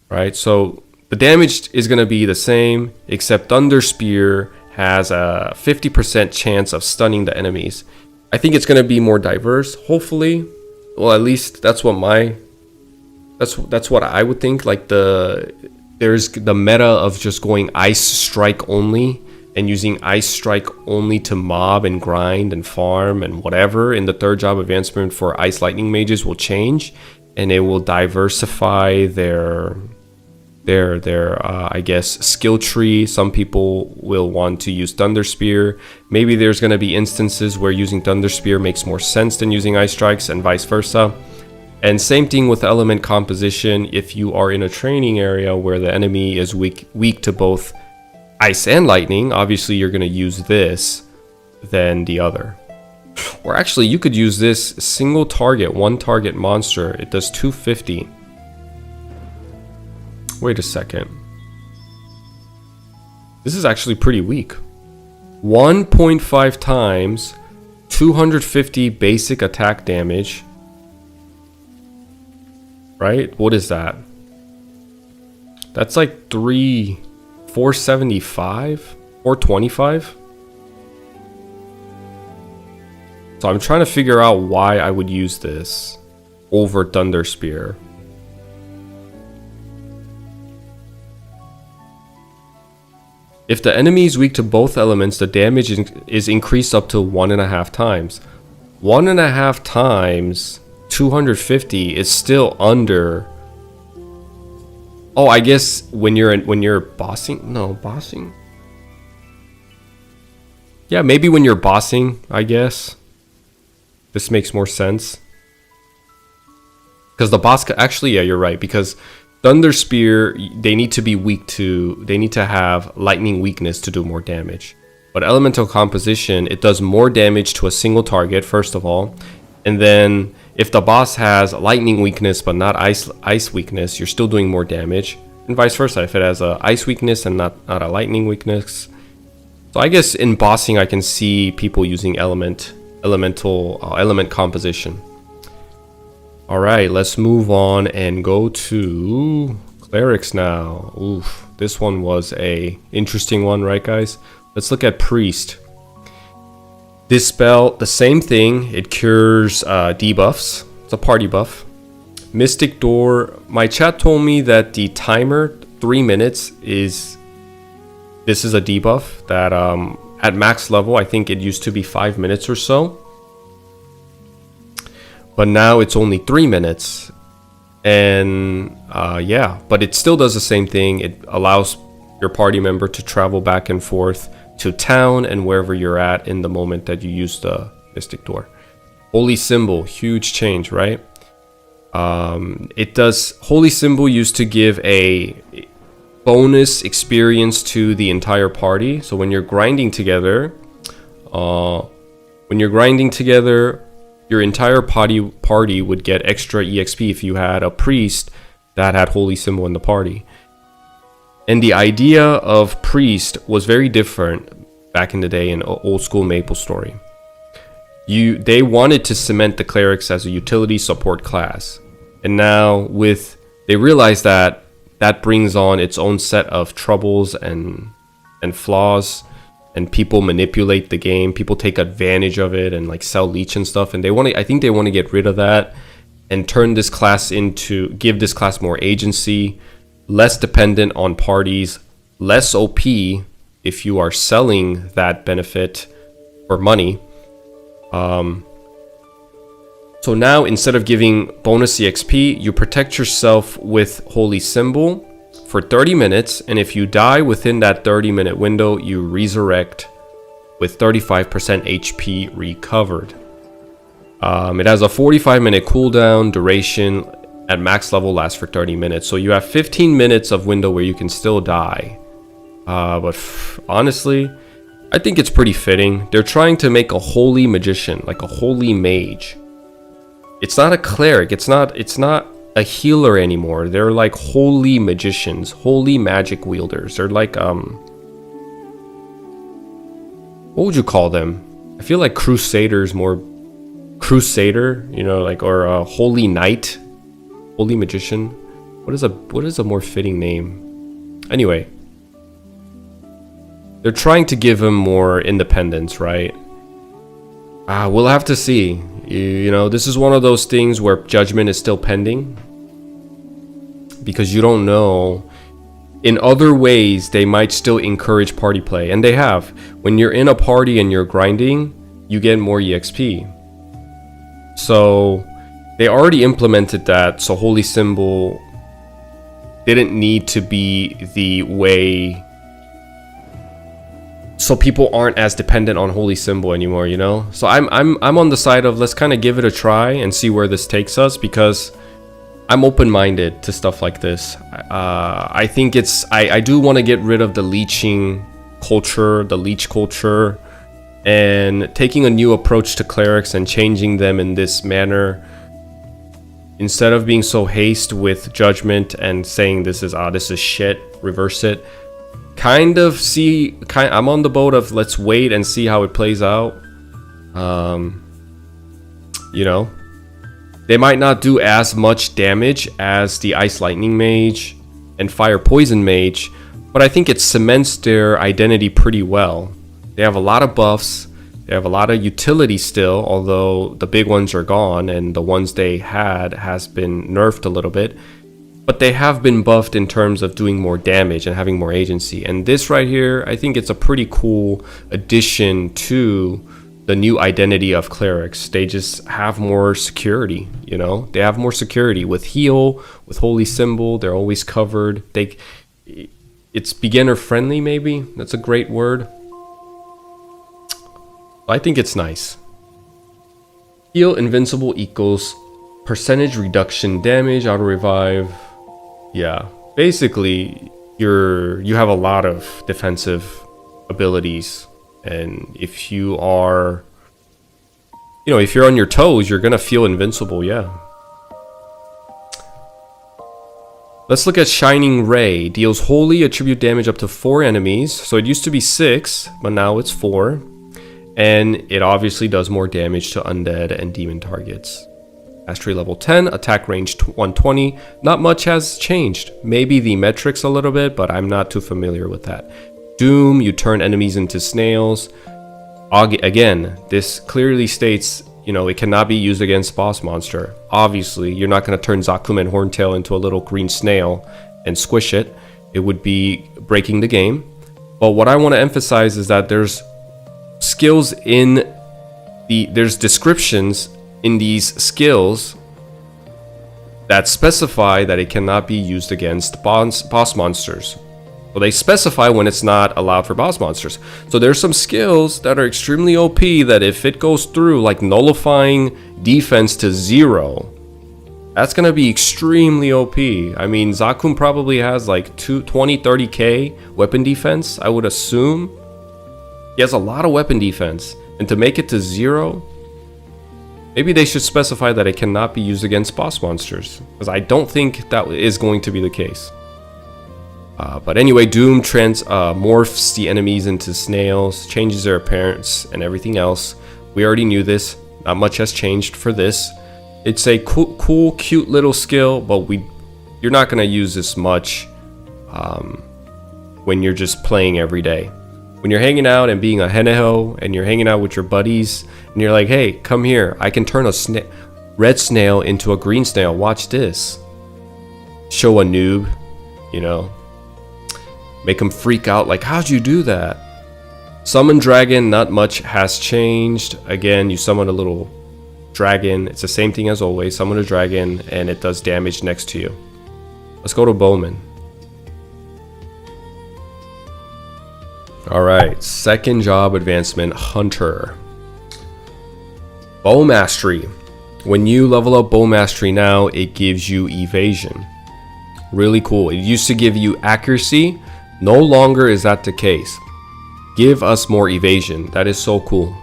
right? So the damage is going to be the same, except Thunder Spear has a 50% chance of stunning the enemies. I think it's going to be more diverse, hopefully. Well, at least that's what that's what I would think. Like there's the meta of just going Ice Strike only and using Ice Strike only to mob and grind and farm and whatever in the 3rd job advancement for Ice Lightning mages will change, and it will diversify their I guess skill tree. Some people will want to use Thunder Spear. Maybe there's going to be instances where using Thunder Spear makes more sense than using Ice Strikes, and vice versa. And same thing with element composition. If you are in a training area where the enemy is weak to both Ice and Lightning, obviously you're going to use this than the other. Or actually, you could use this single target, 1 target monster. It does 250. Wait a second. This is actually pretty weak. 1.5 times 250 basic attack damage. Right? What is that? That's like 475? 425? So I'm trying to figure out why I would use this over Thunder Spear. If the enemy is weak to both elements, the damage is increased up to 1.5 times. 1.5 times 250 is still under. Oh, I guess when you're bossing. No, bossing. Yeah, maybe when you're bossing, I guess. This makes more sense. Because the boss actually, yeah, you're right. Because Thunder Spear, they need to have lightning weakness to do more damage. But elemental composition, it does more damage to a single target, first of all. And then if the boss has lightning weakness but not ice weakness, you're still doing more damage. And vice versa, if it has a ice weakness and not a lightning weakness. So I guess in bossing I can see people using element composition. Alright, let's move on and go to clerics now. Oof, this one was a interesting one, right guys? Let's look at priest. This spell, the same thing, it cures debuffs. It's a party buff. Mystic Door, my chat told me that the timer, 3 minutes, this is a debuff that at max level, I think it used to be 5 minutes or so. But now it's only 3 minutes. And yeah, but it still does the same thing. It allows your party member to travel back and forth to town and wherever you're at in the moment that you use the Mystic Door. Holy Symbol, huge change, right? It does. Holy Symbol used to give a bonus experience to the entire party. So when you're grinding together, your entire party would get extra EXP if you had a priest that had Holy Symbol in the party. And the idea of priest was very different back in the day in old school MapleStory. They wanted to cement the clerics as a utility support class. And now they realize that brings on its own set of troubles and flaws, and people manipulate the game. People take advantage of it and like sell leech and stuff. And I think they want to get rid of that and turn this class give this class more agency, less dependent on parties, less OP if you are selling that benefit for money. So now instead of giving bonus EXP, you protect yourself with Holy Symbol for 30 minutes, and if you die within that 30-minute window, you resurrect with 35% HP recovered. It has a 45-minute cooldown duration. At max level lasts for 30 minutes, so you have 15 minutes of window where you can still die. But honestly, I think it's pretty fitting. They're trying to make a holy magician, like a holy mage. It's not a cleric, it's not a healer anymore. They're like holy magicians, holy magic wielders. They're like what would you call them? I feel like crusaders, more crusader, you know, like, or a holy knight, holy magician. What is a more fitting name? Anyway, they're trying to give him more independence, right? We'll have to see. You know, this is one of those things where judgment is still pending, because you don't know. In other ways, they might still encourage party play, and they have. When you're in a party and you're grinding, you get more EXP. So they already implemented that, so Holy Symbol didn't need to be the way, so people aren't as dependent on Holy Symbol anymore, you know? So I'm on the side of, let's kind of give it a try and see where this takes us, because I'm open-minded to stuff like this. I think I do want to get rid of the leeching culture, the leech culture, and taking a new approach to clerics and changing them in this manner. Instead of being so hasty with judgment and saying this is shit, reverse it. I'm on the boat of, let's wait and see how it plays out. You know, they might not do as much damage as the Ice Lightning Mage and Fire Poison Mage, but I think it cements their identity pretty well. They have a lot of buffs, they have a lot of utility still, although the big ones are gone and the ones they had has been nerfed a little bit. But they have been buffed in terms of doing more damage and having more agency. And this right here, I think it's a pretty cool addition to the new identity of clerics. They just have more security, you know? They have more security with heal, with Holy Symbol. They're always covered. It's beginner friendly, maybe. That's a great word. I think it's nice. Heal invincible equals percentage reduction damage, auto revive. Yeah, basically you have a lot of defensive abilities, and if you are, you know, if you're on your toes, you're gonna feel invincible. Yeah. Let's look at Shining Ray. Deals holy attribute damage up to 4 enemies. So it used to be 6, but now it's 4. And it obviously does more damage to undead and demon targets. Mastery level 10, attack range 120. Not much has changed. Maybe the metrics a little bit, but I'm not too familiar with that. Doom, you turn enemies into snails. Again, this clearly states, you know, it cannot be used against boss monster. Obviously, you're not going to turn Zakum and Horntail into a little green snail and squish it. It would be breaking the game. But what I want to emphasize is that there's skills there's descriptions in these skills that specify that it cannot be used against boss monsters. So they specify when it's not allowed for boss monsters. So there's some skills that are extremely OP that if it goes through, like nullifying defense to 0, that's gonna be extremely OP. I mean, Zakum probably has like 20-30k weapon defense, I would assume. He has a lot of weapon defense, and to make it to 0, maybe they should specify that it cannot be used against boss monsters, because I don't think that is going to be the case. But anyway, Doom morphs the enemies into snails, changes their appearance and everything else. We already knew this. Not much has changed for this. It's a cool, cute little skill, but you're not going to use this much when you're just playing every day. When you're hanging out and being a heneho and you're hanging out with your buddies and you're like, hey, come here, I can turn a red snail into a green snail, watch this. Show a noob, you know, make them freak out like, how'd you do that? Summon dragon, not much has changed. Again, you summon a little dragon. It's the same thing as always. Summon a dragon and it does damage next to you. Let's go to bowman. All right, second job advancement, hunter. Bow mastery. When you level up bow mastery now, it gives you evasion. Really cool. It used to give you accuracy. No longer is that the case. Give us more evasion. That is so cool.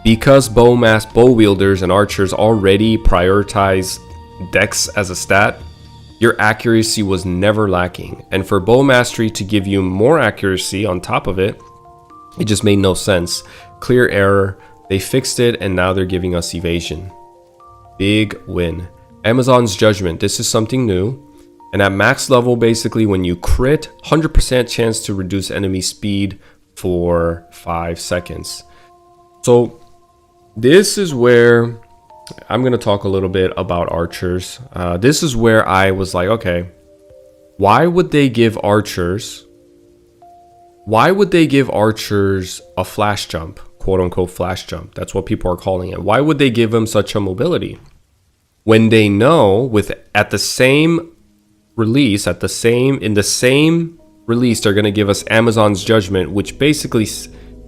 Because bow wielders and archers already prioritize dex as a stat, your accuracy was never lacking. And for bow mastery to give you more accuracy on top of it, it just made no sense. Clear error. They fixed it and now they're giving us evasion. Big win. Amazon's Judgment. This is something new. And at max level, basically, when you crit, 100% chance to reduce enemy speed for 5 seconds. So this is where I'm going to talk a little bit about archers. This is where I was like, okay, why would they give archers a flash jump, quote unquote flash jump? That's what people are calling it. Why would they give them such a mobility when they know at the same release, in the same release, they're going to give us Amazon's Judgment, which basically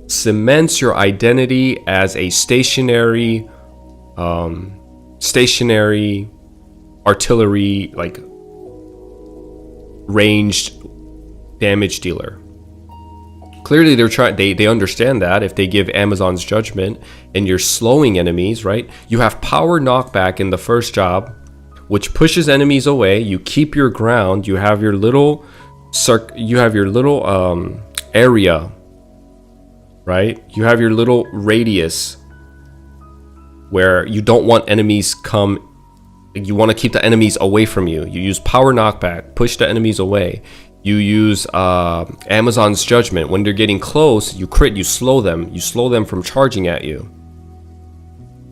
cements your identity as a stationary artillery, like ranged damage dealer. Clearly they understand that if they give Amazon's Judgment and you're slowing enemies, right? You have power knockback in the first job, which pushes enemies away. You keep your ground. You have your little area, right? You have your little radius where you don't want enemies you want to keep the enemies away from you. You use power knockback, push the enemies away. You use Amazon's Judgment. When they're getting close, you crit, you slow them from charging at you.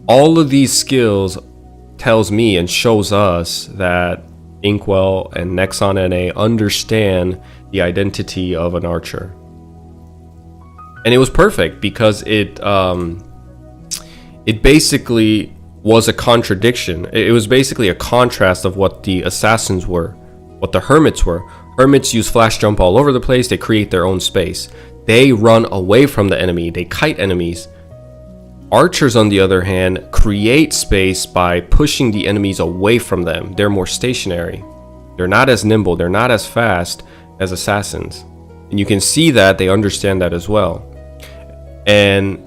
All of these skills tells me and shows us that Inkwell and Nexon NA understand the identity of an archer. And it was perfect because it basically was a contradiction. It was basically a contrast of what the assassins were, what the hermits were. Hermits use flash jump all over the place. They create their own space. They run away from the enemy. They kite enemies. Archers, on the other hand, create space by pushing the enemies away from them. They're more stationary. They're not as nimble. They're not as fast as assassins. And you can see that they understand that as well. And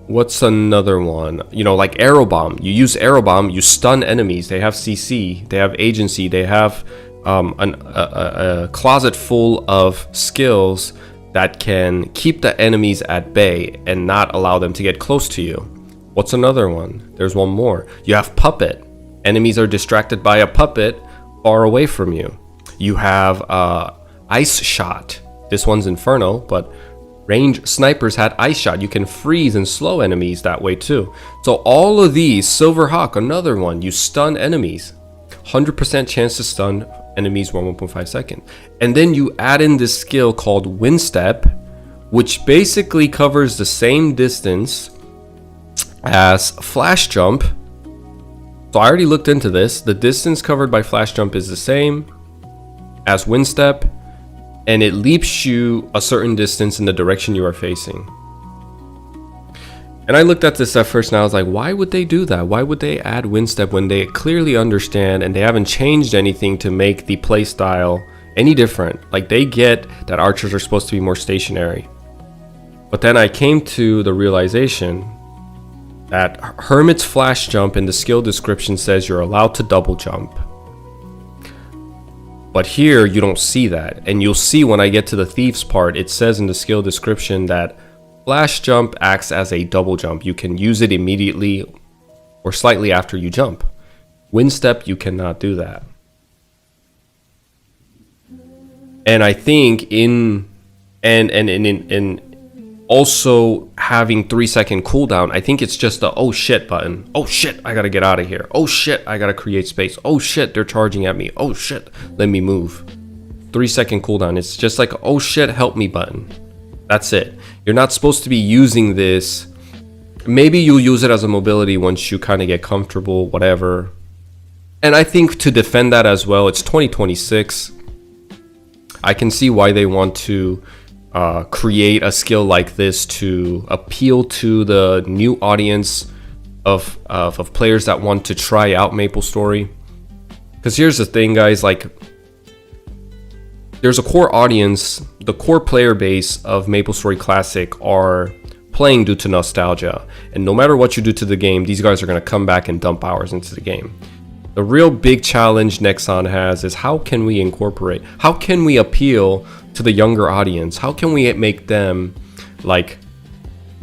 what's another one? You know, like Arrow Bomb. You use Arrow Bomb, you stun enemies. They have CC, they have agency, they have a closet full of skills that can keep the enemies at bay and not allow them to get close to you. What's another one? There's one more. You have Puppet. Enemies are distracted by a puppet far away from you. You have Ice Shot. This one's Inferno, but ranged snipers had Ice Shot. You can freeze and slow enemies that way too. So all of these, Silver Hawk, another one, you stun enemies. 100% chance to stun enemies 1.5 seconds. And then you add in this skill called Wind Step, which basically covers the same distance as Flash Jump. So I already looked into this. The distance covered by Flash Jump is the same as Wind Step, and it leaps you a certain distance in the direction you are facing. And I looked at this at first and I was like, why would they do that? Why would they add Wind Step when they clearly understand and they haven't changed anything to make the playstyle any different? Like, they get that archers are supposed to be more stationary. But then I came to the realization that Hermit's Flash Jump in the skill description says you're allowed to double jump. But here you don't see that. And you'll see when I get to the Thieves part, it says in the skill description that Flash Jump acts as a double jump. You can use it immediately or slightly after you jump. Wind Step, you cannot do that. And I think in also having 3-second cooldown, I think it's just the oh shit button. Oh shit, I gotta get out of here. Oh shit, I gotta create space. Oh shit, they're charging at me. Oh shit, let me move. 3-second cooldown. It's just like oh shit, help me button. That's it. You're not supposed to be using this maybe you'll use it as a mobility once you kind of get comfortable, whatever. And I think to defend that as well, it's 2026. I can see why they want to create a skill like this to appeal to the new audience of players that want to try out MapleStory. Because here's the thing, guys, like, there's a core audience, the core player base of MapleStory Classic are playing due to nostalgia. And no matter what you do to the game, these guys are going to come back and dump hours into the game. The real big challenge Nexon has is how can we incorporate, how can we appeal to the younger audience? How can we make them like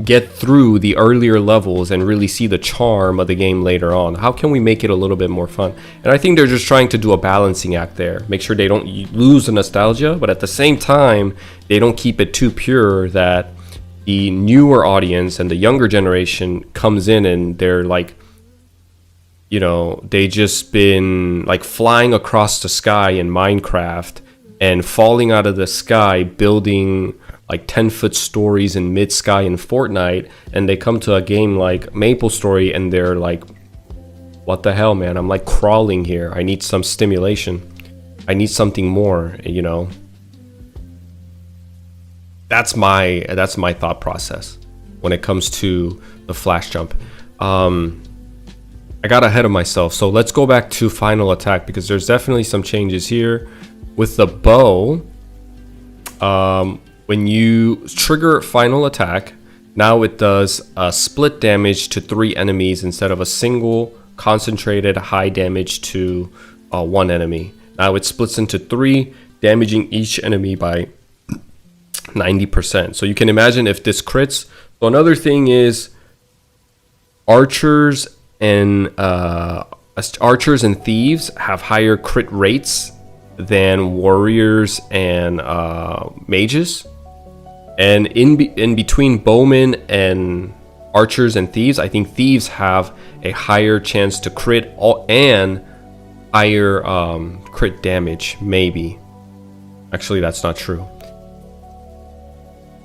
get through the earlier levels and really see the charm of the game later on? How can we make it a little bit more fun? And I think they're just trying to do a balancing act there. Make sure they don't lose the nostalgia, but at the same time, they don't keep it too pure that the newer audience and the younger generation comes in and they're like, you know, they just been like flying across the sky in Minecraft and falling out of the sky building like 10-foot stories in mid-sky in Fortnite, and they come to a game like MapleStory and they're like, what the hell, man? I'm like crawling here. I need some stimulation. I need something more, you know. That's my thought process when it comes to the flash jump. I got ahead of myself, so let's go back to final attack because there's definitely some changes here. With the bow, when you trigger final attack, now it does split damage to 3 enemies instead of a single concentrated high damage to 1 enemy. Now it splits into 3, damaging each enemy by 90%. So you can imagine if this crits. So another thing is archers and thieves have higher crit rates than warriors and mages. And in between bowmen and archers and thieves, I think thieves have a higher chance to crit and higher crit damage, maybe. Actually, that's not true.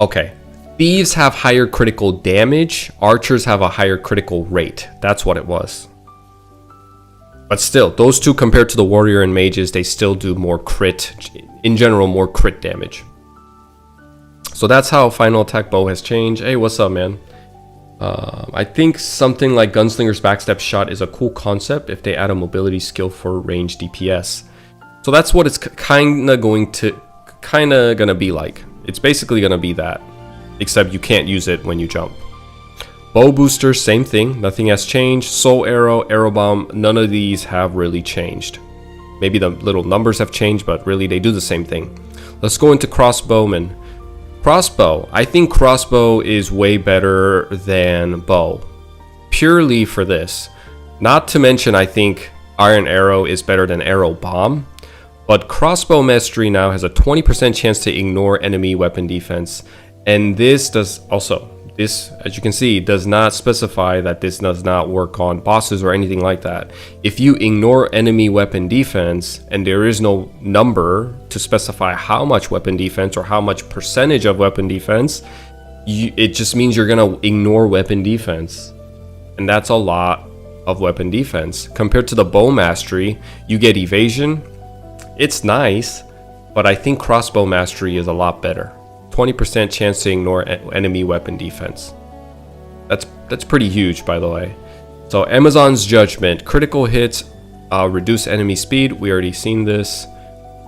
Okay. Thieves have higher critical damage. Archers have a higher critical rate. That's what it was. But still, those two compared to the warrior and mages, they still do more crit. In general, more crit damage. So that's how final attack bow has changed. Hey, what's up, man? I think something like Gunslinger's Backstep Shot is a cool concept if they add a mobility skill for range DPS. So that's what it's kind of gonna be like. It's basically gonna be that, except you can't use it when you jump. Bow booster, same thing. Nothing has changed. Soul arrow, arrow bomb, none of these have really changed. Maybe the little numbers have changed, but really they do the same thing. Let's go into crossbowman. Crossbow. I think crossbow is way better than bow. Purely for this. Not to mention, I think iron arrow is better than arrow bomb. But crossbow mastery now has a 20% chance to ignore enemy weapon defense. And this does also, this, as you can see, does not specify that this does not work on bosses or anything like that. If you ignore enemy weapon defense and there is no number to specify how much weapon defense or how much percentage of weapon defense, it just means you're gonna ignore weapon defense. And that's a lot of weapon defense. Compared to the bow mastery, you get evasion. It's nice, but I think crossbow mastery is a lot better. 20% chance to ignore enemy weapon defense. That's pretty huge, by the way. So Amazon's Judgment, critical hits reduce enemy speed. We already seen this.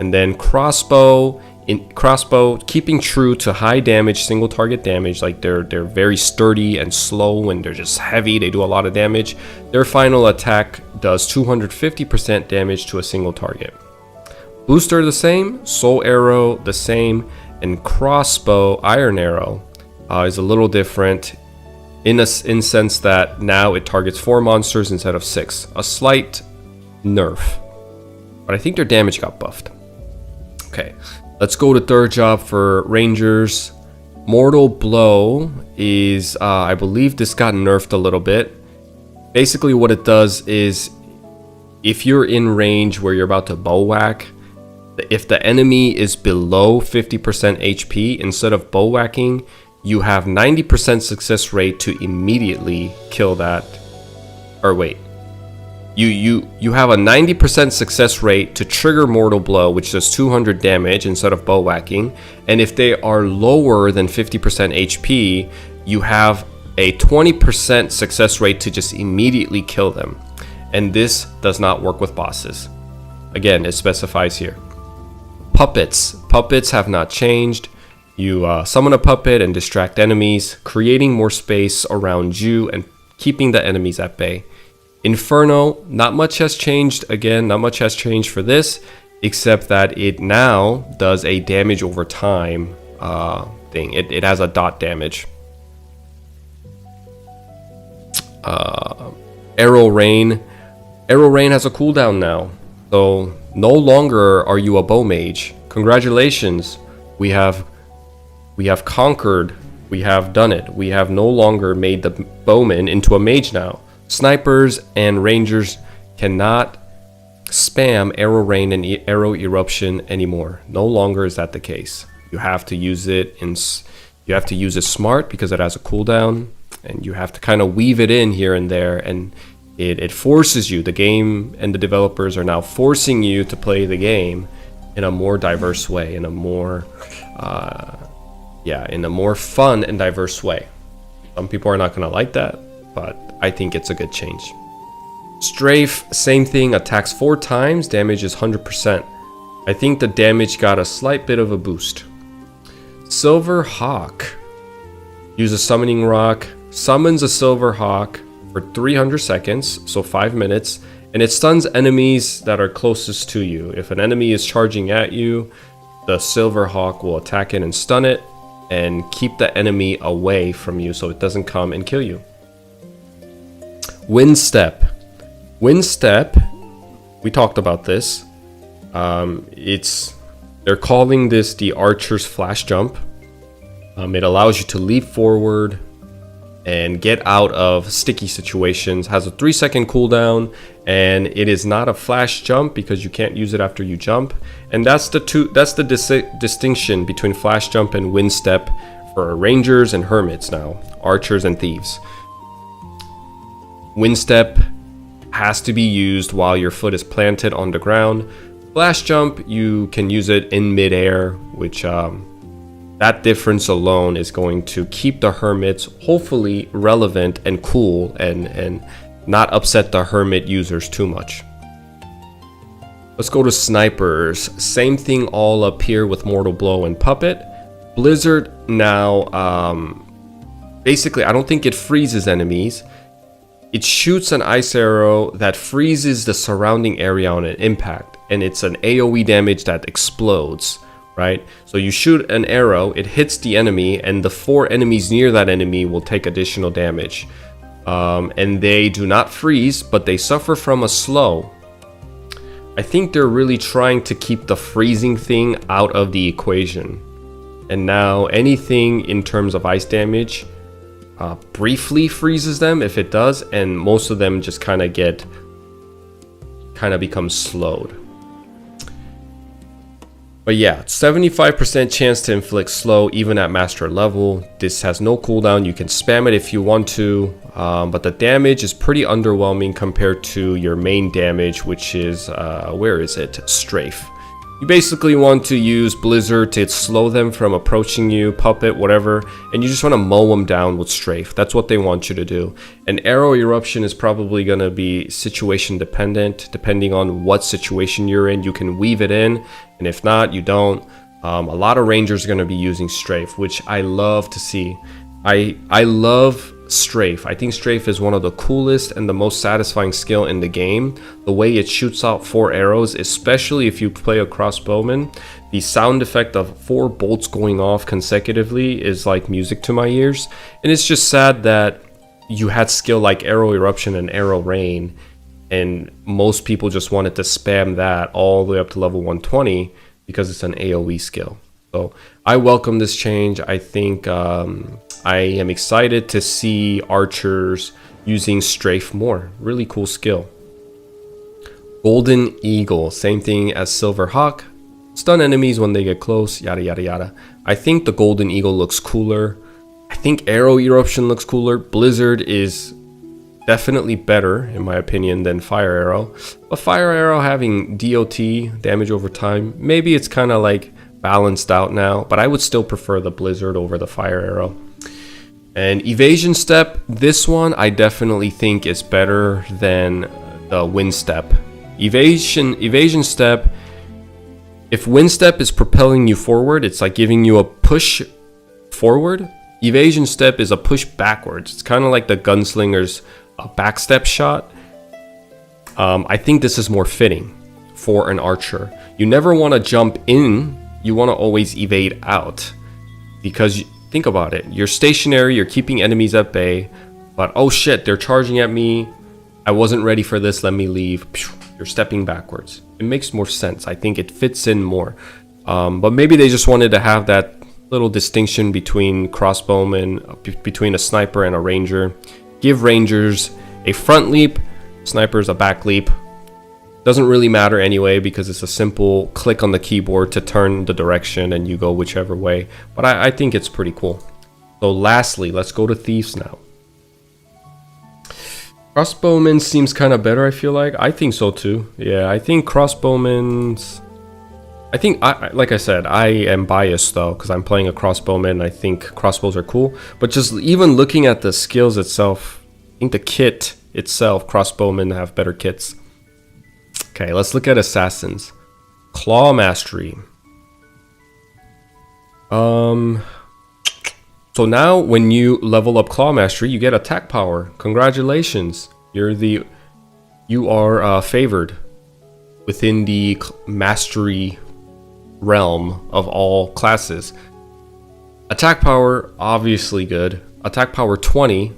And then crossbow, keeping true to high damage, single target damage. Like they're very sturdy and slow, and they're just heavy. They do a lot of damage. Their final attack does 250% damage to a single target. Booster the same, soul arrow the same, and crossbow iron arrow is a little different in sense that now it targets 4 monsters instead of 6. A slight nerf, but I think their damage got buffed. Okay, let's go to third job for rangers. Mortal blow is I believe this got nerfed a little bit. Basically what it does is if you're in range where you're about to bow whack, if the enemy is below 50% HP, instead of bow whacking, you have 90% success rate to immediately kill that. Or wait. You have a 90% success rate to trigger Mortal Blow, which does 200 damage instead of bow whacking. And if they are lower than 50% HP, you have a 20% success rate to just immediately kill them. And this does not work with bosses. Again, it specifies here. Puppets. Puppets have not changed. You summon a puppet and distract enemies, creating more space around you and keeping the enemies at bay. Inferno, not much has changed. Again, not much has changed for this, except that it now does a damage over time thing. It has a dot damage. Arrow Rain. Arrow Rain has a cooldown now. So no longer are you a bow mage. Congratulations. We have conquered. We have done it. We have no longer made the bowman into a mage now. Snipers and rangers cannot spam Arrow Rain and Arrow Eruption anymore. No longer is that the case. You have to use it smart because it has a cooldown, and you have to kind of weave it in here and there, and it forces you. The game and the developers are now forcing you to play the game in a more diverse way, in a more fun and diverse way. Some people are not going to like that, but I think it's a good change. Strafe, same thing, attacks 4 times, damage is 100%. I think the damage got a slight bit of a boost. Silver Hawk. Use a summoning rock, summons a Silver Hawk for 300 seconds, so 5 minutes, and it stuns enemies that are closest to you. If an enemy is charging at you, the Silver Hawk will attack it and stun it, and keep the enemy away from you so it doesn't come and kill you. Wind Step. Wind Step, we talked about this. They're calling this the Archer's Flash Jump. It allows you to leap forward and get out of sticky situations. Has a 3-second cooldown, and it is not a flash jump because you can't use it after you jump. And that's the distinction between flash jump and wind step for rangers and hermits now, archers and thieves. Wind step has to be used while your foot is planted on the ground. Flash jump, you can use it in midair, which that difference alone is going to keep the hermits hopefully relevant and cool and not upset the hermit users too much. Let's go to snipers. Same thing all up here with Mortal Blow and Puppet. Blizzard now, basically I don't think it freezes enemies. It shoots an ice arrow that freezes the surrounding area on an impact, and it's an AoE damage that explodes, right? So you shoot an arrow, it hits the enemy, and the 4 enemies near that enemy will take additional damage. And they do not freeze, but they suffer from a slow. I think they're really trying to keep the freezing thing out of the equation. And now anything in terms of ice damage briefly freezes them if it does, and most of them just kind of become slowed. But yeah, 75% chance to inflict slow even at master level. This has no cooldown. You can spam it if you want to, but the damage is pretty underwhelming compared to your main damage, which is where is it? Strafe. You basically want to use Blizzard to slow them from approaching you, Puppet, whatever, and you just want to mow them down with Strafe. That's what they want you to do. And Arrow Eruption is probably going to be situation dependent. Depending on what situation you're in, you can weave it in, and if not, you don't. A lot of Rangers are going to be using Strafe, which I love to see. I love Strafe. I think Strafe is one of the coolest and the most satisfying skill in the game. The way it shoots out 4 arrows, especially if you play a crossbowman, the sound effect of 4 bolts going off consecutively is like music to my ears. And it's just sad that you had skill like Arrow Eruption and Arrow Rain, and most people just wanted to spam that all the way up to level 120 because it's an AoE skill. So I welcome this change. I think I am excited to see archers using Strafe more. Really cool skill. Golden Eagle, same thing as Silver Hawk. Stun enemies when they get close, yada yada yada. I think the Golden Eagle looks cooler. think Arrow Eruption looks cooler. Blizzard is definitely better, in my opinion, than Fire Arrow. But Fire Arrow having DOT, damage over time, maybe it's kind of like balanced out now, but I would still prefer the Blizzard over the Fire Arrow. And Evasion Step, this one I definitely think is better than the Wind Step. Evasion Step, if Wind Step is propelling you forward, it's like giving you a push forward. Evasion Step is a push backwards. It's kind of like the Gunslinger's backstep shot. I think this is more fitting for an archer. You never want to jump in, you want to always evade out. Because think about it, you're stationary, you're keeping enemies at bay, but oh shit, they're charging at me, I wasn't ready for this, let me leave. You're stepping backwards. It makes more sense. I think it fits in more. But maybe they just wanted to have that little distinction between crossbowmen, between a sniper and a ranger. Give rangers a front leap, snipers a back leap. Doesn't really matter anyway because it's a simple click on the keyboard to turn the direction and you go whichever way. But I think it's pretty cool. So lastly, let's go to thieves now. Crossbowmen seems kind of better, I feel like. I think so too. Yeah, I think crossbowmen's... like I said, I am biased though, because I'm playing a crossbowman and I think crossbows are cool. But just even looking at the skills itself, I think the kit itself, crossbowmen have better kits. Okay, let's look at assassins. Claw mastery. So now when you level up claw mastery, you get attack power. Congratulations. You are favored within the mastery realm of all classes. Attack power, obviously good. Attack power 20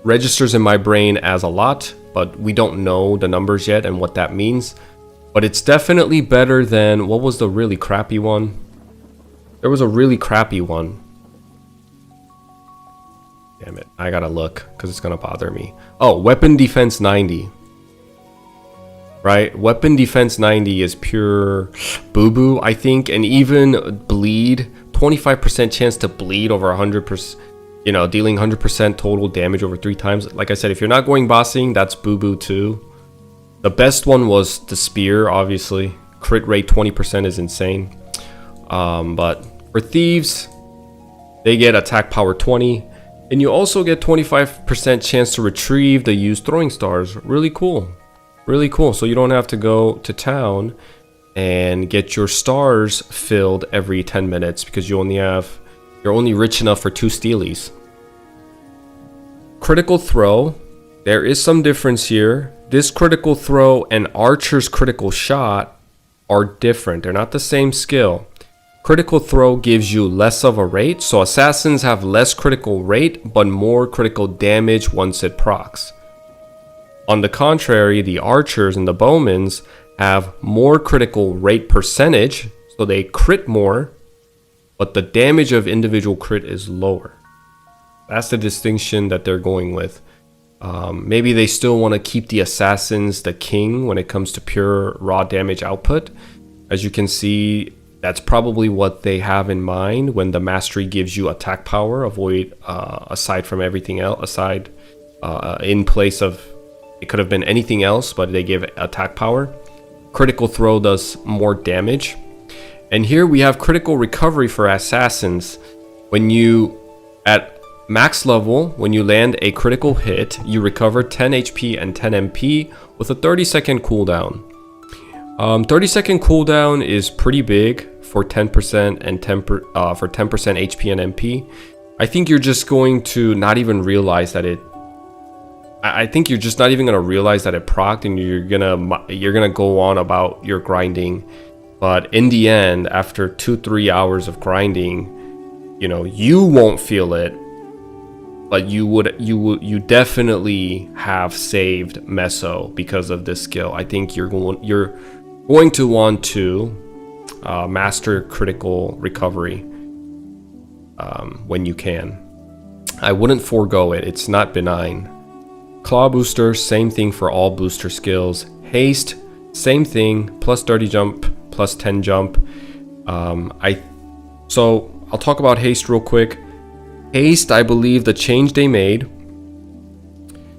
registers in my brain as a lot, but we don't know the numbers yet and what that means. But it's definitely better than, what was the really crappy one? There was a really crappy one. Damn it, I gotta look because it's gonna bother me. Oh, weapon defense 90. Right? Weapon defense 90 is pure boo-boo, I think. And even bleed, 25% chance to bleed over 100%, you know, dealing 100% total damage over 3 times. Like I said, if you're not going bossing, that's boo-boo too. The best one was the spear, obviously. Crit rate 20% is insane. But for thieves, they get attack power 20. And you also get 25% chance to retrieve the used throwing stars. Really cool. Really cool. So you don't have to go to town and get your stars filled every 10 minutes because you're only rich enough for 2 steelies. Critical throw. There is some difference here. This critical throw and archer's critical shot are different. They're not the same skill. Critical throw gives you less of a rate, so assassins have less critical rate but more critical damage once it procs. On the contrary, the archers and the bowmans have more critical rate percentage, so they crit more, but the damage of individual crit is lower. That's the distinction that they're going with. Maybe they still want to keep the assassins the king when it comes to pure raw damage output. As you can see, that's probably what they have in mind when the mastery gives you attack power, aside from everything else, in place of, it could have been anything else, but they give attack power. Critical throw does more damage. And here we have critical recovery for assassins. When you, at max level, when you land a critical hit, you recover 10 HP and 10 MP with a 30-second cooldown. 30-second cooldown is pretty big for 10% and for 10% HP and MP. I think you're just going to not even realize that it. I think you're just not even gonna realize that it procced, and you're gonna go on about your grinding. But in the end, after 2-3 hours of grinding, you know, you won't feel it, but you definitely have saved Meso because of this skill. I think you're going to want to master critical recovery when you can. I wouldn't forego it. It's not benign. Claw booster, same thing for all booster skills. Haste, same thing, plus 30 jump, plus 10 jump. So I'll talk about haste real quick. Haste, I believe the change they made.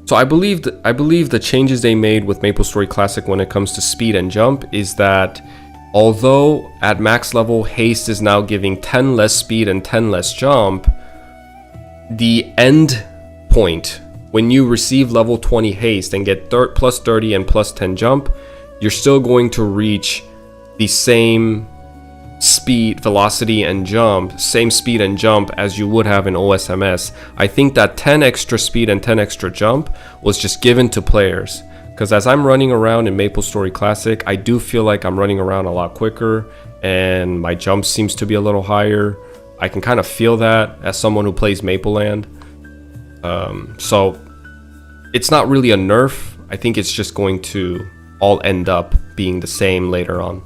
So I believe the changes they made with MapleStory Classic when it comes to speed and jump is that although at max level Haste is now giving 10 less speed and 10 less jump, the end point when you receive level 20 Haste and get plus 30 and plus 10 jump, you're still going to reach the same speed, velocity, and jump, same speed and jump as you would have in OSMS. I think that 10 extra speed and 10 extra jump was just given to players. Because as I'm running around in MapleStory Classic, I do feel like I'm running around a lot quicker and my jump seems to be a little higher. I can kind of feel that as someone who plays Mapleland. So it's not really a nerf. I think it's just going to all end up being the same later on.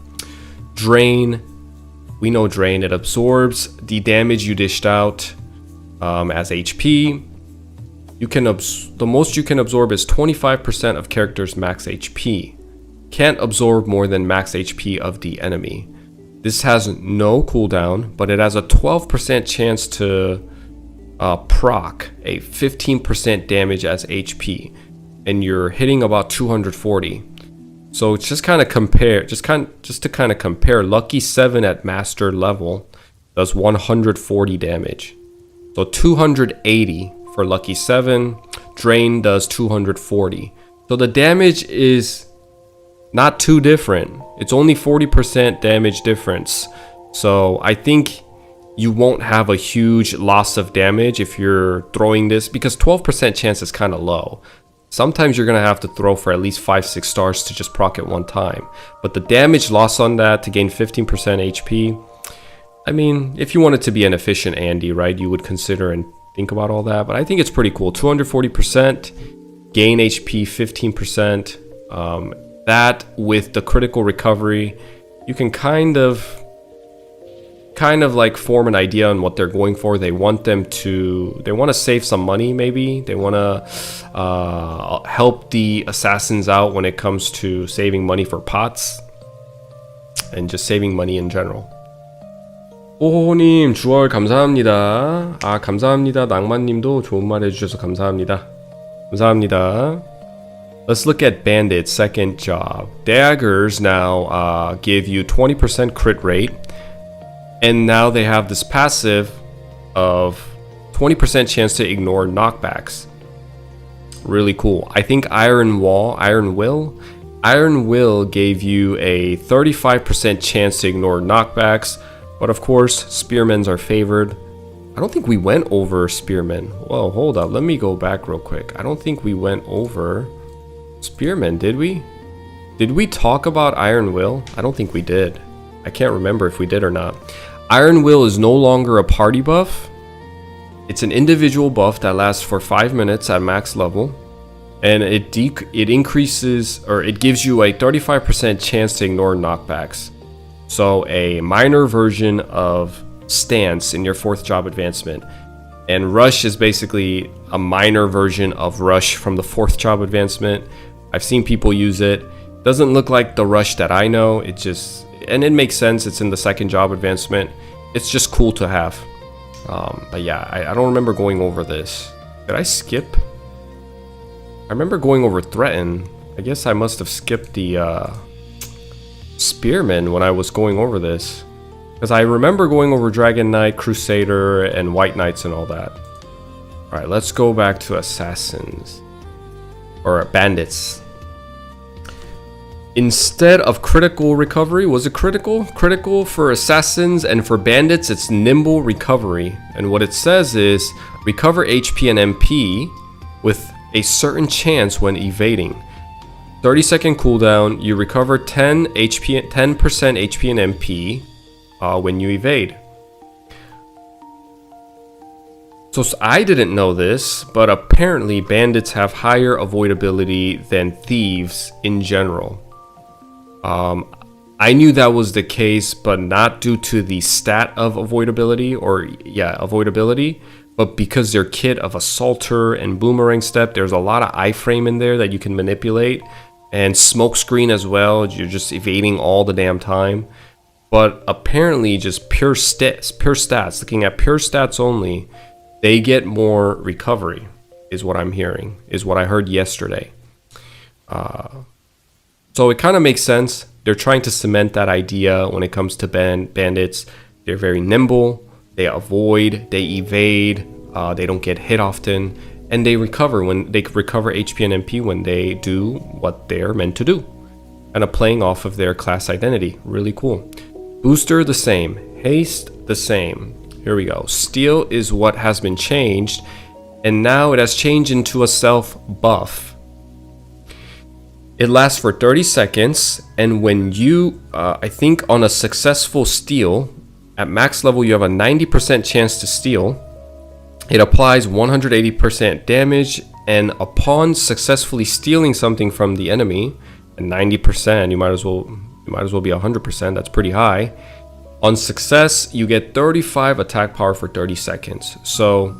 Drain. We know Drain. It absorbs the damage you dished out as HP. The most you can absorb is 25% of character's max HP. Can't absorb more than max HP of the enemy. This has no cooldown, but it has a 12% chance to proc a 15% damage as HP, and you're hitting about 240. So it's just kind of compare, just to kind of compare, Lucky 7 at master level does 140 damage. So 280 for Lucky 7, Drain does 240. So the damage is not too different. It's only 40% damage difference. So I think you won't have a huge loss of damage if you're throwing this, because 12% chance is kind of low. Sometimes you're going to have to throw for at least 5-6 stars to just proc it one time. But the damage loss on that to gain 15% HP, I mean, if you wanted to be an efficient Andy, right, you would consider and think about all that. But I think it's pretty cool. 240%, gain HP 15%. That with the critical recovery, you can kind of like form an idea on what they're going for. They want to save some money, maybe. They want to help the assassins out when it comes to saving money for pots and just saving money in general. 호호님 주얼 감사합니다. 아 감사합니다. 낭만님도 좋은 말 해주셔서 감사합니다. 감사합니다. Let's look at Bandit's second job. Daggers now give you 20% crit rate. And now they have this passive of 20% chance to ignore knockbacks. Really cool. I think Iron Will gave you a 35% chance to ignore knockbacks. But of course, Spearmens are favored. I don't think we went over Spearmen. Whoa, hold up. Let me go back real quick. I don't think we went over Spearmen, did we? Did we talk about Iron Will? I don't think we did. I can't remember if we did or not. Iron Will is no longer a party buff. It's an individual buff that lasts for 5 minutes at max level. And it increases, or it gives you a 35% chance to ignore knockbacks. So a minor version of Stance in your 4th job advancement. And Rush is basically a minor version of Rush from the 4th job advancement. I've seen people use it. Doesn't look like the Rush that I know. And it makes sense. It's in the 2nd job advancement. It's just cool to have. But yeah, I don't remember going over this. Did I skip? I remember going over Threaten. I guess I must have skipped the Spearman when I was going over this. Because I remember going over Dragon Knight, Crusader, and White Knights and all that. Alright, let's go back to Assassins. Or Bandits. Instead of critical recovery, was it critical? Critical for Assassins, and for Bandits, it's nimble recovery. And what it says is, recover HP and MP with a certain chance when evading. 30-second cooldown, you recover 10% HP and MP when you evade. So I didn't know this, but apparently bandits have higher avoidability than thieves in general. I knew that was the case, but not due to the stat of avoidability, avoidability, but because their kit of Assaulter and Boomerang Step, there's a lot of iframe in there that you can manipulate, and Smokescreen as well. You're just evading all the damn time. But apparently, just pure stats, looking at pure stats only, they get more recovery, is what I'm hearing, is what I heard yesterday. So it kind of makes sense. They're trying to cement that idea when it comes to bandits. They're very nimble, they avoid, they evade, they don't get hit often, and they recover HP and MP when they do what they're meant to do. And playing off of their class identity. Really cool. Booster the same. Haste the same. Here we go. Steal is what has been changed, and now it has changed into a self buff. It lasts for 30 seconds, and when you, I think on a successful steal, at max level you have a 90% chance to steal. It applies 180% damage, and upon successfully stealing something from the enemy, at 90%, you might as well be 100%, that's pretty high. On success, you get 35 attack power for 30 seconds. So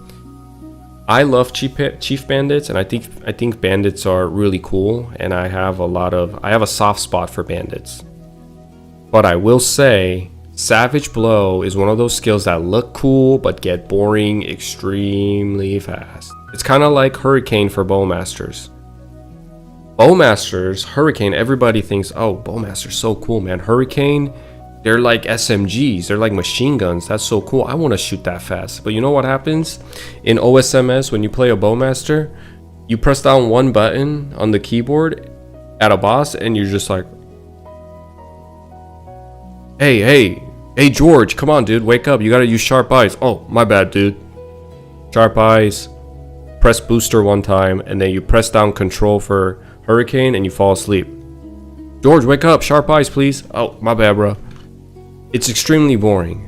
I love Chief Bandits, and I think bandits are really cool, and I have a soft spot for bandits. But I will say, Savage Blow is one of those skills that look cool but get boring extremely fast. It's kind of like Hurricane for Bowmasters. Bowmasters, Hurricane, everybody thinks, oh, Bowmaster's so cool, man. Hurricane, they're like SMGs, they're like machine guns. That's so cool. I want to shoot that fast. But you know what happens? In OSMS, when you play a Bowmaster, you press down one button on the keyboard at a boss, and you're just like, hey, George, come on, dude, wake up. You gotta use sharp eyes. Oh, my bad, dude. Sharp eyes. Press booster one time, and then you press down control for Hurricane, and you fall asleep. George, wake up. Sharp eyes, please. Oh, my bad, bro. It's extremely boring.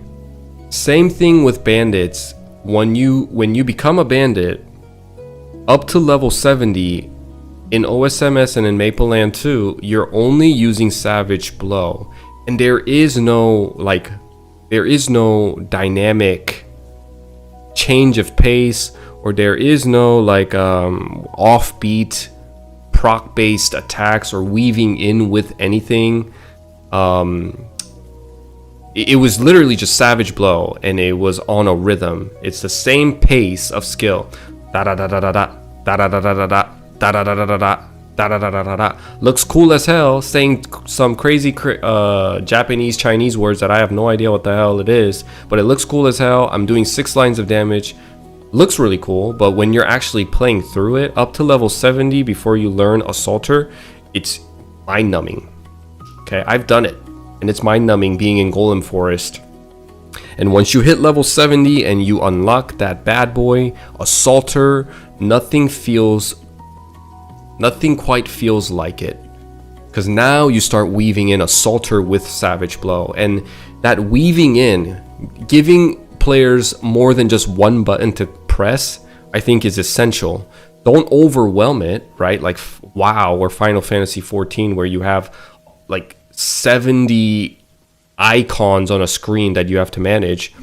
Same thing with bandits. When you become a bandit, up to level 70, in OSMS and in Mapleland 2, you're only using Savage Blow. And there is no dynamic change of pace, or there is no offbeat proc based attacks or weaving in with anything. It was literally just Savage Blow, and it was on a rhythm. It's the same pace of skill. Da da da da da da da da da da da da da da da da da. Da, da, da, da, da, da. Looks cool as hell, saying some crazy Japanese, Chinese words that I have no idea what the hell it is, but it looks cool as hell. I'm doing 6 lines of damage. Looks really cool, but when you're actually playing through it, up to level 70 before you learn Assaulter, it's mind-numbing. Okay, I've done it, and it's mind-numbing being in Golem Forest. And once you hit level 70 and you unlock that bad boy, Assaulter, nothing quite feels like it, because now you start weaving in Assaulter with Savage Blow, and that weaving in, giving players more than just one button to press, I think is essential. Don't overwhelm it, right? Like WoW or Final Fantasy 14, where you have like 70 icons on a screen that you have to manage.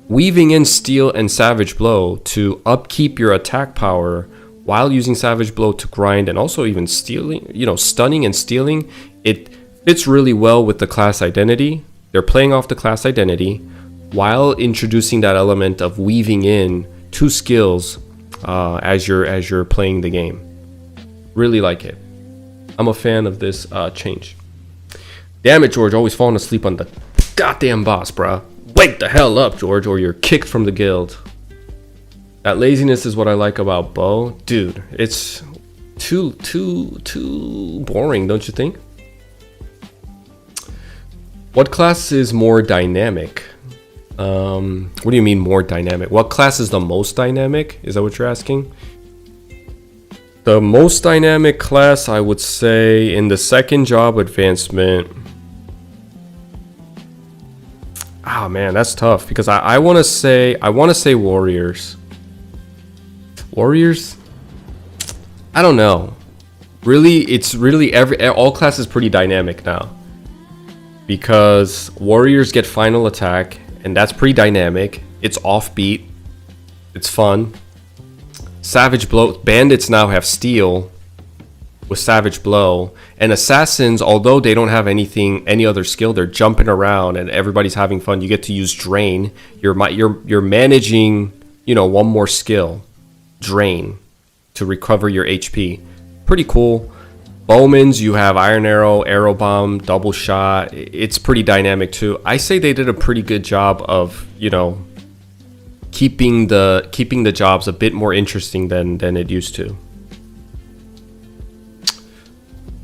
Weaving in Steal and Savage Blow to upkeep your attack power while using Savage Blow to grind, and also even stealing, stunning and stealing, it fits really well with the class identity. They're playing off the class identity while introducing that element of weaving in 2 skills as you're playing the game. Really like it. I'm a fan of this change. Damn it, George, always falling asleep on the goddamn boss, bruh. Wake the hell up, George, or you're kicked from the guild. That laziness is what I like about Bo. Dude, it's too boring, don't you think? What class is more dynamic? What do you mean more dynamic? What class is the most dynamic? Is that what you're asking? The most dynamic class, I would say, in the second job advancement. Ah, man, that's tough, because I want to say warriors. Warriors? I don't know. Really, it's really all class is pretty dynamic now, because warriors get final attack, and that's pretty dynamic. It's offbeat. It's fun. Savage Blow. Bandits now have Steal with Savage Blow, and assassins, although they don't have any other skill, they're jumping around and everybody's having fun. You get to use Drain. You're managing one more skill, drain, to recover your HP. Pretty cool. Bowman's, you have Iron Arrow, Arrow Bomb, Double Shot. It's pretty dynamic too. I say they did a pretty good job of, keeping the jobs a bit more interesting than it used to.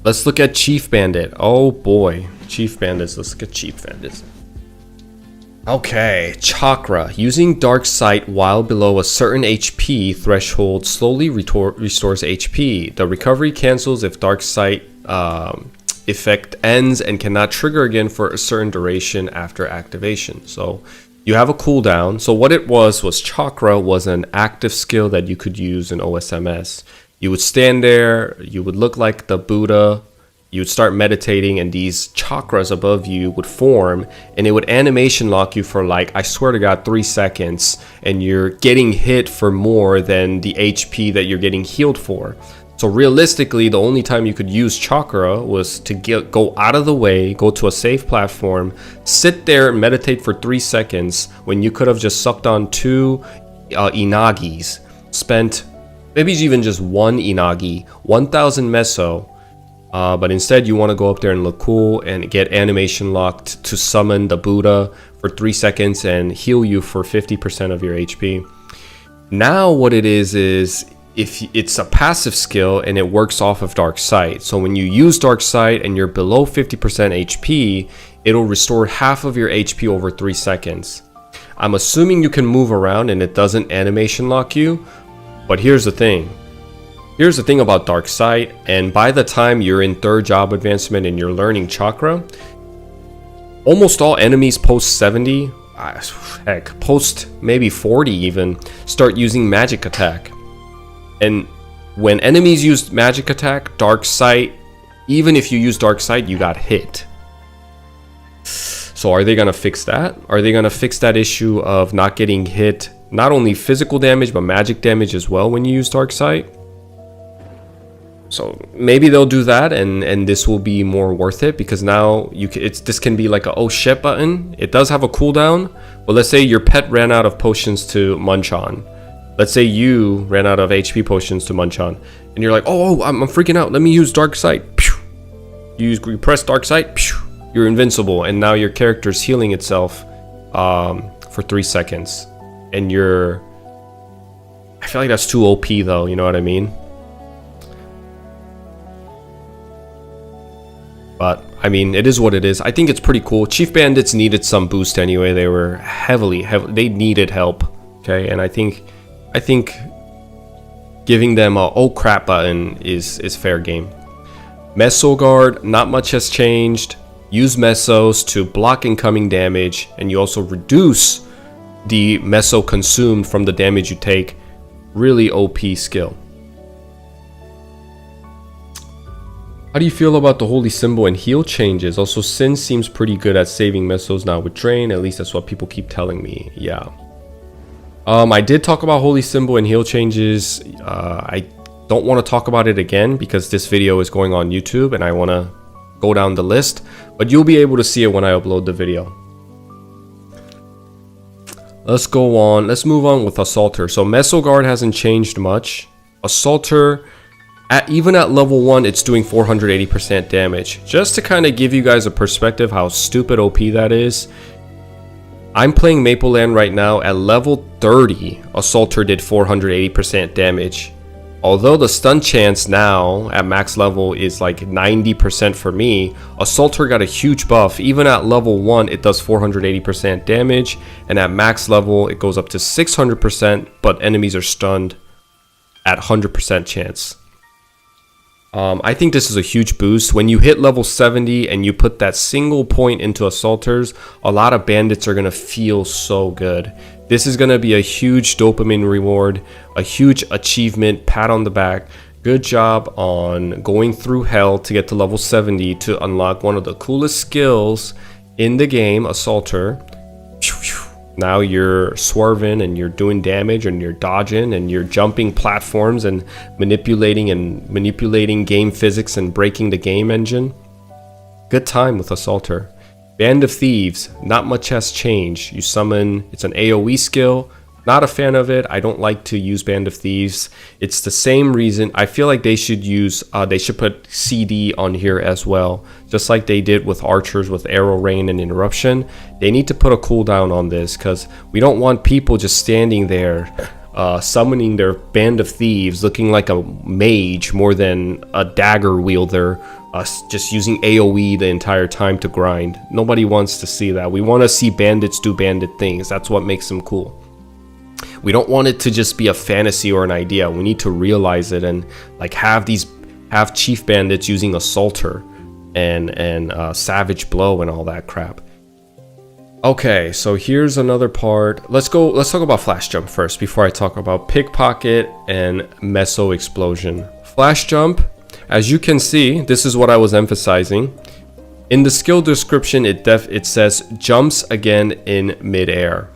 Let's look at Chief Bandit. Oh boy, Chief Bandits. Let's look at Chief Bandits. Okay, Chakra. Using Dark Sight while below a certain HP threshold slowly restores HP. The recovery cancels if Dark Sight effect ends and cannot trigger again for a certain duration after activation. So you have a cooldown. So what it was Chakra was an active skill that you could use in OSMS. You would stand there, you would look like the Buddha, you would start meditating, and these chakras above you would form, and it would animation lock you for I swear to God, 3 seconds, and you're getting hit for more than the HP that you're getting healed for. So realistically, the only time you could use chakra was to go out of the way, go to a safe platform, sit there and meditate for 3 seconds, when you could have just sucked on 2 inagis, spent maybe even just 1 inagi, 1000 meso, but instead you want to go up there and look cool and get animation locked to summon the Buddha for 3 seconds and heal you for 50% of your HP. Now what it is if it's a passive skill and it works off of Dark Sight. So when you use Dark Sight and you're below 50% HP, it'll restore half of your HP over 3 seconds. I'm assuming you can move around and it doesn't animation lock you. But here's the thing. Here's the thing about Dark Sight, and by the time you're in 3rd job advancement and you're learning Chakra, almost all enemies post 70, post maybe 40 even, start using Magic Attack. And when enemies use Magic Attack, Dark Sight, even if you use Dark Sight, you got hit. So are they gonna fix that? Are they gonna fix that issue of not getting hit? Not only physical damage, but magic damage as well when you use Dark Sight. So maybe they'll do that, and this will be more worth it, because now this can be like a oh shit button. It does have a cooldown, but let's say your pet ran out of potions to munch on. Let's say you ran out of HP potions to munch on, and you're like, oh, I'm freaking out. Let me use Dark Sight. You press Dark Sight. You're invincible, and now your character's healing itself for 3 seconds. And I feel like that's too OP though, you know what I mean? But I mean, it is what it is. I think it's pretty cool. Chief Bandits needed some boost anyway. They were heavily they needed help. Okay, and I think giving them a oh crap button is fair game. Meso Guard, not much has changed. Use mesos to block incoming damage, and you also reduce the meso consumed from the damage you take. Really OP skill. How do you feel about the holy symbol and heal changes? Also, Sin seems pretty good at saving mesos now with drain. At least that's what people keep telling me. Yeah. I did talk about holy symbol and heal changes. I don't want to talk about it again because this video is going on YouTube and I want to go down the list, but you'll be able to see it when I upload the video. Let's go on. Let's move on with Assaulter. So Meso Guard hasn't changed much. Assaulter, even at level 1, it's doing 480% damage. Just to kind of give you guys a perspective how stupid OP that is, I'm playing Maple Land right now. At level 30, Assaulter did 480% damage. Although the stun chance now at max level is like 90% for me, Assaulter got a huge buff. Even at level 1, it does 480% damage, and at max level, it goes up to 600%, but enemies are stunned at 100% chance. I think this is a huge boost. When you hit level 70 and you put that single point into Assaulters, a lot of bandits are going to feel so good. This is going to be a huge dopamine reward, a huge achievement, pat on the back. Good job on going through hell to get to level 70 to unlock one of the coolest skills in the game, Assaulter. Now you're swerving and you're doing damage and you're dodging and you're jumping platforms and manipulating game physics and breaking the game engine. Good time with Assaulter. Band of Thieves, not much has changed. You summon, it's an AoE skill, Not a fan of it. I don't like to use Band of Thieves. It's the same reason. I feel like they should use, they should put CD on here as well. Just like they did with Archers with Arrow Rain and Interruption. They need to put a cooldown on this because we don't want people just standing there summoning their Band of Thieves looking like a mage more than a dagger wielder, just using AoE the entire time to grind. Nobody wants to see that. We want to see bandits do bandit things. That's what makes them cool. We don't want it to just be a fantasy or an idea. We need to realize it and like have chief bandits using assaulter and savage blow and all that crap. Okay, so here's another part. Let's talk about flash jump first before I talk about pickpocket and meso explosion. Flash jump, as you can see, this is what I was emphasizing. In the skill description, it says jumps again in midair.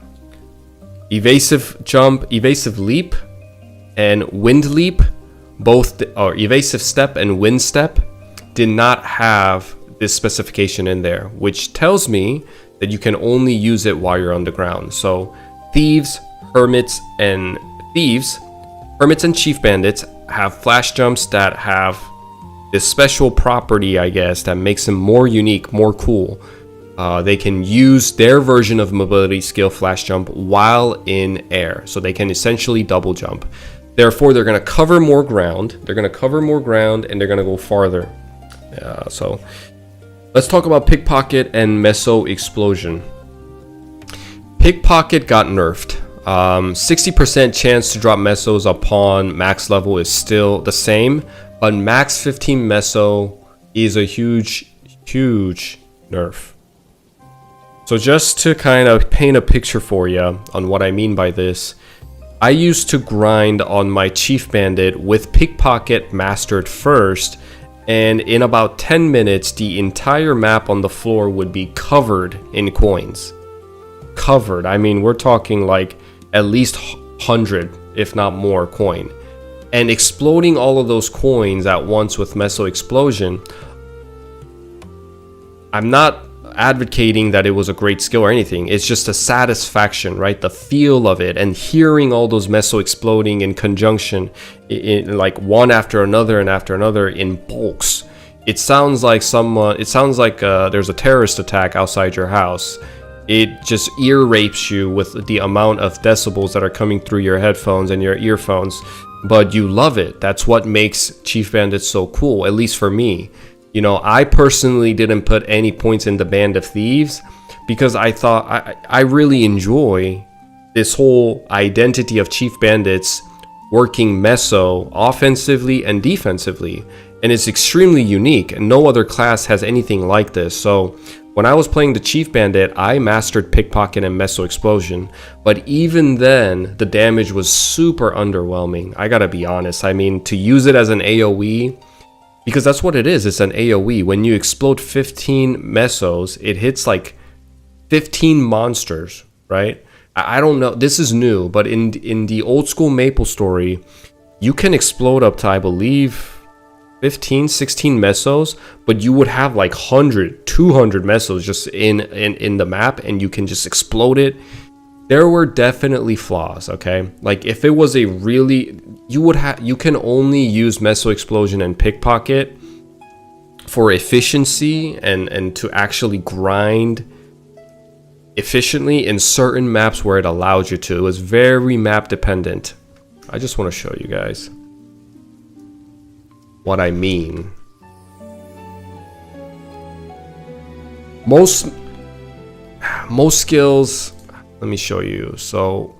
Evasive jump, evasive leap, and wind leap, or evasive step and wind step, did not have this specification in there, which tells me that you can only use it while you're on the ground. So hermits and chief bandits have flash jumps that have this special property, I guess, that makes them more unique, more cool. They can use their version of mobility skill flash jump while in air. So they can essentially double jump. Therefore, they're going to cover more ground. And they're going to go farther. So let's talk about pickpocket and meso explosion. Pickpocket got nerfed. 60% chance to drop mesos upon max level is still the same. But max 15 meso is a huge nerf. So just to kind of paint a picture for you on what I mean by this, I used to grind on my chief bandit with pickpocket mastered first, and in about 10 minutes the entire map on the floor would be covered in coins. Covered, I mean we're talking like at least 100 if not more coin. And exploding all of those coins at once with meso explosion, I'm not advocating that it was a great skill or anything. It's just a satisfaction, right? The feel of it and hearing all those meso exploding in conjunction, in like one after another and after another in bulks. It sounds like there's a terrorist attack outside your house. It just ear rapes you with the amount of decibels that are coming through your headphones and your earphones, but you love it. That's what makes Chief Bandits so cool, at least for me. You know, I personally didn't put any points in the Band of Thieves because I thought I really enjoy this whole identity of Chief Bandits working meso offensively and defensively. And it's extremely unique and no other class has anything like this. So when I was playing the Chief Bandit, I mastered pickpocket and meso explosion. But even then, the damage was super underwhelming. I gotta be honest. I mean, to use it as an AoE, because that's what it is. It's an AoE. When you explode 15 mesos, it hits like 15 monsters, right? I don't know. This is new, but in the old school MapleStory, you can explode up to, I believe, 15, 16 mesos, but you would have like 100, 200 mesos just in the map, and you can just explode it. There were definitely flaws, okay? Like if it was a really, you can only use meso explosion and pickpocket for efficiency and to actually grind efficiently in certain maps where it allows you to. It was very map dependent. I just want to show you guys what I mean. Most skills, let me show you. So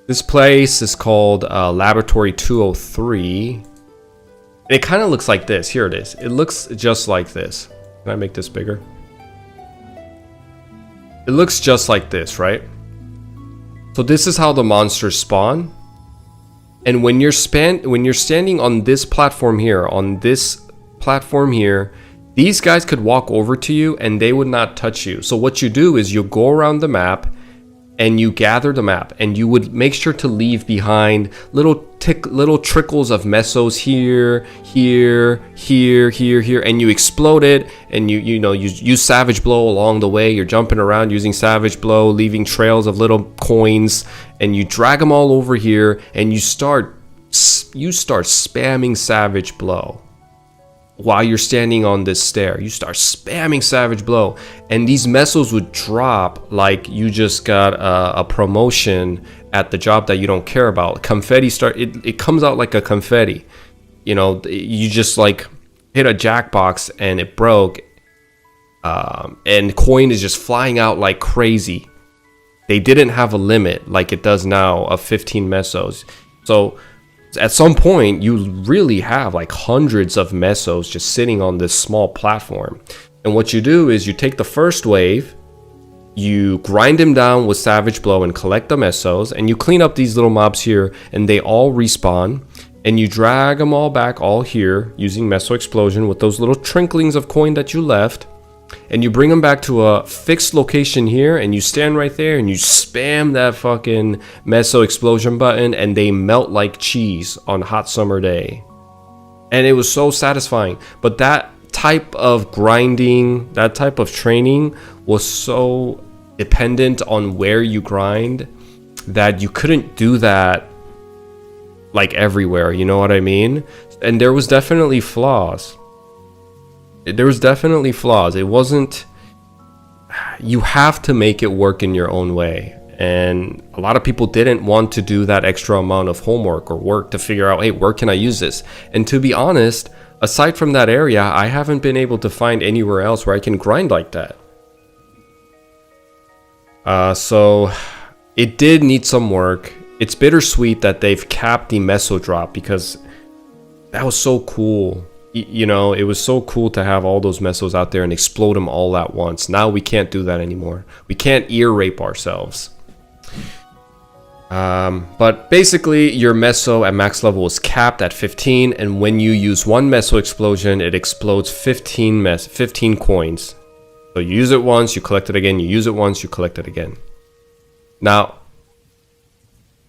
this place is called Laboratory 203. It kind of looks like this. Here it is. It looks just like this. Can I make this bigger? It looks just like this, right? So this is how the monsters spawn. And when you're standing on this platform here, these guys could walk over to you and they would not touch you. So what you do is you go around the map and you gather the map, and you would make sure to leave behind little trickles of mesos here, and you explode it, and you use Savage Blow along the way. You're jumping around using Savage Blow, leaving trails of little coins, and you drag them all over here, and you start spamming Savage Blow. While you're standing on this stair, you start spamming Savage Blow, and these mesos would drop like you just got a promotion at the job that you don't care about. Confetti it comes out like a confetti. You just like hit a jackbox and it broke, and coin is just flying out like crazy. They didn't have a limit like it does now of 15 mesos. So at some point, you really have like hundreds of mesos just sitting on this small platform. And what you do is you take the first wave, you grind them down with Savage Blow and collect the mesos, and you clean up these little mobs here, and they all respawn. And you drag them all back all here using Meso Explosion with those little trinklings of coin that you left. And you bring them back to a fixed location here, and you stand right there and you spam that fucking Meso Explosion button, and they melt like cheese on a hot summer day. And it was so satisfying. But that type of grinding, that type of training was so dependent on where you grind that you couldn't do that like everywhere, you know what I mean? And there was definitely flaws. It wasn't, you have to make it work in your own way. And a lot of people didn't want to do that extra amount of homework or work to figure out, hey, where can I use this? And to be honest, aside from that area, I haven't been able to find anywhere else where I can grind like that. So it did need some work. It's bittersweet that they've capped the meso drop, because that was so cool. It was so cool to have all those mesos out there and explode them all at once. Now we can't do that anymore. We can't ear rape ourselves. But basically, your meso at max level is capped at 15, and when you use one meso explosion, it explodes 15 coins. So you use it once, you collect it again, you use it once, you collect it again. Now,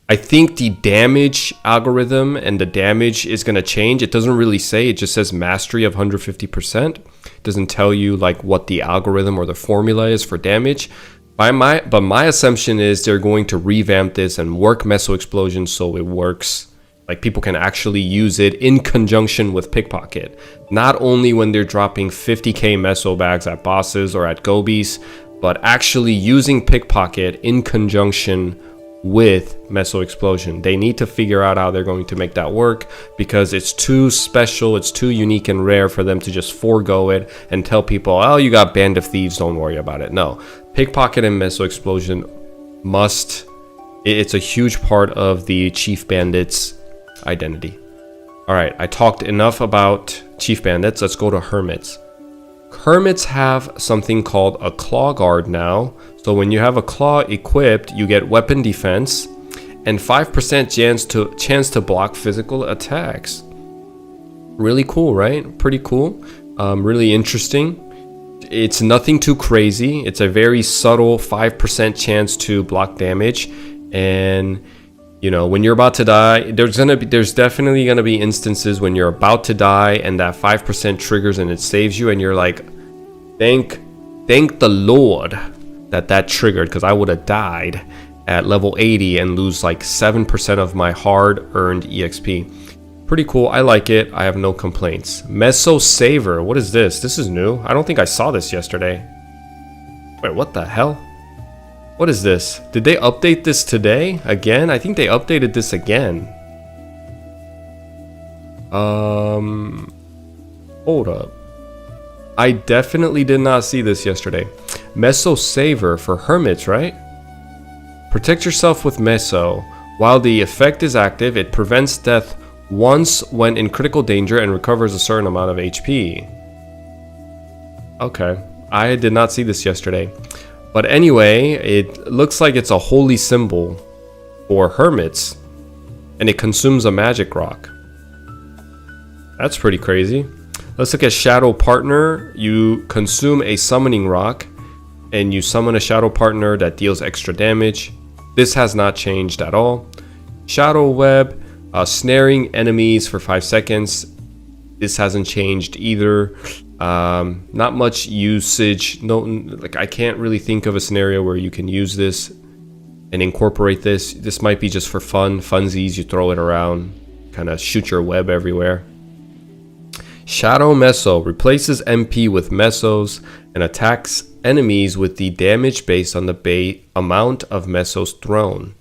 I think the damage algorithm and the damage is going to change. It doesn't really say, it just says mastery of 150%. It doesn't tell you like what the algorithm or the formula is for damage. But my assumption is they're going to revamp this and work Meso Explosion so it works. Like people can actually use it in conjunction with Pickpocket. Not only when they're dropping 50k Meso bags at bosses or at gobies, but actually using Pickpocket in conjunction with Meso Explosion. They need to figure out how they're going to make that work, because it's too special, it's too unique and rare for them to just forego it and tell people, oh, you got Band of Thieves, don't worry about it. No, Pickpocket and Meso Explosion it's a huge part of the Chief Bandit's identity. Alright, I talked enough about Chief Bandits, let's go to Hermits. Hermits have something called a Claw Guard now. So when you have a claw equipped, you get weapon defense and 5% chance to block physical attacks. Really cool, right? Pretty cool. Really interesting. It's nothing too crazy. It's a very subtle 5% chance to block damage. And when you're about to die, there's definitely gonna be instances when you're about to die and that 5% triggers and it saves you, and you're like, thank the Lord that triggered, because I would have died at level 80 and lose like 7% of my hard-earned EXP. Pretty cool. I like it. I have no complaints. Meso Saver. What is this? This is new. I don't think I saw this yesterday. Wait, what the hell? What is this? Did they update this today? Again? I think they updated this again. Hold up. I definitely did not see this yesterday. Meso Saver for Hermits, right? Protect yourself with Meso. While the effect is active, it prevents death once when in critical danger and recovers a certain amount of HP. Okay. I did not see this yesterday. But anyway, it looks like it's a holy symbol for Hermits. And it consumes a magic rock. That's pretty crazy. Let's look at Shadow Partner. You consume a summoning rock, and you summon a Shadow Partner that deals extra damage. This has not changed at all. Shadow web, snaring enemies for 5 seconds. This hasn't changed either. Not much usage. No, like I can't really think of a scenario where you can use this and incorporate this. This might be just for fun, funsies. You throw it around, kind of shoot your web everywhere. Shadow Meso replaces MP with Mesos and attacks enemies with the damage based on the amount of Mesos thrown.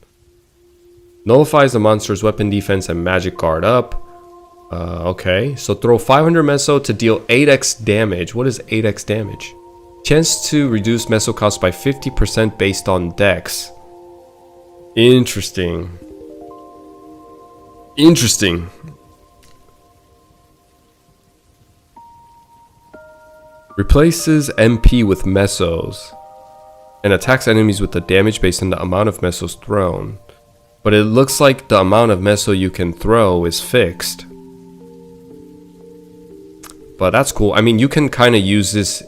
Nullifies the monster's weapon defense and magic guard up. Okay, so throw 500 Meso to deal 8x damage. What is 8x damage? Chance to reduce Meso cost by 50% based on dex. Interesting. Interesting. Replaces MP with Mesos and attacks enemies with the damage based on the amount of Mesos thrown. But it looks like the amount of Meso you can throw is fixed. But that's cool. I mean, you can kind of use this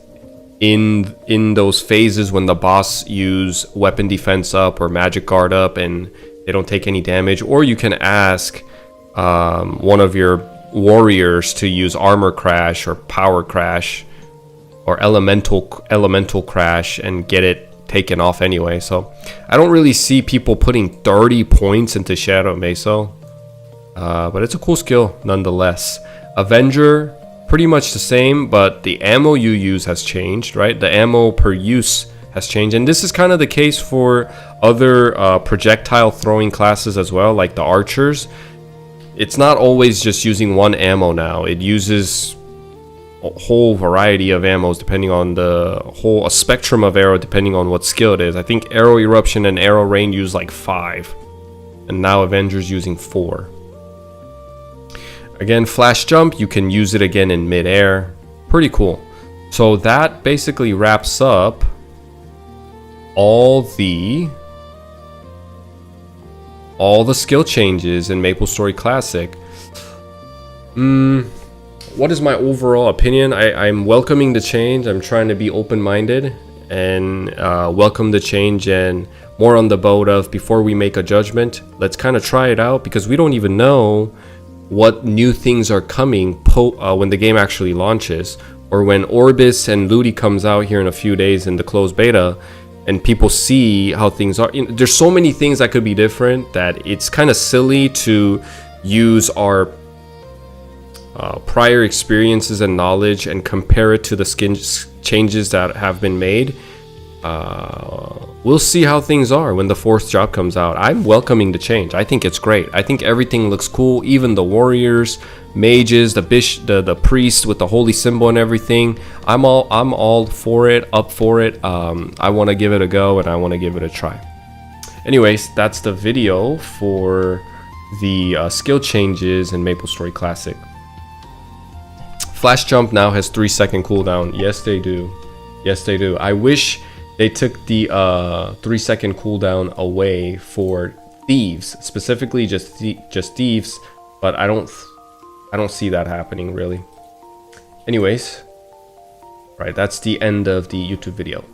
in those phases when the boss use weapon defense up or magic guard up and they don't take any damage. Or you can ask one of your warriors to use armor crash or power crash or elemental crash and get it taken off anyway. So I don't really see people putting 30 points into Shadow Meso, but it's a cool skill nonetheless. Avenger, pretty much the same, but the ammo you use has changed, right? The ammo per use has changed, and this is kind of the case for other projectile throwing classes as well, like the archers. It's not always just using one ammo now. It uses a whole variety of ammos depending on a spectrum of arrow depending on what skill it is. I think Arrow Eruption and Arrow Rain use like 5, and now Avenger's using 4. Again, Flash Jump, you can use it again in midair. Pretty cool. So that basically wraps up all the skill changes in MapleStory Classic. What is my overall opinion? I'm welcoming the change. I'm trying to be open-minded and welcome the change, and more on the boat of before we make a judgment, let's kind of try it out, because we don't even know what new things are coming when the game actually launches, or when Orbis and Ludi comes out here in a few days in the closed beta and people see how things are. There's so many things that could be different that it's kind of silly to use our prior experiences and knowledge and compare it to the skin changes that have been made. We'll see how things are when the 4th job comes out. I'm welcoming the change. I think it's great. I think everything looks cool. Even the warriors, mages, the priest with the holy symbol and everything. I'm all for it, up for it. I want to give it a go and I want to give it a try. Anyways, that's the video for the skill changes in MapleStory Classic. Flash Jump now has 3-second cooldown. Yes, they do. Yes, they do. I wish they took the 3-second cooldown away for thieves, specifically just thieves, but I don't see that happening really. Anyways, right, that's the end of the YouTube video.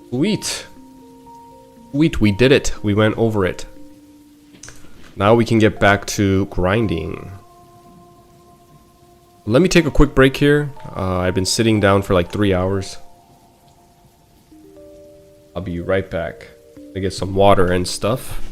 Sweet, we did it. We went over it. Now we can get back to grinding. Let me take a quick break here. I've been sitting down for like 3 hours. I'll be right back to get some water and stuff.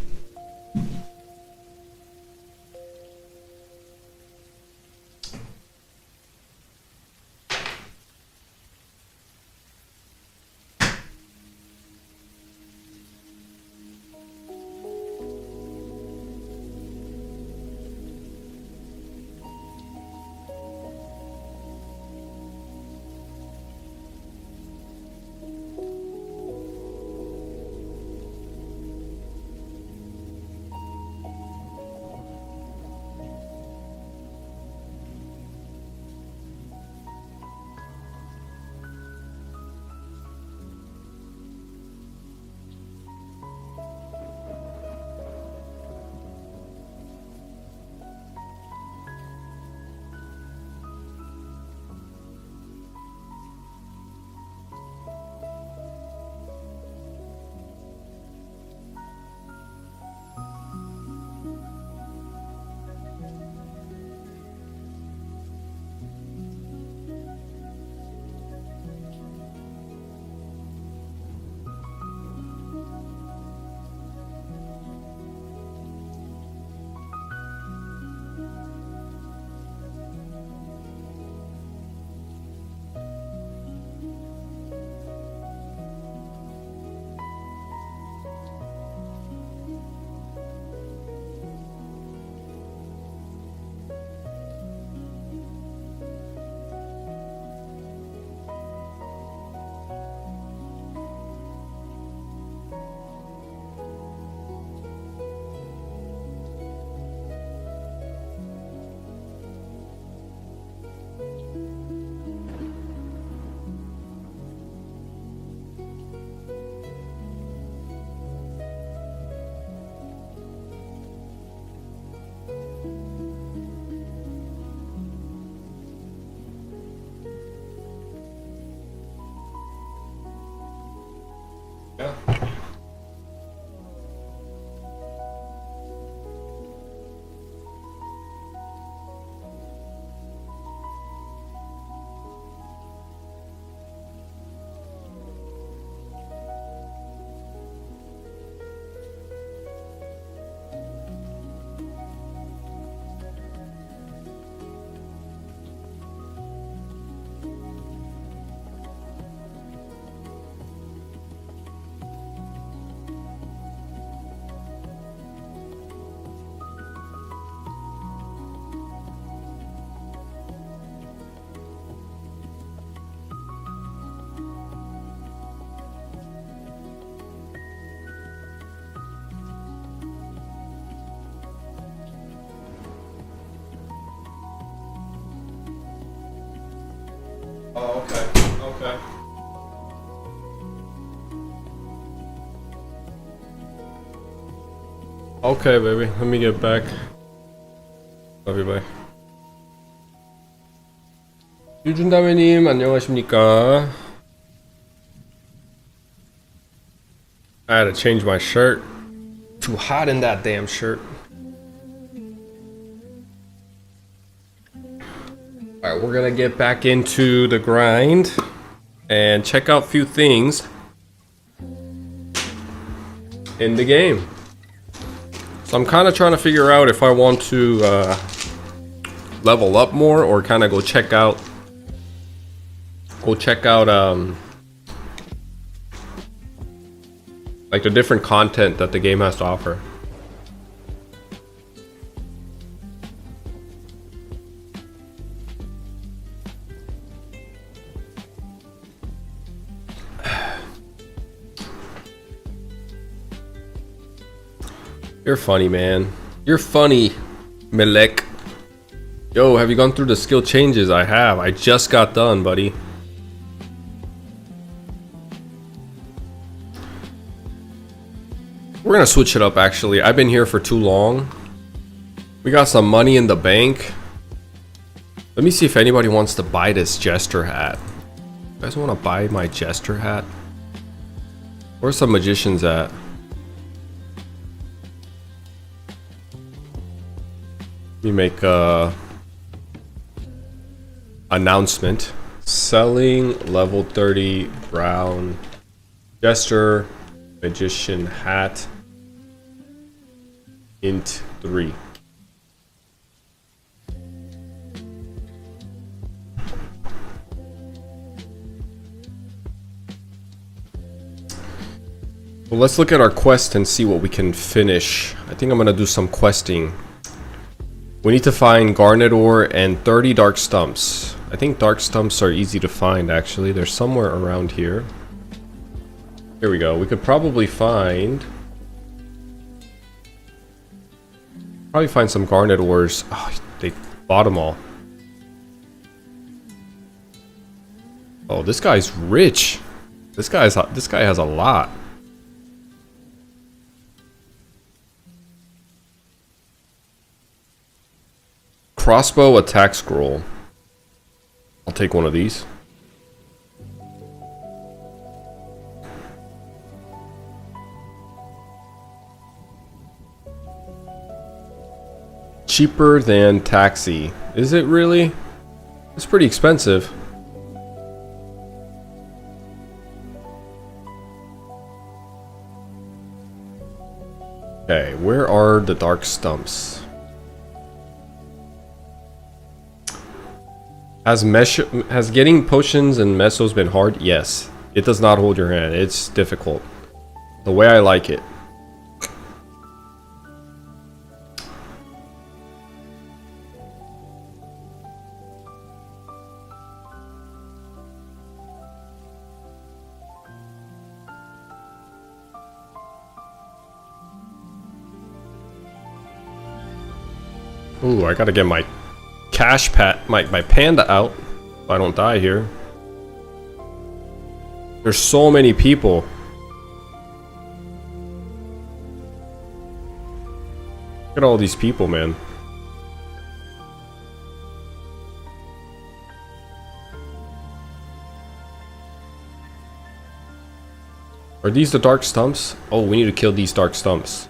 Okay, baby. Let me get back. Love you, bye. 유준다매님 안녕하십니까? I had to change my shirt. Too hot in that damn shirt. Alright, we're gonna get back into the grind and check out a few things in the game. So I'm kind of trying to figure out if I want to level up more or kind of go check out like the different content that the game has to offer. You're funny, man. You're funny, Melek. Yo, have you gone through the skill changes? I have. I just got done, buddy. We're gonna switch it up, actually. I've been here for too long. We got some money in the bank. Let me see if anybody wants to buy this jester hat. You guys want to buy my jester hat? Where's some magicians at? Let me make a announcement. Selling level 30 brown jester magician hat. Int 3. Well, let's look at our quest and see what we can finish. I think I'm gonna do some questing. We need to find garnet ore and 30 dark stumps. I think dark stumps are easy to find, actually. They're somewhere around here. Here we go. We could probably find some garnet ores. Oh, they bought them all. Oh, this guy's rich. This guy has a lot. Crossbow attack scroll. I'll take one of these. Cheaper than taxi. Is it really? It's pretty expensive. Okay, where are the dark stumps? Has getting potions and mesos been hard? Yes. It does not hold your hand. It's difficult. The way I like it. Ooh, I gotta get my my panda out if I don't die here. There's so many people. Look at all these people, man. Are these the dark stumps? Oh, we need to kill these dark stumps.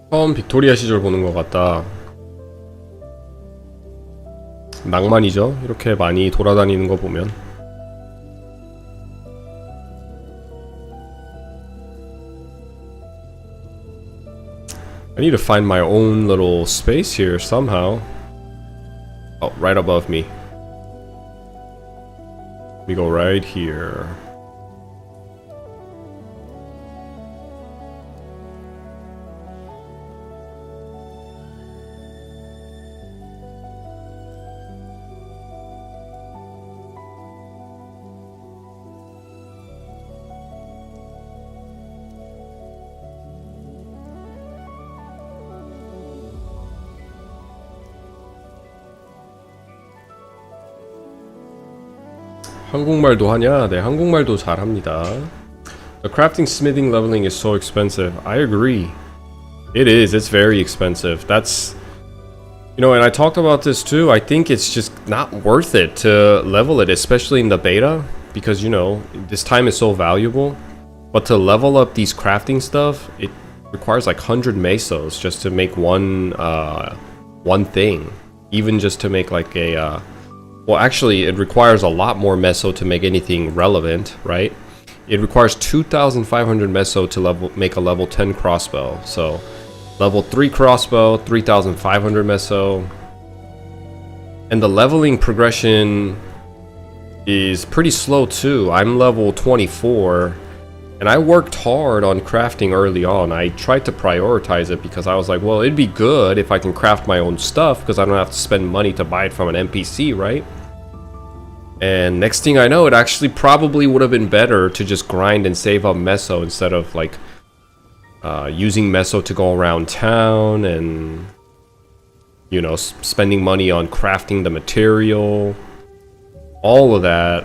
처음 빅토리아 시절 보는 것 같다. 낭만이죠. 이렇게 많이 돌아다니는 거 보면. I need to find my own little space here somehow. Oh, right above me. We go right here. 한국말도 하냐? 네, 한국말도 잘합니다. The crafting, smithing, leveling is so expensive. I agree. It is. It's very expensive. That's... You know, and I talked about this too. I think it's just not worth it to level it, especially in the beta. Because, you know, this time is so valuable. But to level up these crafting stuff, it requires like 100 mesos just to make one thing. Even just to make like a... well, actually, it requires a lot more meso to make anything relevant, right? It requires 2,500 meso to make a level 10 crossbow. So, level 3 crossbow, 3,500 meso. And the leveling progression is pretty slow too. I'm level 24. And I worked hard on crafting early on. I tried to prioritize it because I was like, well, it'd be good if I can craft my own stuff because I don't have to spend money to buy it from an NPC, right? And next thing I know, it actually probably would have been better to just grind and save up meso instead of like using meso to go around town and, you know, spending money on crafting the material. All of that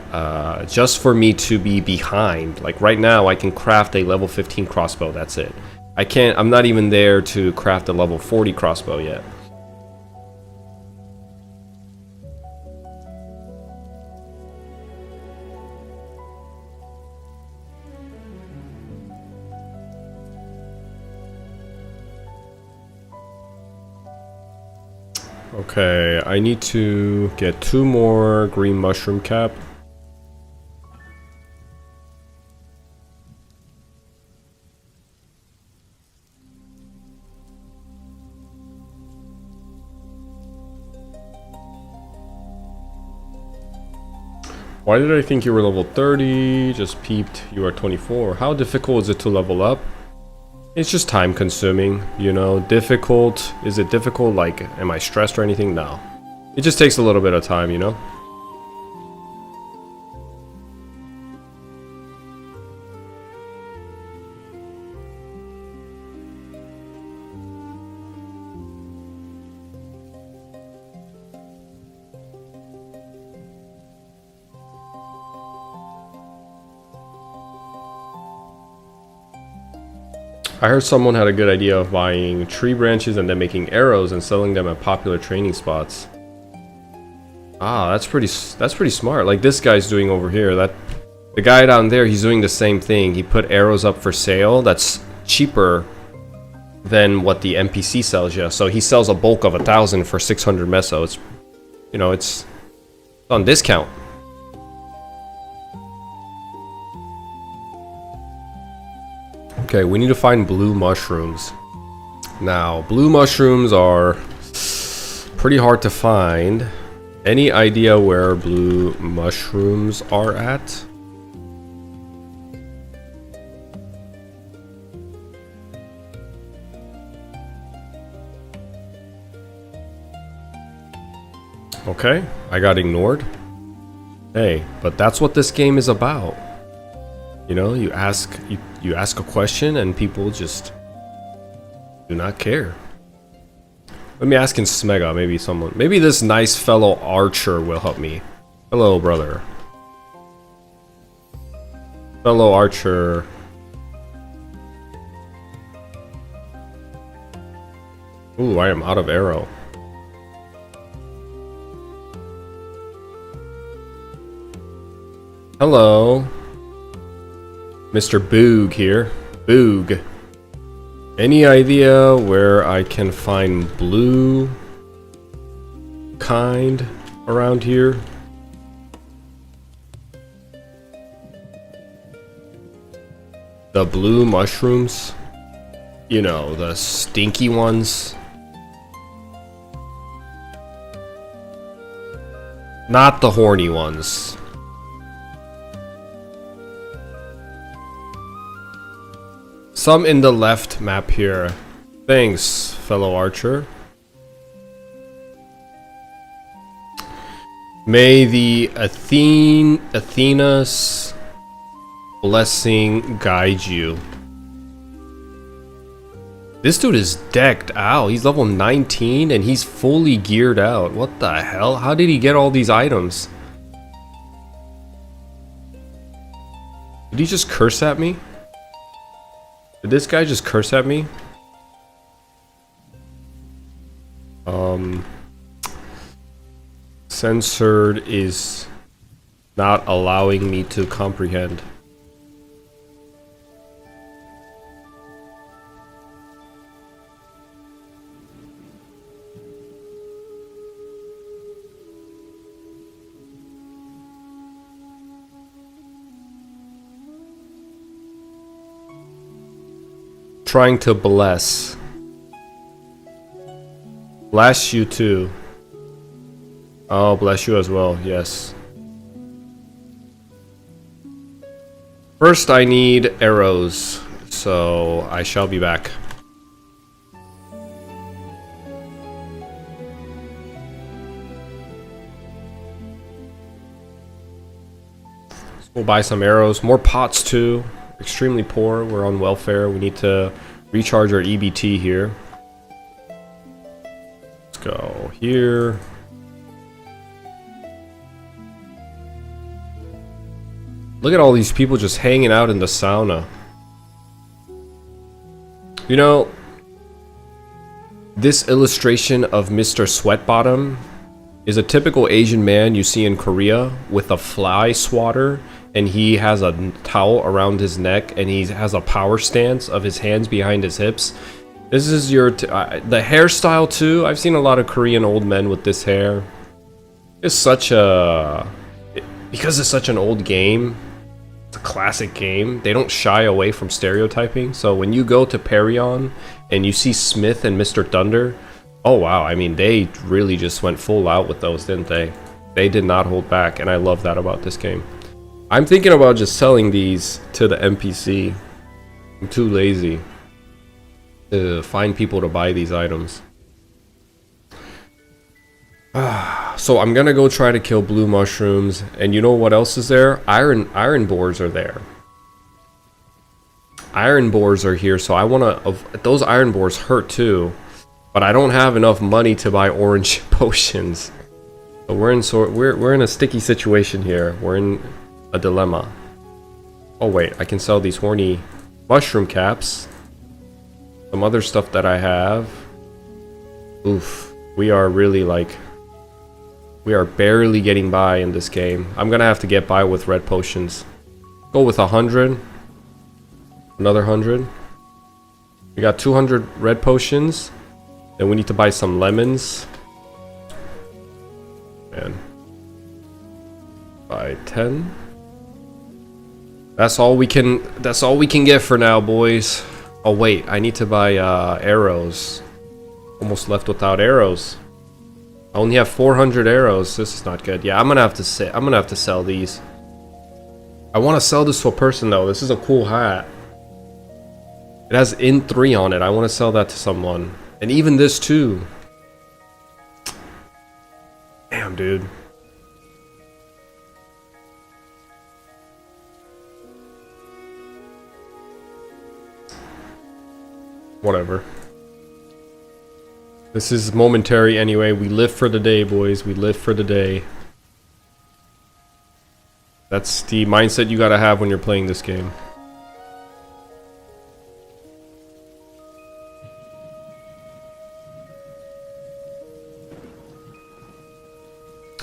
just for me to be behind. Like right now I can craft a level 15 crossbow, that's it. I'm not even there to craft a level 40 crossbow yet. Okay, I need to get 2 more green mushroom cap. Why did I think you were level 30? Just peeped, you are 24. How difficult is it to level up? It's just time consuming, you know. Difficult, is it difficult? Like, am I stressed or anything? No. It just takes a little bit of time, you know. I heard someone had a good idea of buying tree branches and then making arrows and selling them at popular training spots. Ah, that's pretty smart. Like this guy's doing over here. The guy down there, he's doing the same thing. He put arrows up for sale. That's cheaper than what the NPC sells you. So he sells a bulk of 1,000 for 600 meso. It's, you know, it's on discount. Okay, we need to find blue mushrooms. Now, blue mushrooms are pretty hard to find. Any idea where blue mushrooms are at? Okay, I got ignored. Hey, but that's what this game is about. You know, you ask a question and people just do not care. Let me ask in Smega, maybe this nice fellow archer will help me. Hello, brother. Fellow archer. Ooh, I am out of arrow. Hello. Mr. Boog here. Boog. Any idea where I can find blue kind around here? The blue mushrooms? You know, the stinky ones? Not the horny ones. Some in the left map here. Thanks, fellow archer. May the Athena's blessing guide you. This dude is decked out. He's level 19 and he's fully geared out. What the hell? How did he get all these items? Did he just curse at me? Did this guy just curse at me? Censored is not allowing me to comprehend. Trying to bless. Bless you too. Oh, bless you as well, yes. First I need arrows, so I shall be back. We'll buy some arrows, more pots too. Extremely poor, we're on welfare. We need to recharge our EBT here. Let's go here. Look at all these people just hanging out in the sauna. You know, this illustration of Mr. Sweatbottom is a typical Asian man you see in Korea with a fly swatter, and he has a towel around his neck, and he has a power stance of his hands behind his hips. This is your the hairstyle too. I've seen a lot of Korean old men with this hair. It's such a because it's such an old game. It's a classic game. They don't shy away from stereotyping. So when you go to Perion and you see Smith and Mr. Thunder, oh wow, I mean they really just went full out with those, didn't they? They did not hold back, and I love that about this game. I'm thinking about just selling these to the NPC. I'm too lazy to find people to buy these items. So I'm gonna go try to kill blue mushrooms, and you know what else is there? Iron boars are there. Iron boars are here, so I wanna. Those iron boars hurt too, but I don't have enough money to buy orange potions. So we're in a sticky situation here. We're in a dilemma. Oh wait, I can sell these horny mushroom caps. Some other stuff that I have. Oof, we are really like. We are barely getting by in this game. I'm gonna have to get by with red potions. Go with 100. Another 100. We got 200 red potions. Then we need to buy some lemons. And buy 10. That's all we can get for now, boys. Oh wait, I need to buy arrows. Almost left without arrows. I only have 400 arrows. This is not good. Yeah, I'm gonna have to sell these. I want to sell this to a person though. This is a cool hat. It has in 3 on it. I want to sell that to someone. And even this too. Damn, dude. Whatever. This is momentary anyway. We live for the day, boys. We live for the day. That's the mindset you gotta have when you're playing this game.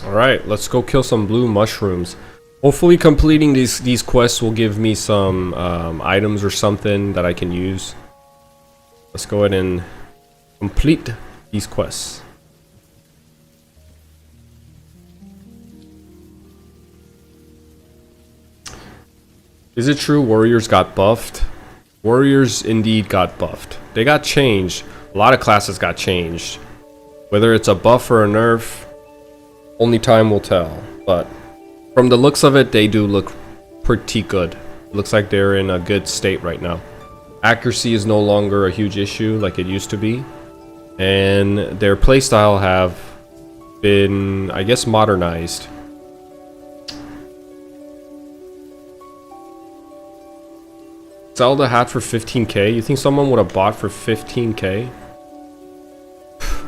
Alright, let's go kill some blue mushrooms. Hopefully completing these quests will give me some items or something that I can use. Let's go ahead and complete these quests. Is it true warriors got buffed? Warriors indeed got buffed. They got changed. A lot of classes got changed. Whether it's a buff or a nerf, only time will tell. But from the looks of it, they do look pretty good. It looks like they're in a good state right now. Accuracy is no longer a huge issue like it used to be. And their playstyle have been, I guess, modernized. Sell the hat for 15k? You think someone would have bought for 15k?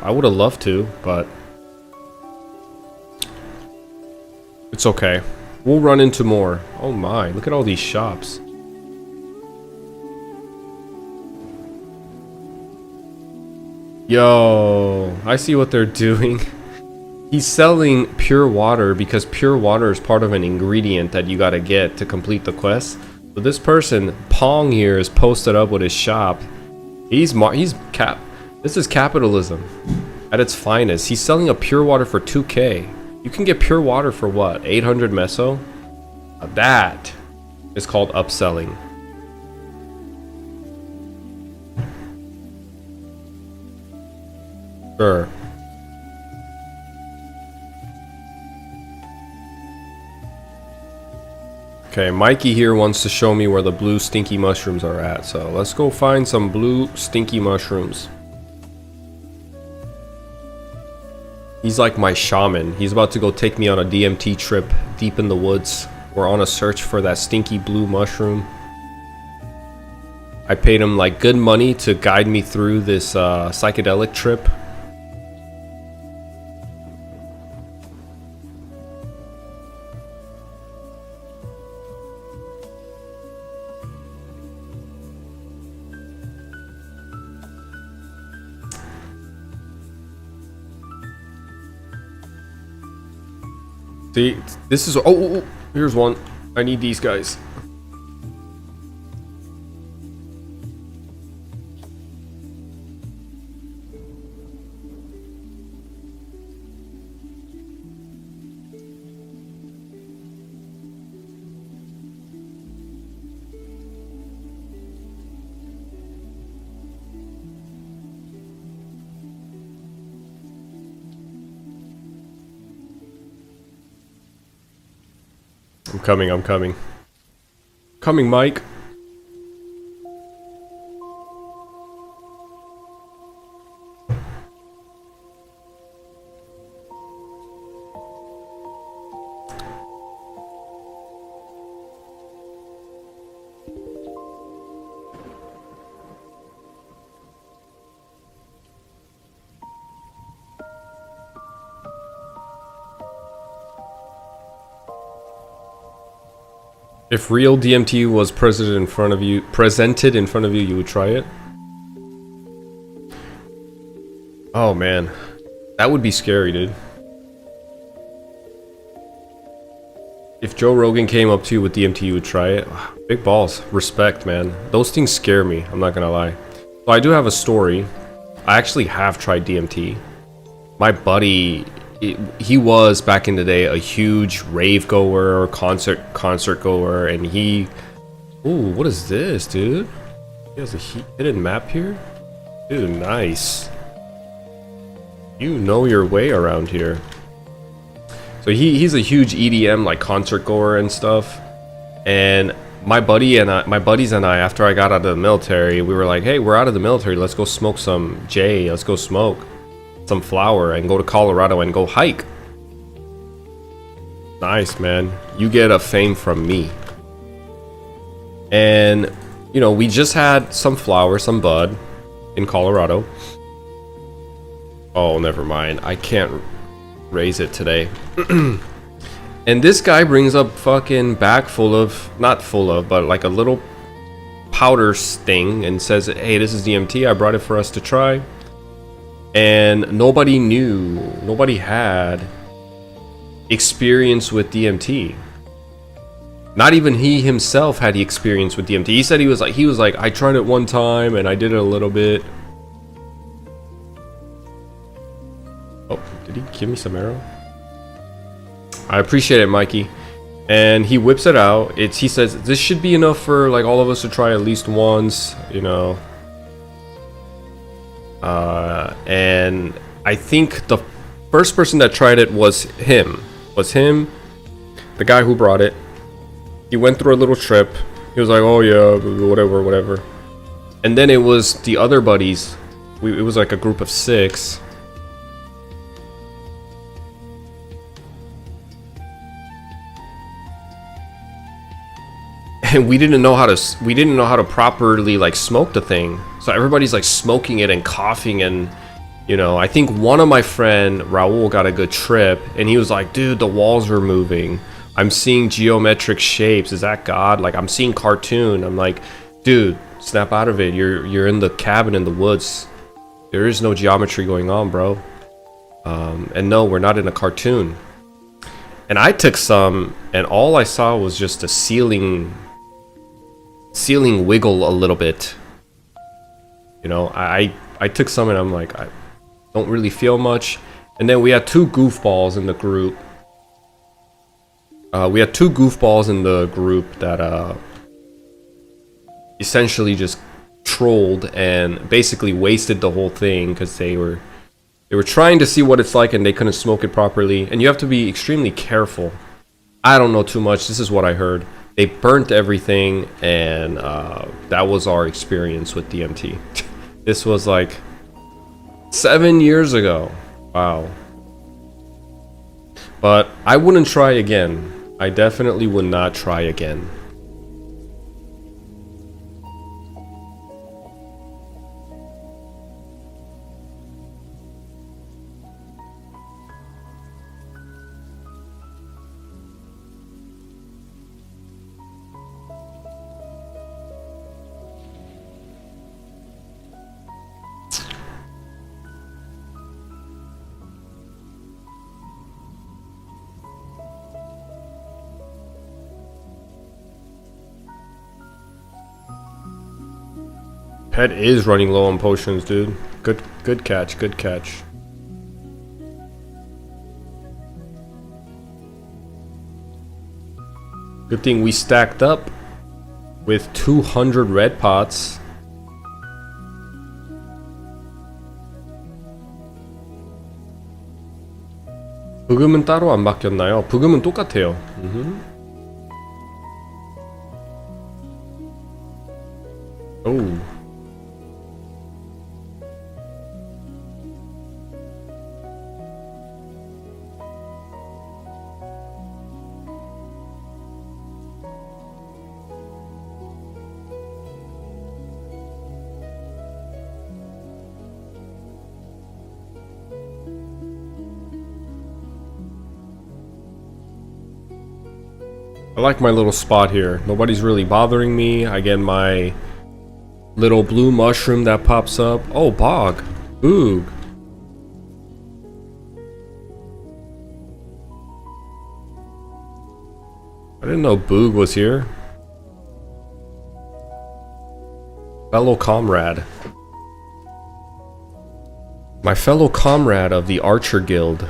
I would have loved to, but it's okay. We'll run into more. Oh my, look at all these shops. Yo, I see what they're doing. He's selling pure water because pure water is part of an ingredient that you gotta get to complete the quest. So this person, Pong here, is posted up with his shop. This is capitalism at its finest. He's selling a pure water for 2K. You can get pure water for what? 800 meso? That is called upselling. Sure. Okay, Mikey here wants to show me where the blue stinky mushrooms are at, so let's go find some blue stinky mushrooms. He's like my shaman. He's about to go take me on a DMT trip deep in the woods. We're on a search for that stinky blue mushroom. I paid him like good money to guide me through this psychedelic trip. See, this is oh, here's one. I need these guys. I'm coming. Coming, Mike. If real DMT was presented in front of you, you would try it? Oh man, that would be scary, dude. If Joe Rogan came up to you with DMT, you would try it? Big balls. Respect, man. Those things scare me, I'm not gonna lie. So I do have a story. I actually have tried DMT. My buddy, he was back in the day a huge rave goer or concert goer, and he... Ooh, what is this, dude? He has a hidden map here? Dude, nice. You know your way around here. So he's a huge EDM like concert goer and stuff. And my buddies and I, after I got out of the military, we were like, hey, we're out of the military, let's go smoke some J, let's go smoke some flower and go to Colorado and go hike. Nice, man. You get a fame from me. And you know, we just had some flower, some bud in Colorado. Oh, never mind, I can't raise it today. And this guy brings up fucking bag full of, not full of, but like a little powder thing and says, hey, this is DMT, I brought it for us to try. And nobody had experience with DMT. Not even he himself had the experience with DMT. He said he was like, I tried it one time and I did it a little bit. Oh, did he give me some arrow? I appreciate it, Mikey. And he whips it out. He says this should be enough for like all of us to try at least once, you know. And I think the first person that tried it was him. The guy who brought it. He went through a little trip. He was like, oh yeah, whatever. And then it was the other buddies. It was like a group of 6. And we didn't know how to properly like smoke the thing. So everybody's like smoking it and coughing, and you know, I think one of my friend Raul got a good trip and he was like, dude, the walls are moving. I'm seeing geometric shapes. Is that God? Like, I'm seeing cartoon. I'm like, dude, snap out of it. You're in the cabin in the woods. There is no geometry going on, bro. And no, we're not in a cartoon. And I took some, and all I saw was just a ceiling wiggle a little bit. You know, I took some and I'm like, I don't really feel much. And then we had two goofballs in the group. That essentially just trolled and basically wasted the whole thing because they were trying to see what it's like and they couldn't smoke it properly. And you have to be extremely careful. I don't know too much. This is what I heard. They burnt everything, and that was our experience with DMT. This was like 7 years ago. Wow. But I wouldn't try again. I definitely would not try again. Pet is running low on potions, dude. Good catch, good catch. Good thing we stacked up with 200 red pots. 부금은 따로 안 바뀌었나요? 부금은 똑같아요. 오. I like my little spot here. Nobody's really bothering me. I get my little blue mushroom that pops up. Oh, bog. Boog. I didn't know Boog was here. Fellow comrade. My fellow comrade of the Archer Guild.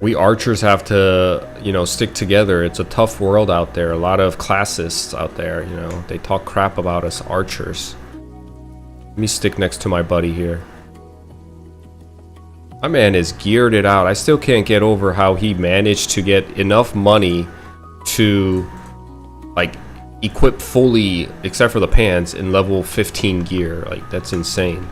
We archers have to, you know, stick together. It's a tough world out there. A lot of classists out there, you know. They talk crap about us archers. Let me stick next to my buddy here. My man is geared it out. I still can't get over how he managed to get enough money to, like, equip fully, except for the pants, in level 15 gear. Like, that's insane.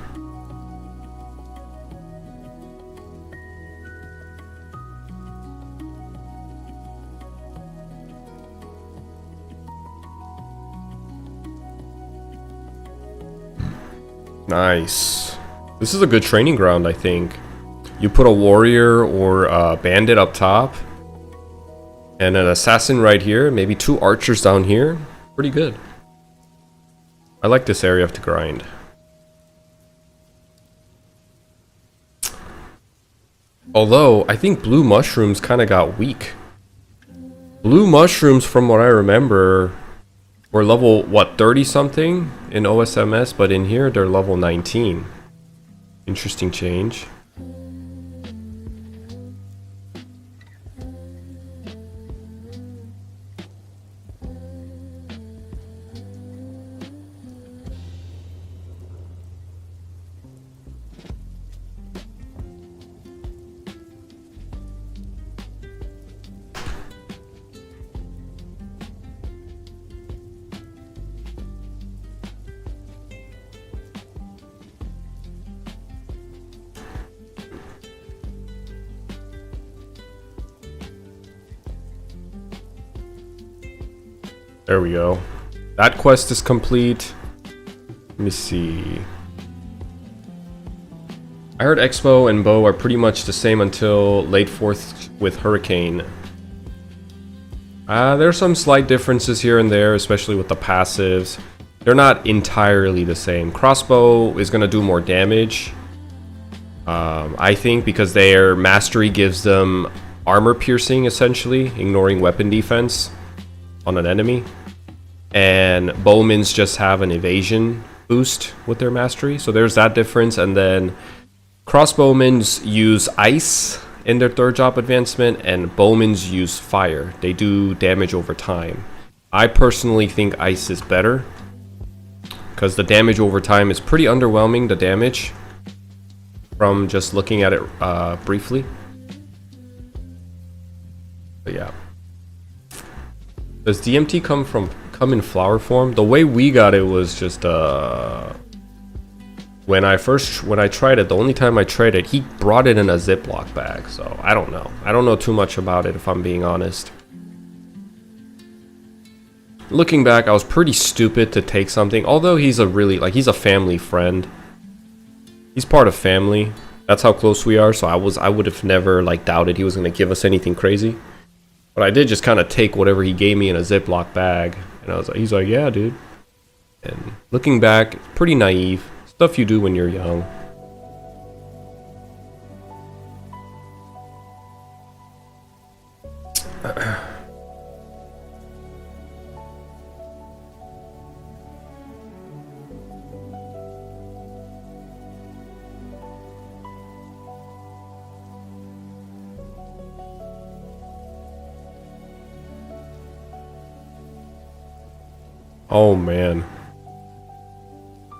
Nice. This is a good training ground, I think. You put a warrior or a bandit up top, and an assassin right here, maybe 2 archers down here. Pretty good. I like this area to grind. Although, I think blue mushrooms kind of got weak. Blue mushrooms, from what I remember, were level, what, 30 something in OSMS, but in here they're level 19. Interesting change. There we go. That quest is complete. Let me see. I heard Expo and Bow are pretty much the same until late 4th with Hurricane. There's some slight differences here and there, especially with the passives. They're not entirely the same. Crossbow is going to do more damage, I think, because their mastery gives them armor piercing, essentially, ignoring weapon defense on an enemy. And Bowmans just have an evasion boost with their mastery, so there's that difference. And then Crossbowmans use ice in their 3rd job advancement, and Bowmans use fire. They do damage over time. I personally think ice is better, because the damage over time is pretty underwhelming, the damage, from just looking at it briefly. But yeah. Does DMT come in flower form? The way we got it was just when I tried it, the only time I tried it, he brought it in a Ziploc bag. So I don't know. I don't know too much about it, if I'm being honest. Looking back, I was pretty stupid to take something. Although he's he's a family friend. He's part of family. That's how close we are. So I would have never doubted he was gonna give us anything crazy. But I did just kind of take whatever he gave me in a Ziploc bag, and I was like, he's like, yeah, dude. And looking back, pretty naive. Stuff you do when you're young. Oh man.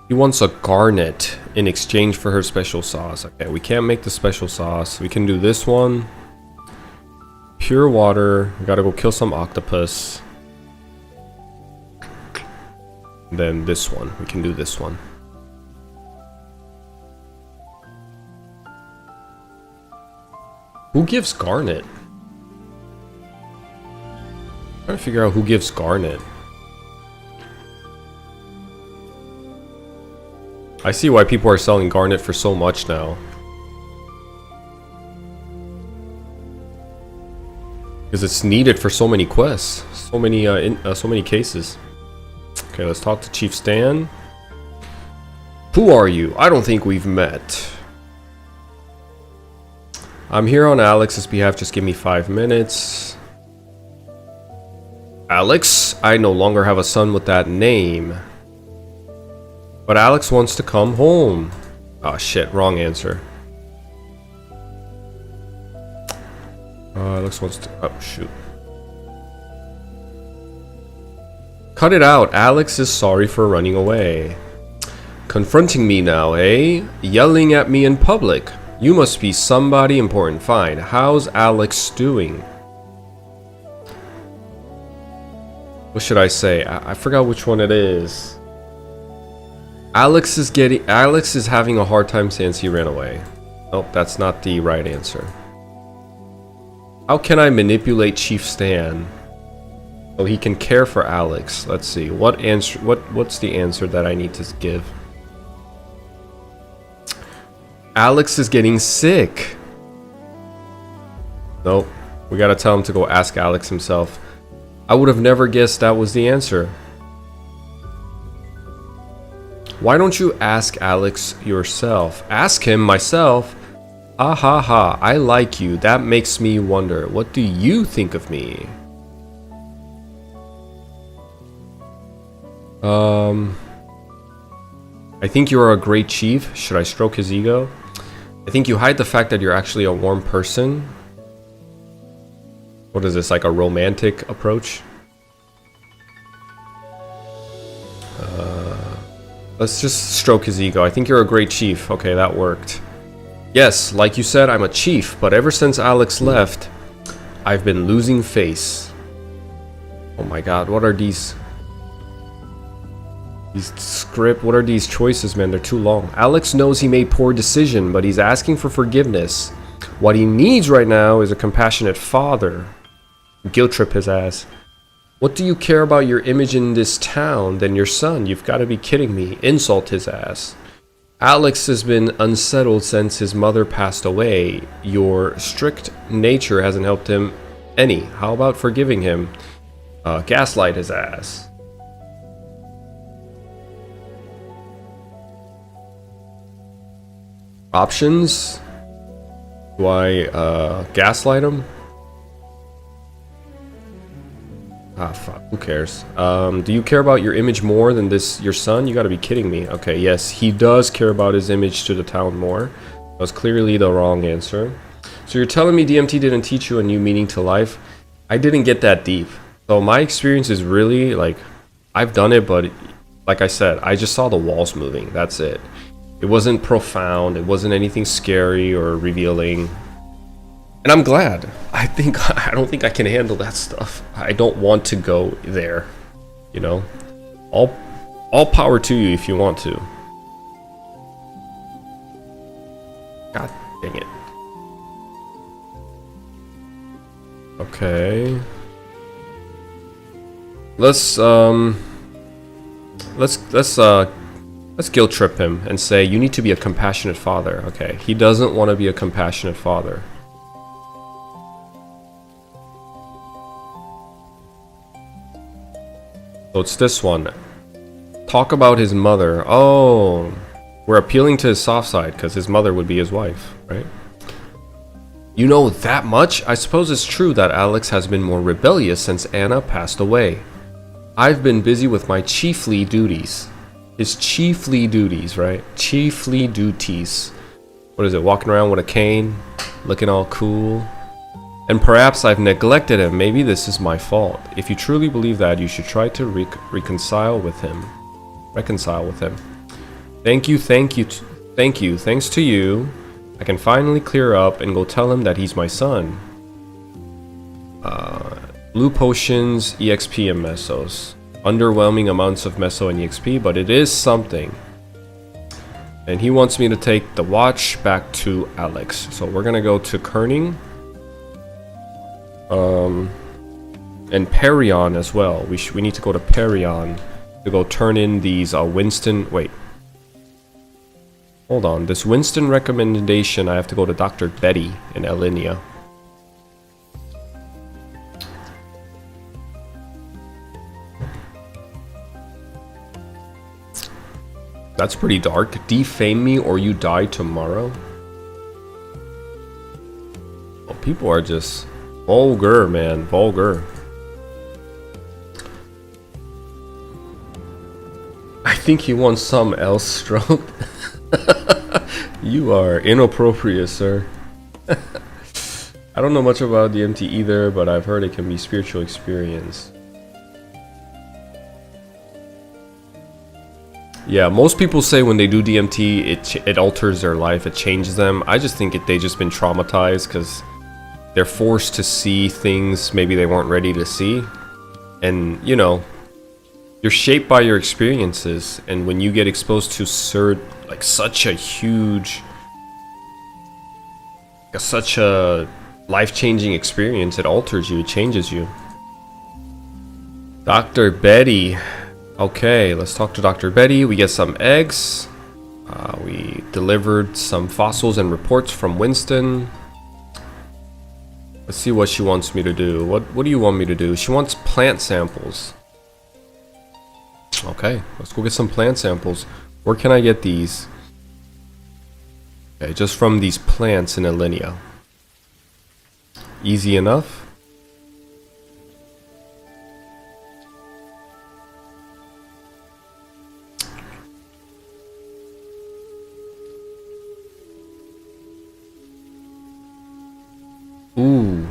He wants a garnet in exchange for her special sauce. Okay, we can't make the special sauce. We can do this one. Pure water. We gotta go kill some octopus. And then this one. We can do this one. Who gives garnet? I'm trying to figure out who gives garnet. I see why people are selling garnet for so much now. Because it's needed for so many quests, so many cases. Okay, let's talk to Chief Stan. Who are you? I don't think we've met. I'm here on Alex's behalf. Just give me 5 minutes. Alex? I no longer have a son with that name. But Alex wants to come home. Oh shit, wrong answer. Alex wants to... Oh shoot. Cut it out. Alex is sorry for running away. Confronting me now, eh? Yelling at me in public. You must be somebody important. Fine. How's Alex doing? What should I say? I forgot which one it is. Alex is having a hard time since he ran away. Nope, that's not the right answer. How can I manipulate Chief Stan so he can care for Alex? Let's see. What's the answer that I need to give? Alex is getting sick. Nope. We gotta tell him to go ask Alex himself. I would have never guessed that was the answer. Why don't you ask Alex yourself? Ask him myself. Ha ha ha, I like you. That makes me wonder. What do you think of me? I think you're a great chief. Should I stroke his ego? I think you hide the fact that you're actually a warm person. What is this, like a romantic approach? Let's just stroke his ego. I think you're a great chief. Okay, that worked. Yes, like you said, I'm a chief, but ever since Alex left, I've been losing face. Oh my god, what are these what are these choices, man? They're too long. Alex knows he made poor decision, but he's asking for forgiveness. What he needs right now is a compassionate father. Guilt trip his ass. What do you care about your image in this town than your son? You've got to be kidding me. Insult his ass. Alex has been unsettled since his mother passed away. Your strict nature hasn't helped him any. How about forgiving him? Gaslight his ass. Options? Do I gaslight him? Ah, fuck, who cares? Do you care about your image more than your son? You gotta be kidding me. Okay, yes, he does care about his image to the town more. That was clearly the wrong answer. So you're telling me DMT didn't teach you a new meaning to life? I didn't get that deep. So my experience is really, like, I've done it, but like I said, I just saw the walls moving, that's it. It wasn't profound, it wasn't anything scary or revealing. And I'm glad. I don't think I can handle that stuff. I don't want to go there, you know? All power to you if you want to. God dang it. Okay. Let's guilt trip him and say you need to be a compassionate father. Okay, he doesn't want to be a compassionate father. So it's this one. Talk about his mother. Oh, we're appealing to his soft side because his mother would be his wife, right? You know that much? I suppose it's true that Alex has been more rebellious since Anna passed away. I've been busy with my chiefly duties. His chiefly duties, right? Chiefly duties. What is it? Walking around with a cane, looking all cool. And perhaps I've neglected him. Maybe this is my fault. If you truly believe that, you should try to reconcile with him. Thank you. Thanks to you, I can finally clear up and go tell him that he's my son. Blue potions, EXP, and mesos. Underwhelming amounts of meso and EXP, but it is something. And he wants me to take the watch back to Alex. So we're gonna go to Kerning. And Perion as well. We need to go to Perion to go turn in these Winston. Wait, hold on. This Winston recommendation. I have to go to Dr. Betty in Elinia. That's pretty dark. Defame me or you die tomorrow. Well, people are just vulgar, man. Vulgar. I think he wants some else stroked. You are inappropriate, sir. I don't know much about DMT either, but I've heard it can be spiritual experience. Yeah, most people say when they do DMT, it alters their life, it changes them. I just think they just been traumatized because they're forced to see things maybe they weren't ready to see. And, you know, you're shaped by your experiences. And when you get exposed to such a huge, such a life-changing experience, it alters you, it changes you. Dr. Betty. Okay, let's talk to Dr. Betty. We get some eggs. We delivered some fossils and reports from Winston. Let's see what she wants me to do. What do you want me to do? She wants plant samples. Okay, let's go get some plant samples. Where can I get these? Okay, just from these plants in Alinea. Easy enough. Ooh.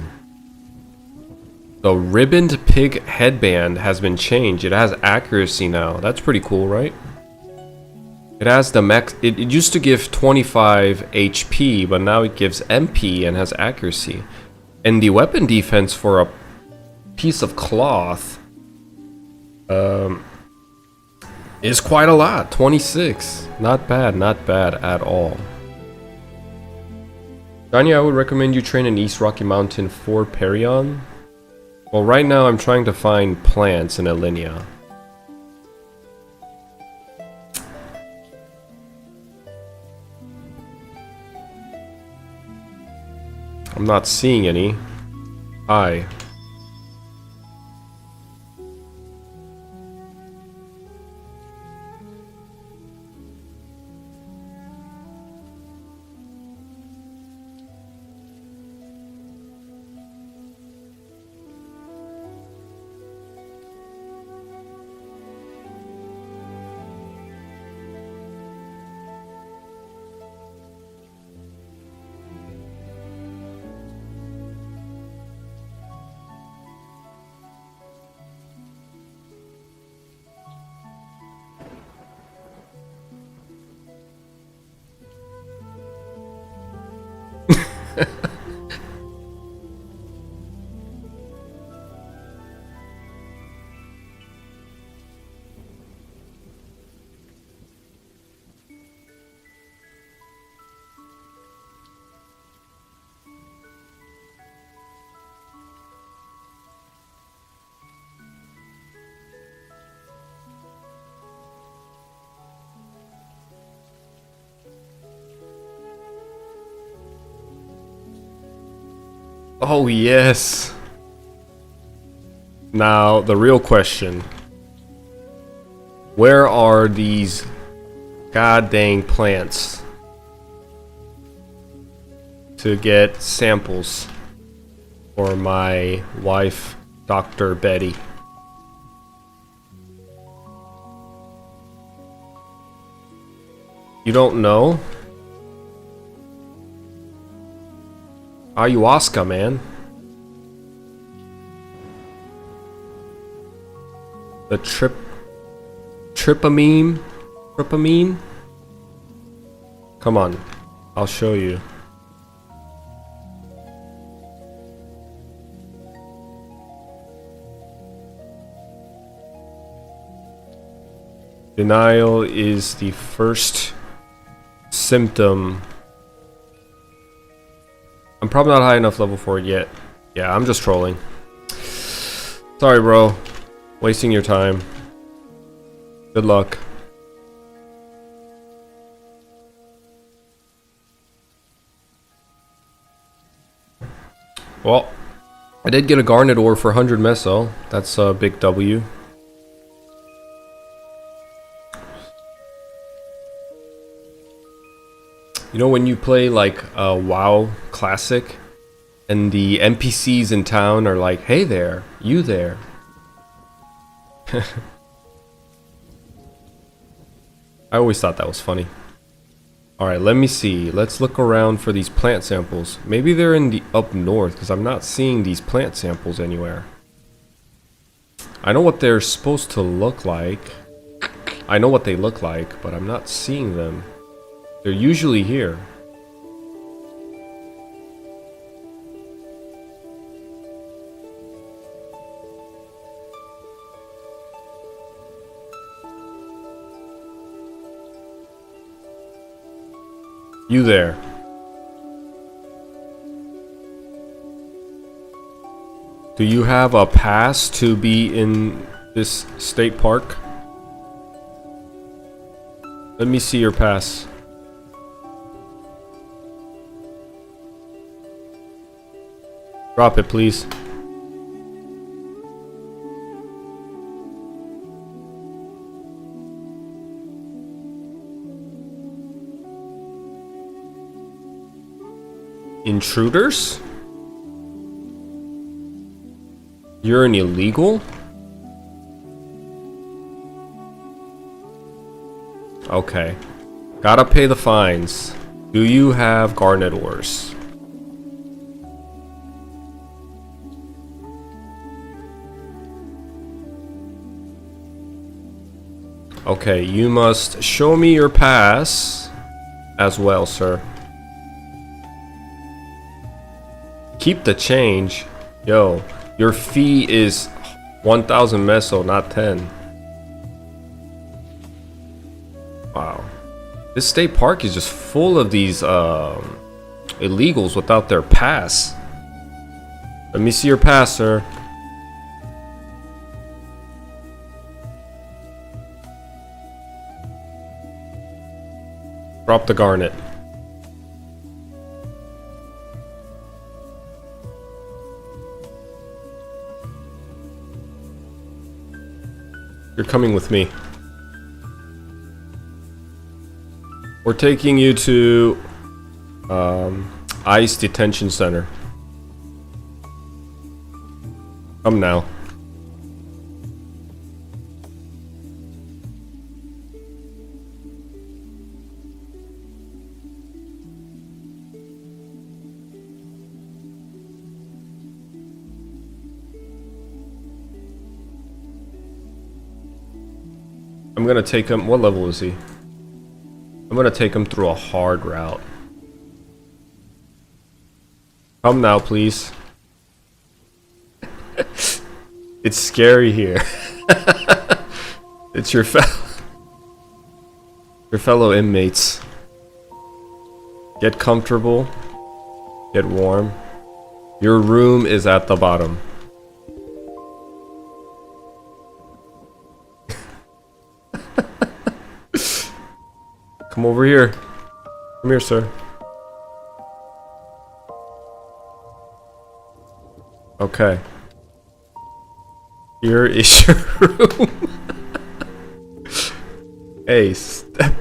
The ribboned pig headband has been changed. It has accuracy now. That's pretty cool, right? It has the max. It used to give 25 HP, but now it gives MP and has accuracy. And the weapon defense for a piece of cloth is quite a lot. 26. Not bad at all. Johnny, I would recommend you train in East Rocky Mountain for Perion. Well, right now I'm trying to find plants in Alinea. I'm not seeing any. Hi. Oh, yes. Now, the real question. Where are these god dang plants to get samples for my wife, Dr. Betty? You don't know? Ayahuasca, man. The trypamine? Come on, I'll show you. Denial is the first symptom. I'm probably not high enough level for it yet. Yeah, I'm just trolling. Sorry, bro. Wasting your time. Good luck. Well, I did get a garnet ore for 100 meso. That's a big W. You know when you play like a WoW Classic and the NPCs in town are like, hey there, you there. I always thought that was funny. Alright, let me see. Let's look around for these plant samples. Maybe they're in the up north because I'm not seeing these plant samples anywhere. I know what they're supposed to look like. I know what they look like, but I'm not seeing them. They're usually here. You there. Do you have a pass to be in this state park? Let me see your pass. Drop it, please. Intruders? You're an illegal? Okay. Gotta pay the fines. Do you have garnet ores? Okay, you must show me your pass as well, sir. Keep the change. Yo, your fee is 1,000 meso, not 10. Wow. This state park is just full of these illegals without their pass. Let me see your pass, sir. Drop the garnet. You're coming with me. We're taking you to ICE detention center. Come now. I'm gonna take him. What level is he? I'm gonna take him through a hard route. Come now, please. It's scary here. It's your fellow inmates. Get comfortable. Get warm. Your room is at the bottom. Come over here. Come here, sir. Okay. Here is your room. Hey, step.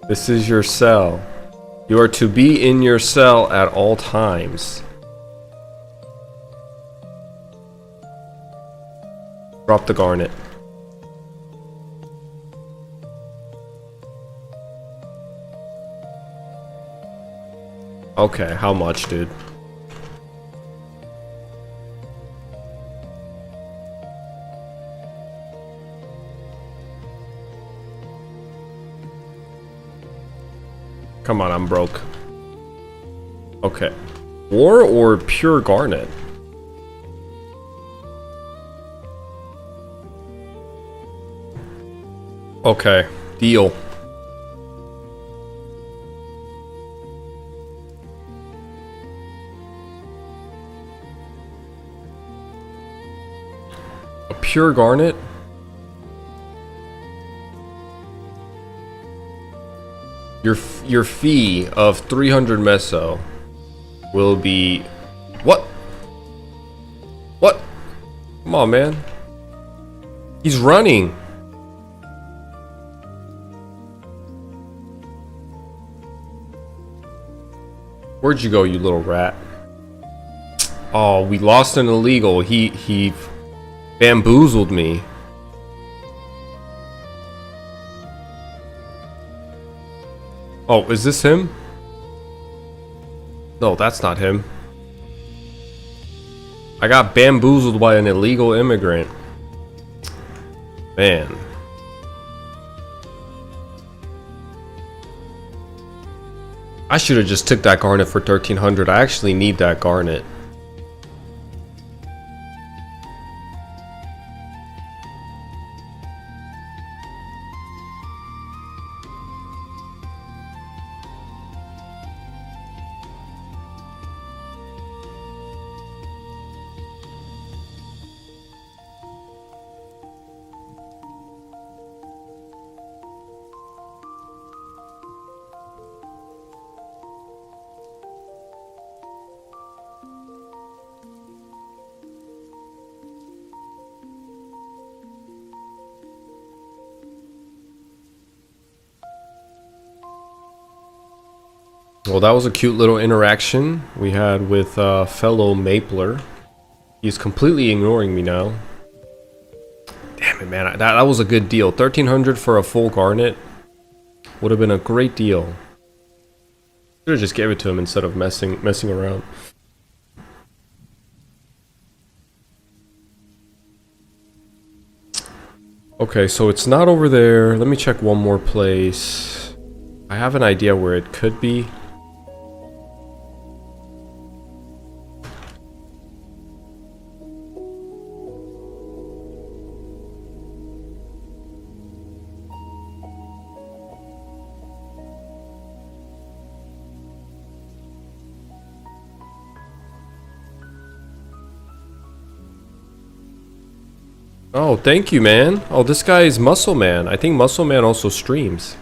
This is your cell. You are to be in your cell at all times. Drop the garnet. Okay, how much, dude? Come on, I'm broke. Okay. War or pure garnet? Okay, deal. A pure garnet? Your fee of 300 meso will be... What? What? Come on, man. He's running. Where'd you go, you little rat? Oh, we lost an illegal. He bamboozled me. Oh, is this him? No, that's not him. I got bamboozled by an illegal immigrant. Man. I should have just took that garnet for 1300. I actually need that garnet. Well, that was a cute little interaction we had with fellow Mapler. He's completely ignoring me now. Damn it, man. That was a good deal. 1300 for a full garnet would have been a great deal. Should have just gave it to him instead of messing around. Okay, so it's not over there. Let me check one more place. I have an idea where it could be. Oh, thank you, man. Oh, this guy is Muscle Man. I think Muscle Man also streams.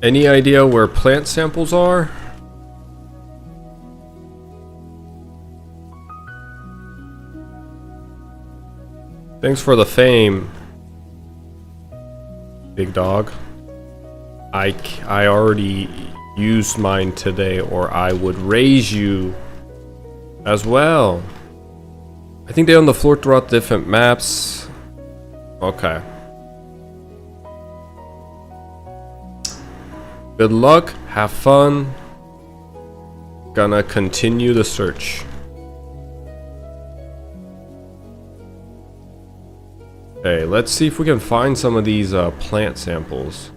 Any idea where plant samples are? Thanks for the fame, big dog. I already used mine today, or I would raise you as well. I think they own the floor throughout different maps. Okay. Good luck, have fun. Gonna continue the search. Okay, let's see if we can find some of these plant samples.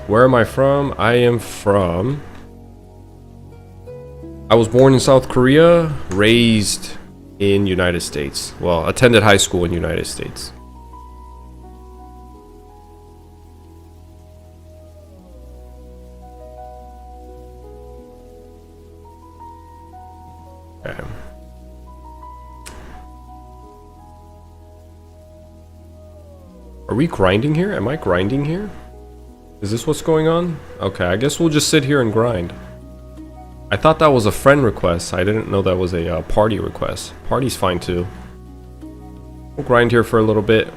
Where am I from? I was born in South Korea, raised in United States. Well, attended high school in United States. Okay. Are we grinding here? Am I grinding here? Is this what's going on? Okay, I guess we'll just sit here and grind. I thought that was a friend request. I didn't know that was a party request. Party's fine too. We'll grind here for a little bit.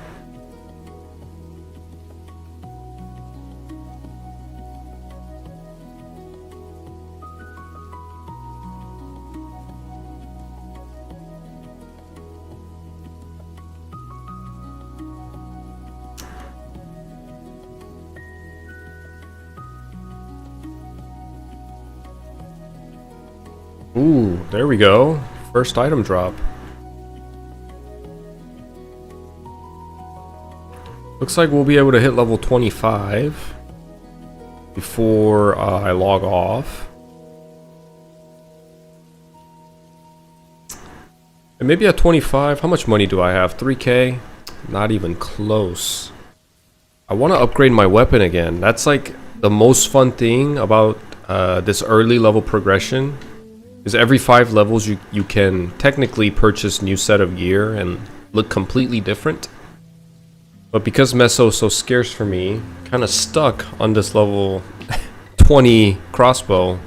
Ooh, there we go. First item drop. Looks like we'll be able to hit level 25 before I log off. And maybe at 25, how much money do I have? 3k? Not even close. I want to upgrade my weapon again. That's like the most fun thing about this early level progression. Is every 5 levels you can technically purchase new set of gear and look completely different. But because Meso is so scarce for me, kind of stuck on this level 20 crossbow.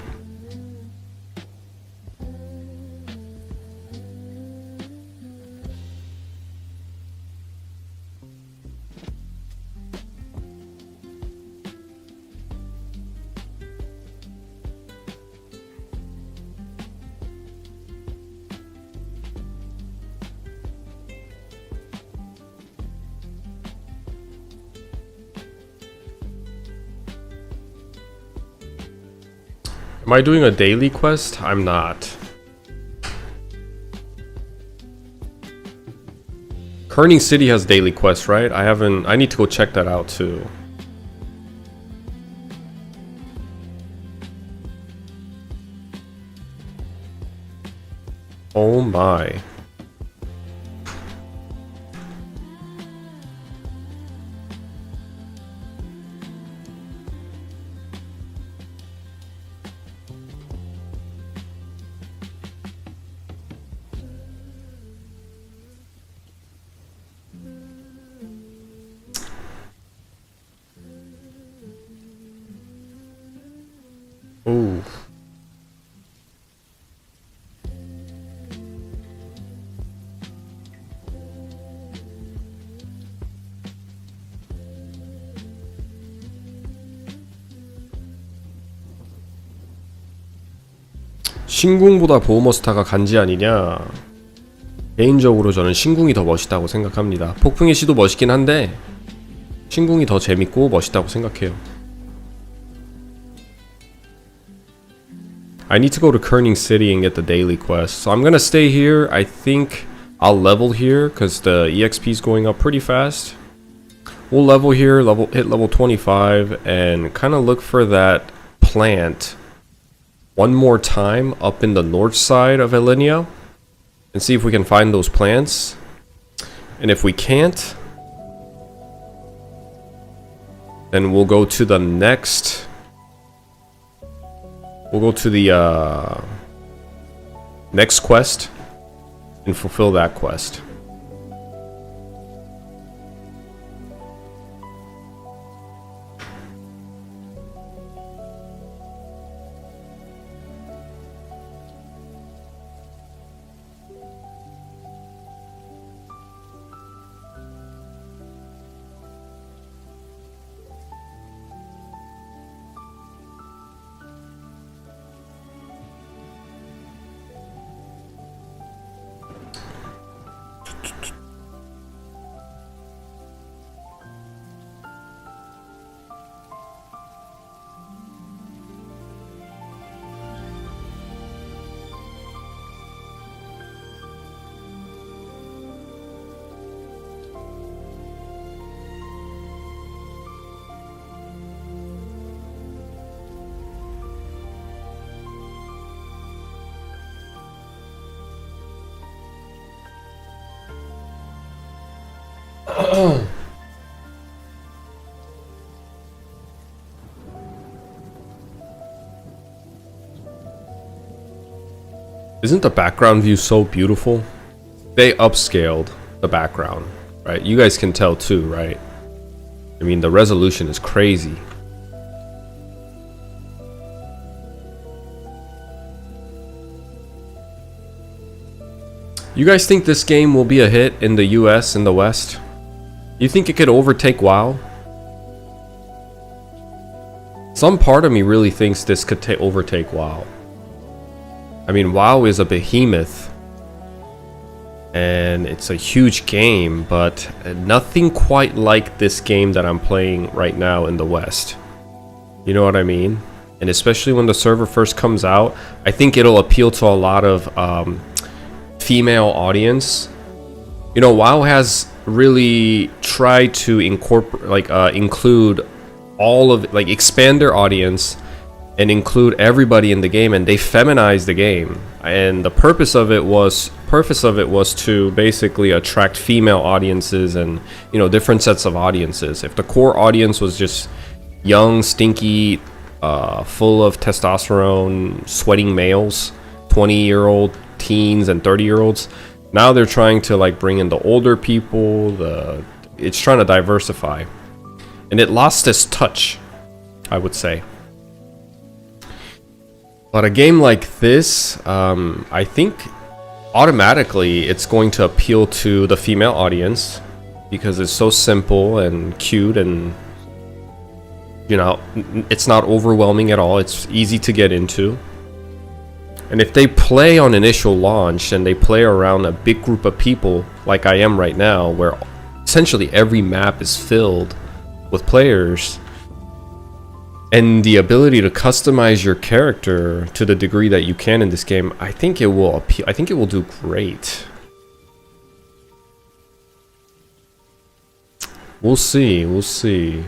Am I doing a daily quest? I'm not. Kerning City has daily quests, right? I need to go check that out too. Oh my. Ooh. 신궁보다 보호머스타가 간지 아니냐? 개인적으로 저는 신궁이 더 멋있다고 생각합니다. 폭풍의 시도 멋있긴 한데 신궁이 더 재밌고 멋있다고 생각해요. I need to go to Kerning City and get the daily quest. So I'm gonna stay here. I think I'll level here because the EXP is going up pretty fast. We'll level here, hit level 25, and kind of look for that plant one more time up in the north side of Elenia and see if we can find those plants. And if we can't, then we'll go to the next. We'll go to the next quest and fulfill that quest. Isn't the background view so beautiful? They upscaled the background, right? You guys can tell too, right? I mean, the resolution is crazy. You guys think this game will be a hit in the US, in the West? You think it could overtake WoW? Some part of me really thinks this could overtake WoW. I mean, WoW is a behemoth. And it's a huge game, but nothing quite like this game that I'm playing right now in the West. You know what I mean? And especially when the server first comes out, I think it'll appeal to a lot of female audience. You know, WoW has really tried to incorporate, include all of, expand their audience and include everybody in the game, and they feminized the game. And the purpose of it was to basically attract female audiences and, you know, different sets of audiences. If the core audience was just young, stinky, full of testosterone, sweating males, 20-year-old teens and 30-year-olds, now they're trying to bring in the older people. It's trying to diversify, and it lost its touch, I would say. But a game like this, I think automatically it's going to appeal to the female audience because it's so simple and cute, and you know, it's not overwhelming at all. It's easy to get into. And if they play on initial launch and they play around a big group of people like I am right now, where essentially every map is filled with players, and the ability to customize your character to the degree that you can in this game, I think it will appeal. I think it will do great. We'll see. We'll see.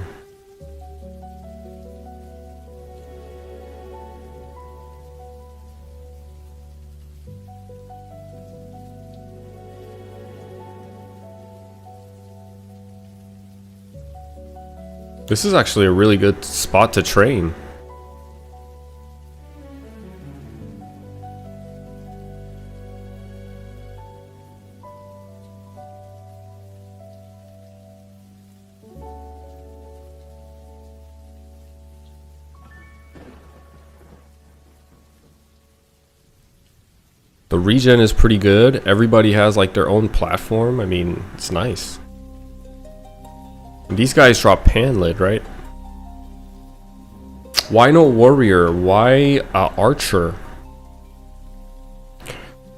This is actually a really good spot to train. The regen is pretty good. Everybody has their own platform. I mean, it's nice. These guys drop Panlid, right? Why no warrior? Why archer?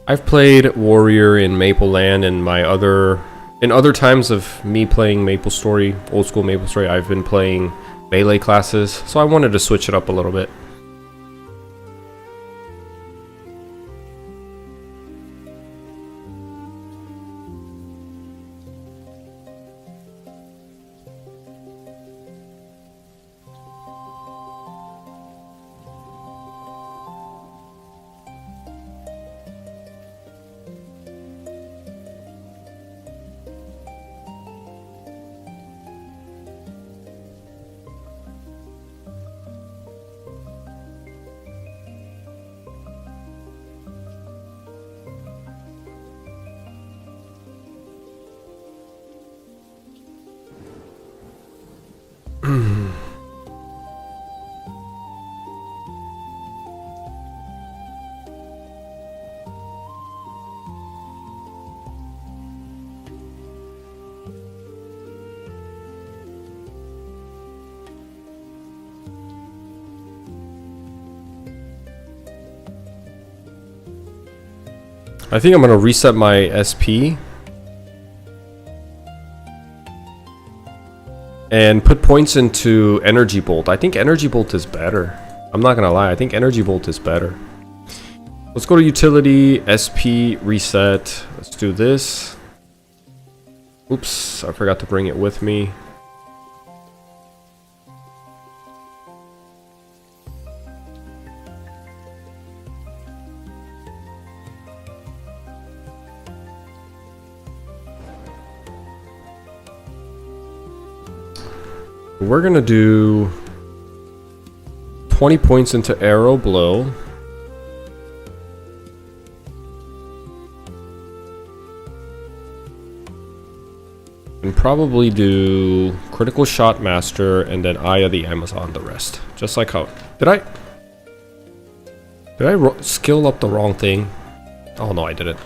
I've played warrior in Maple Land and in other times of me playing MapleStory, old school MapleStory, I've been playing melee classes, so I wanted to switch it up a little bit. I think I'm gonna reset my SP and put points into Energy Bolt. I think Energy Bolt is better. I'm not gonna lie, I think Energy Bolt is better. Let's go to Utility, SP, Reset. Let's do this. Oops, I forgot to bring it with me. We're gonna do 20 points into arrow blow. And probably do critical shot master and then Eye of the Amazon the rest. Just like how... Did I skill up the wrong thing? Oh no, I didn't.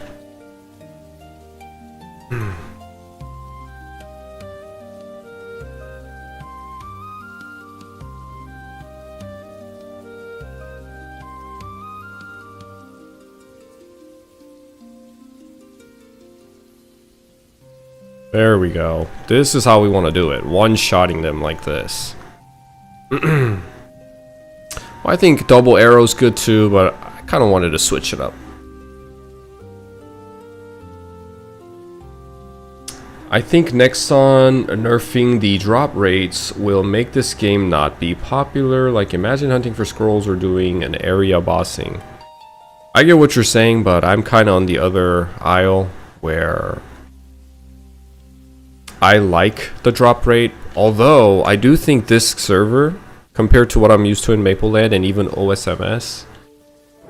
There we go. This is how we want to do it. One-shotting them like this. Well, I think double arrow's good too, but I kind of wanted to switch it up. I think next on nerfing the drop rates will make this game not be popular. Like imagine hunting for scrolls or doing an area bossing. I get what you're saying, but I'm kind of on the other aisle where I like the drop rate, although I do think this server, compared to what I'm used to in MapleLand and even OSMS,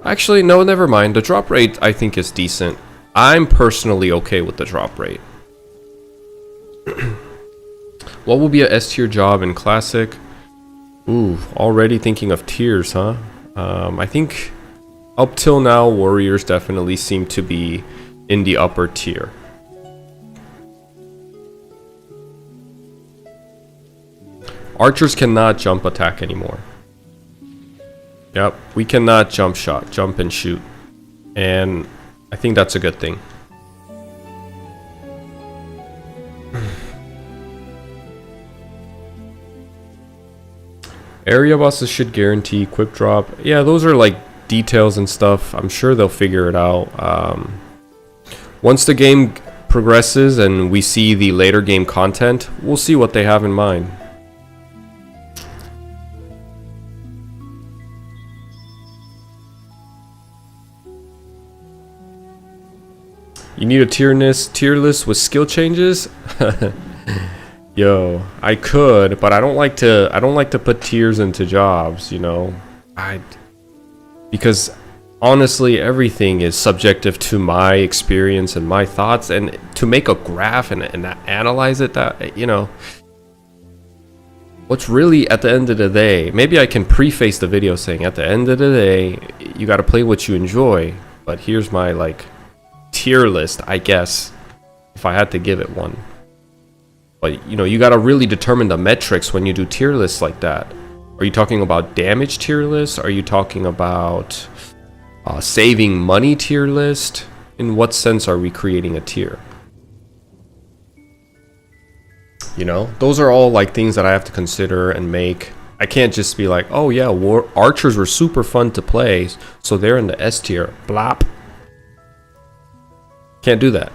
actually, no, never mind. The drop rate I think is decent. I'm personally okay with the drop rate. What will be a S tier job in Classic? Ooh, already thinking of tiers, huh? I think up till now, Warriors definitely seem to be in the upper tier. Archers cannot jump attack anymore. Yep, we cannot jump shot, jump and shoot. And I think that's a good thing. Area bosses should guarantee quick drop. Yeah, those are like details and stuff. I'm sure they'll figure it out. Once the game progresses and we see the later game content, we'll see what they have in mind. You need a tier list with skill changes? Yo, I could, but I don't like to put tiers into jobs, you know. Because honestly, everything is subjective to my experience and my thoughts, and to make a graph and analyze it, that, you know, what's really at the end of the day, maybe I can preface the video saying at the end of the day, you got to play what you enjoy, but here's my like tier list, I guess, if I had to give it one. But you know, you got to really determine the metrics when you do tier lists like that. Are you talking about damage tier list? Are you talking about saving money tier list? In what sense are we creating a tier? You know, those are all like things that I have to consider and make. I can't just be like, oh yeah, archers were super fun to play, so they're in the S tier. Blop. Can't do that.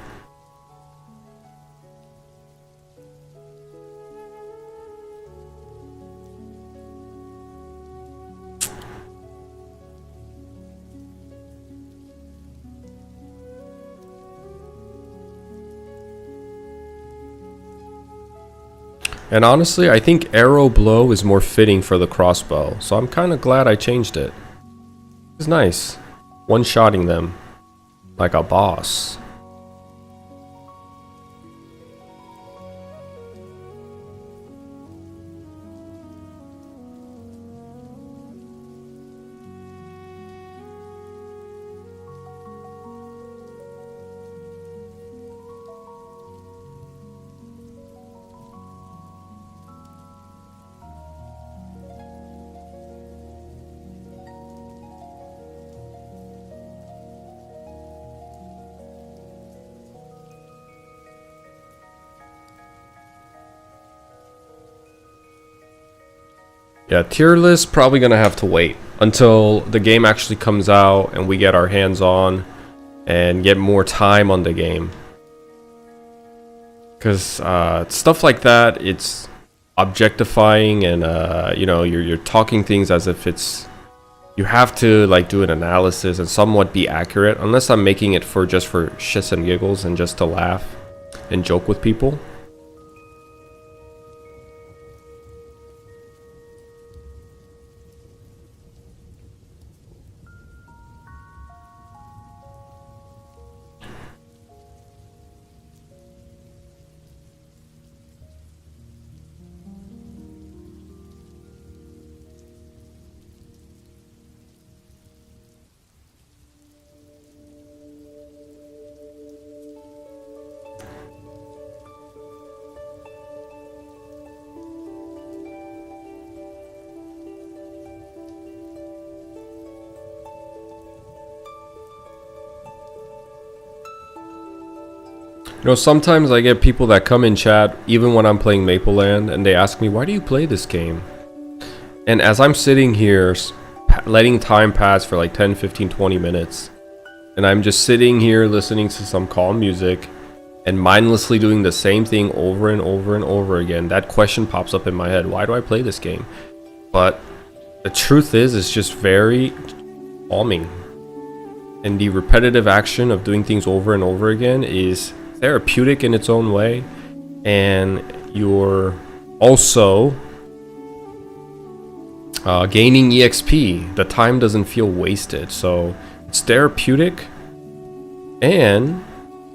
And honestly, I think arrow blow is more fitting for the crossbow, so I'm kind of glad I changed it. It's nice, one-shotting them like a boss. Yeah, tier list probably gonna have to wait until the game actually comes out and we get our hands on and get more time on the game. Because stuff like that, it's objectifying, and you know, you're talking things as if it's, you have to like do an analysis and somewhat be accurate, unless I'm making it for just for shits and giggles and just to laugh and joke with people. You know, sometimes I get people that come in chat, even when I'm playing Maple Land, and they ask me, why do you play this game? And as I'm sitting here, letting time pass for like 10, 15, 20 minutes, and I'm just sitting here listening to some calm music, and mindlessly doing the same thing over and over and over again, that question pops up in my head, why do I play this game? But the truth is, it's just very calming. And the repetitive action of doing things over and over again is therapeutic in its own way, and you're also gaining EXP. The time doesn't feel wasted, so it's therapeutic and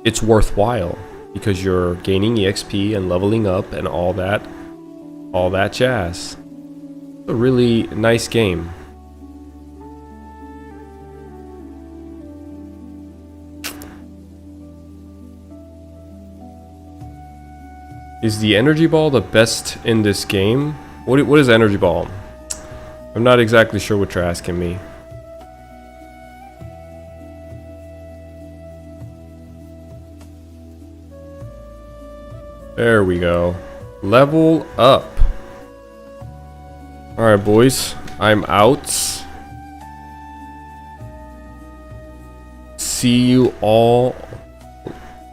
it's worthwhile because you're gaining EXP and leveling up and all that jazz. It's a really nice game. Is the energy ball the best in this game? What is energy ball? I'm not exactly sure what you're asking me. There we go. Level up. Alright, boys. I'm out. See you all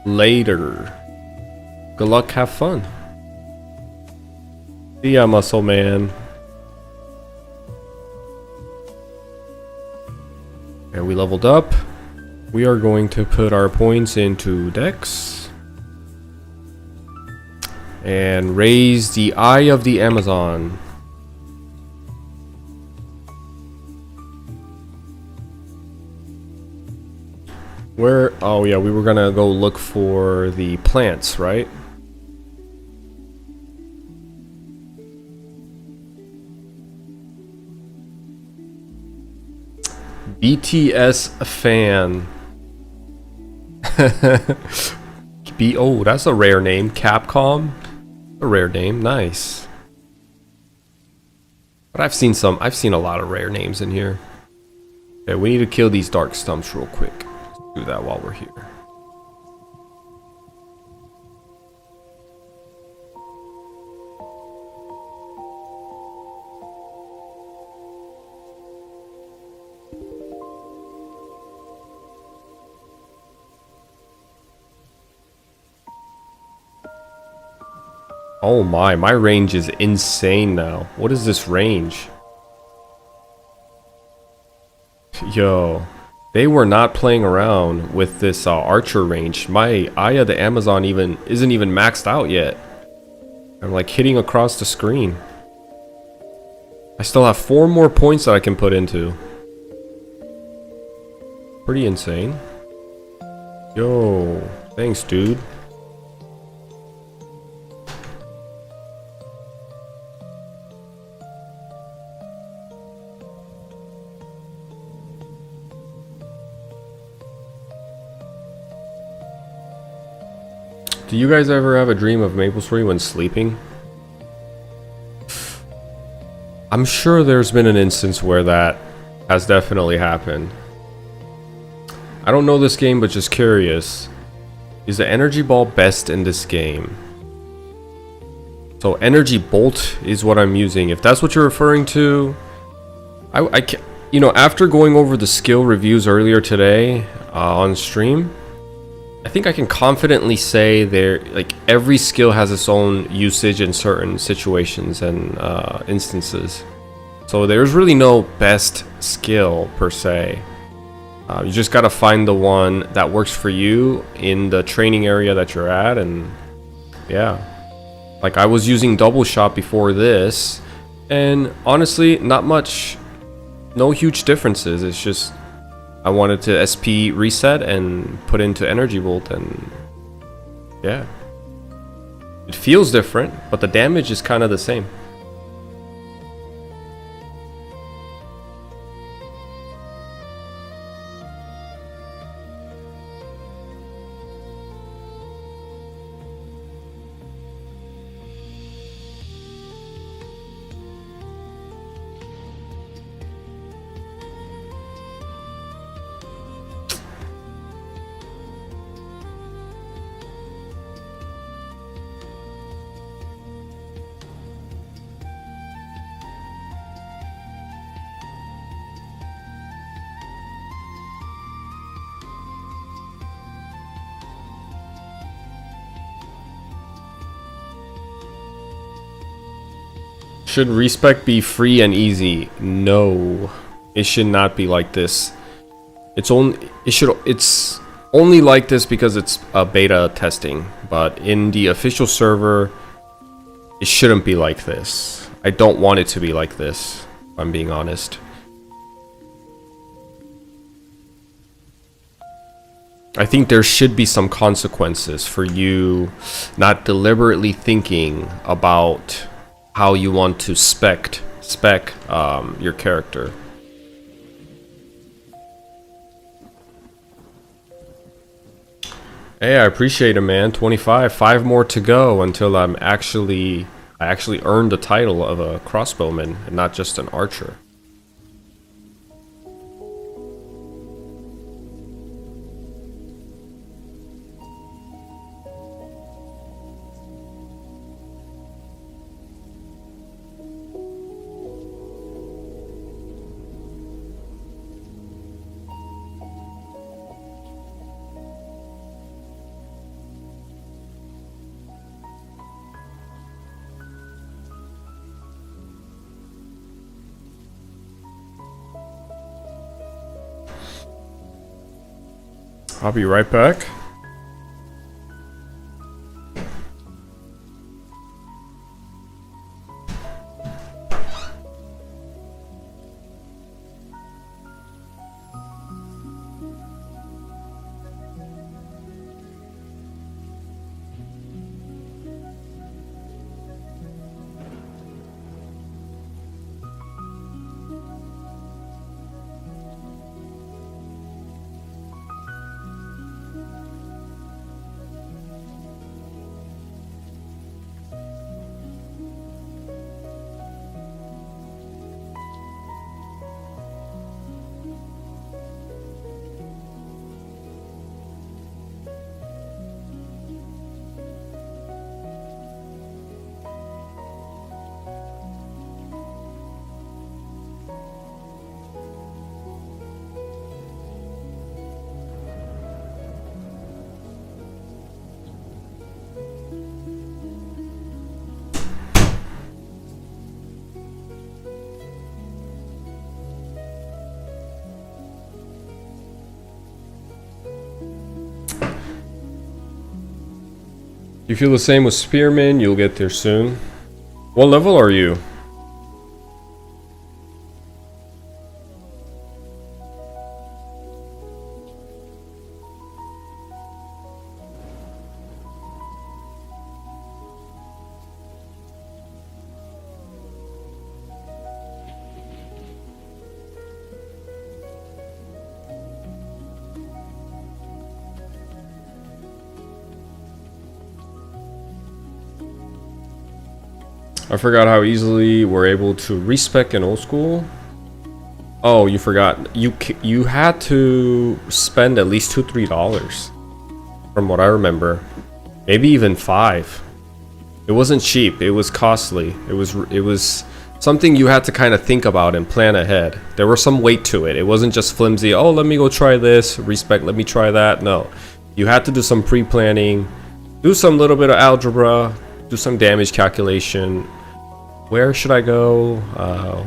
later. Good luck, have fun. See ya, muscle man. And we leveled up. We are going to put our points into Dex and raise the Eye of the Amazon. Where? Oh yeah, we were gonna go look for the plants, right? BTS fan. Oh, that's a rare name. Capcom, a rare name. Nice. But I've seen a lot of rare names in here. Okay, we need to kill these dark stumps real quick. Let's do that while we're here. Oh my range is insane now. What is this range? Yo, they were not playing around with this archer range. My Eye of the Amazon isn't even maxed out yet. I'm like hitting across the screen. I still have 4 more points that I can put into. Pretty insane. Yo, thanks, dude. Do you guys ever have a dream of MapleStory when sleeping? I'm sure there's been an instance where that has definitely happened. I don't know this game, but just curious. Is the energy ball best in this game? So energy bolt is what I'm using. If that's what you're referring to, I can, you know, after going over the skill reviews earlier today on stream, I think I can confidently say like every skill has its own usage in certain situations and instances. So there's really no best skill per se. You just gotta find the one that works for you in the training area that you're at, and yeah. Like I was using double shot before this, and honestly, no huge differences. It's just I wanted to SP reset and put into energy bolt, and yeah. It feels different, but the damage is kind of the same. Should respec be free and easy? No, it should not be like this. It's only like this because it's a beta testing, but in the official server, it shouldn't be like this. I don't want it to be like this, if I'm being honest. I think there should be some consequences for you not deliberately thinking about how you want to spec your character. Hey, I appreciate it, man. 25, 5 more to go until I actually earn the title of a crossbowman and not just an archer. I'll be right back. You feel the same with Spearman, you'll get there soon. What level are you? I forgot how easily we're able to respec in old school. Oh, you forgot. You had to spend at least $2-3 from what I remember. Maybe even 5. It wasn't cheap. It was costly. It was something you had to kind of think about and plan ahead. There was some weight to it. It wasn't just flimsy. Oh, let me go try this. Respec. Let me try that. No, you had to do some pre-planning, do some little bit of algebra, do some damage calculation. Where should I go?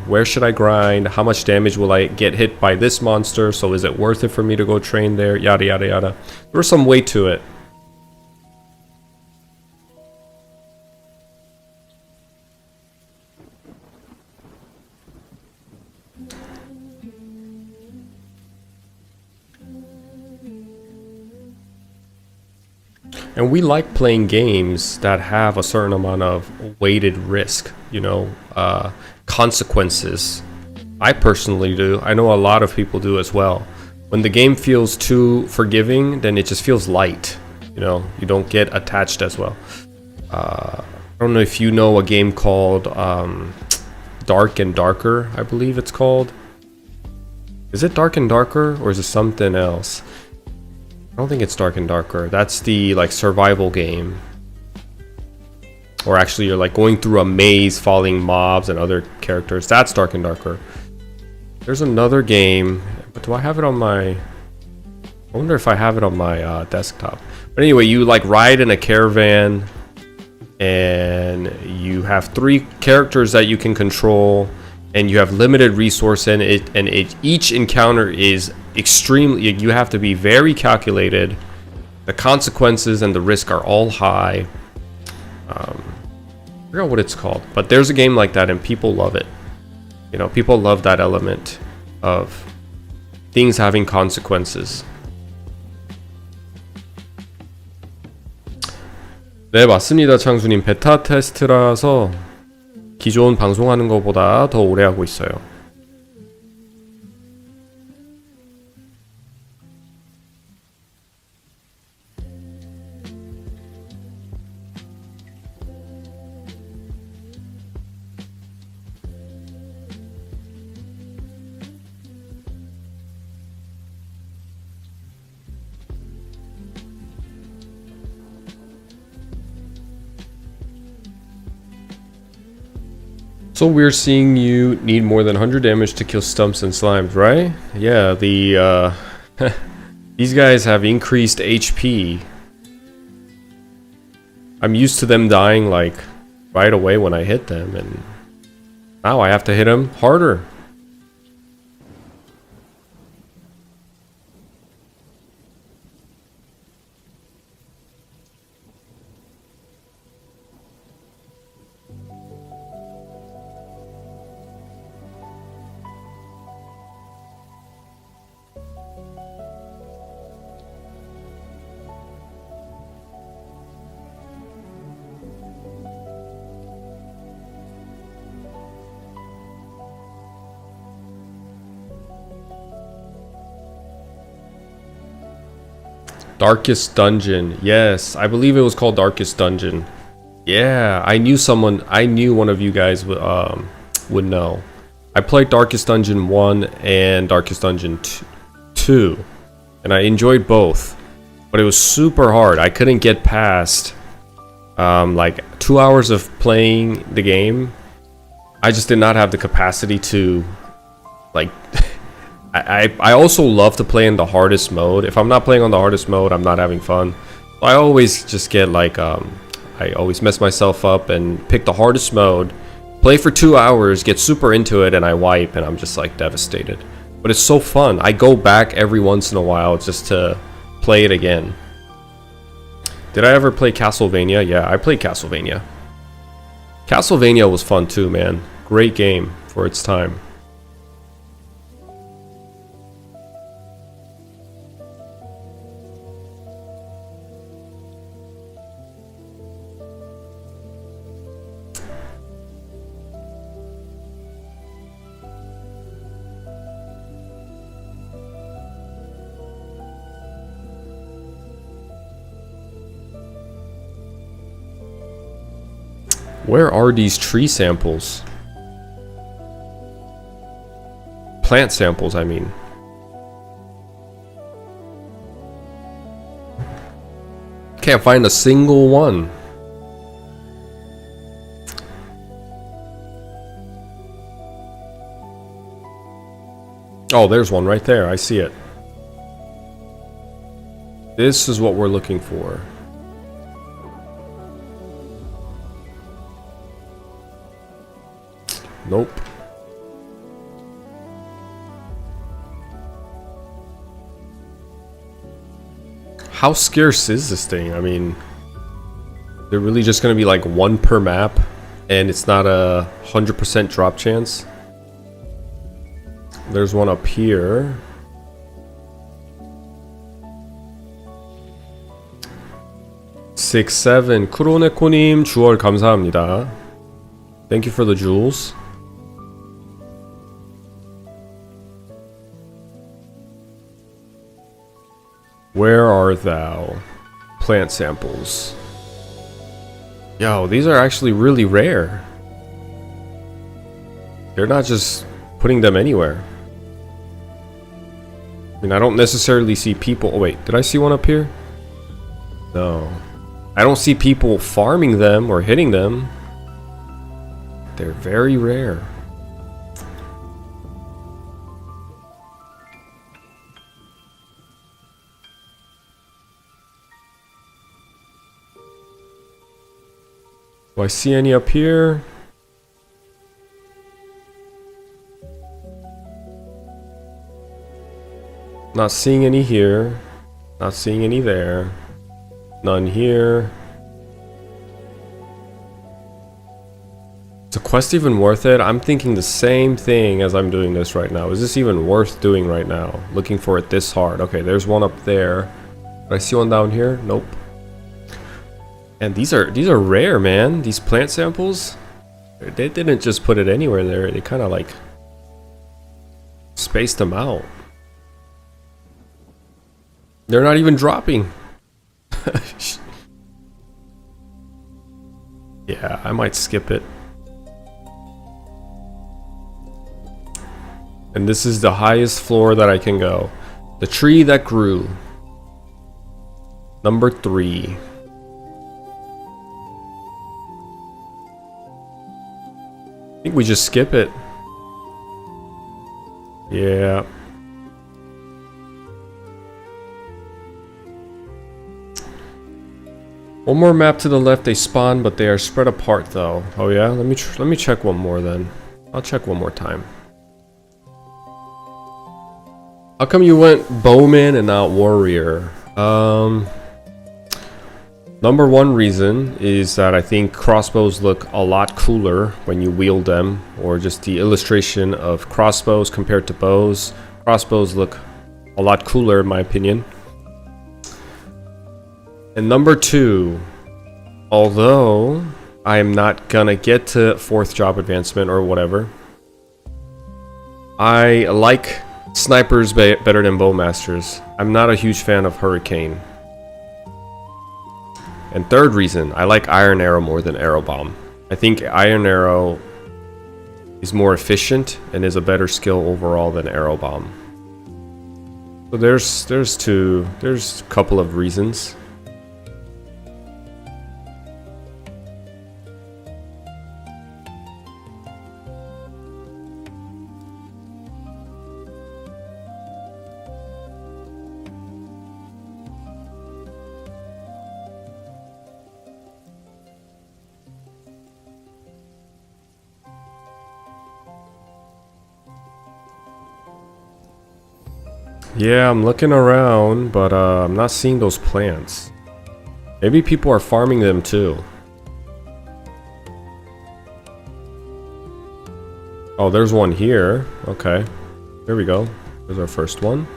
Where should I grind? How much damage will I get hit by this monster? So is it worth it for me to go train there? Yada yada yada. There was some weight to it. And we like playing games that have a certain amount of weighted risk, you know, consequences. I personally do. I know a lot of people do as well. When the game feels too forgiving, then it just feels light. You know, you don't get attached as well. I don't know if you know a game called Dark and Darker, I believe it's called. Is it Dark and Darker or is it something else? I don't think it's Dark and Darker. That's the like survival game. Or actually you're like going through a maze, following mobs and other characters. That's Dark and Darker. There's another game, but do I have it on my... I wonder if I have it on my desktop. But anyway, you like ride in a caravan and you have 3 characters that you can control, and you have limited resource in it, and each encounter is extremely, you have to be very calculated. The consequences and the risk are all high. I forgot what it's called, but there's a game like that and people love it. You know, people love that element of things having consequences. 네, 맞습니다. 창수님. 베타 테스트라서 기존 방송하는 것보다 더 오래 하고 있어요. So we're seeing you need more than 100 damage to kill stumps and slimes, right? Yeah, the these guys have increased HP. I'm used to them dying like right away when I hit them, and now I have to hit them harder. Darkest Dungeon. Yes, I believe it was called Darkest Dungeon. Yeah, I knew one of you guys would know. I played Darkest Dungeon 1 and Darkest Dungeon 2, and I enjoyed both, but it was super hard. I couldn't get past like 2 hours of playing the game. I just did not have the capacity to like I also love to play in the hardest mode. If I'm not playing on the hardest mode, I'm not having fun. So I always just get like I always mess myself up and pick the hardest mode, play for 2 hours, get super into it, and I wipe, and I'm just like devastated. But it's so fun. I go back every once in a while just to play it again. Did I ever play Castlevania? Yeah, I played Castlevania. Castlevania was fun too, man. Great game for its time. Where are these tree samples? Plant samples, I mean. Can't find a single one. Oh, there's one right there. I see it. This is what we're looking for. Nope. How scarce is this thing? I mean, they're really just gonna be like one per map, and it's not a 100% drop chance. There's one up here. Six, seven. 쿠로네코님 주얼 감사합니다. Thank you for the jewels. Where are thou? Plant samples. Yo, these are actually really rare. They're not just putting them anywhere. I mean, I don't necessarily see people. Oh, wait, did I see one up here? No. I don't see people farming them or hitting them. They're very rare. Do I see any up here? Not seeing any here. Not seeing any there. None here. Is the quest even worth it? I'm thinking the same thing as I'm doing this right now. Is this even worth doing right now? Looking for it this hard. Okay, there's one up there. Did I see one down here? Nope. And these are rare, man. These plant samples. They didn't just put it anywhere there. They kind of like spaced them out. They're not even dropping. Yeah, I might skip it. And this is the highest floor that I can go. The tree that grew. Number 3. I think we just skip it. Yeah. One more map to the left, they spawn, but they are spread apart though. Oh yeah, let me check one more then. I'll check one more time. How come you went bowman and not warrior? Number one reason is that I think crossbows look a lot cooler when you wield them, or just the illustration of crossbows compared to bows. Crossbows look a lot cooler in my opinion. And number 2, although I'm not gonna get to 4th job advancement or whatever, I like snipers better than bowmasters. I'm not a huge fan of hurricane. And 3rd reason, I like iron arrow more than arrow bomb. I think iron arrow is more efficient and is a better skill overall than arrow bomb. So there's a couple of reasons. Yeah, I'm looking around, but I'm not seeing those plants. Maybe people are farming them too. Oh, there's one here. Okay. There we go. There's our first one.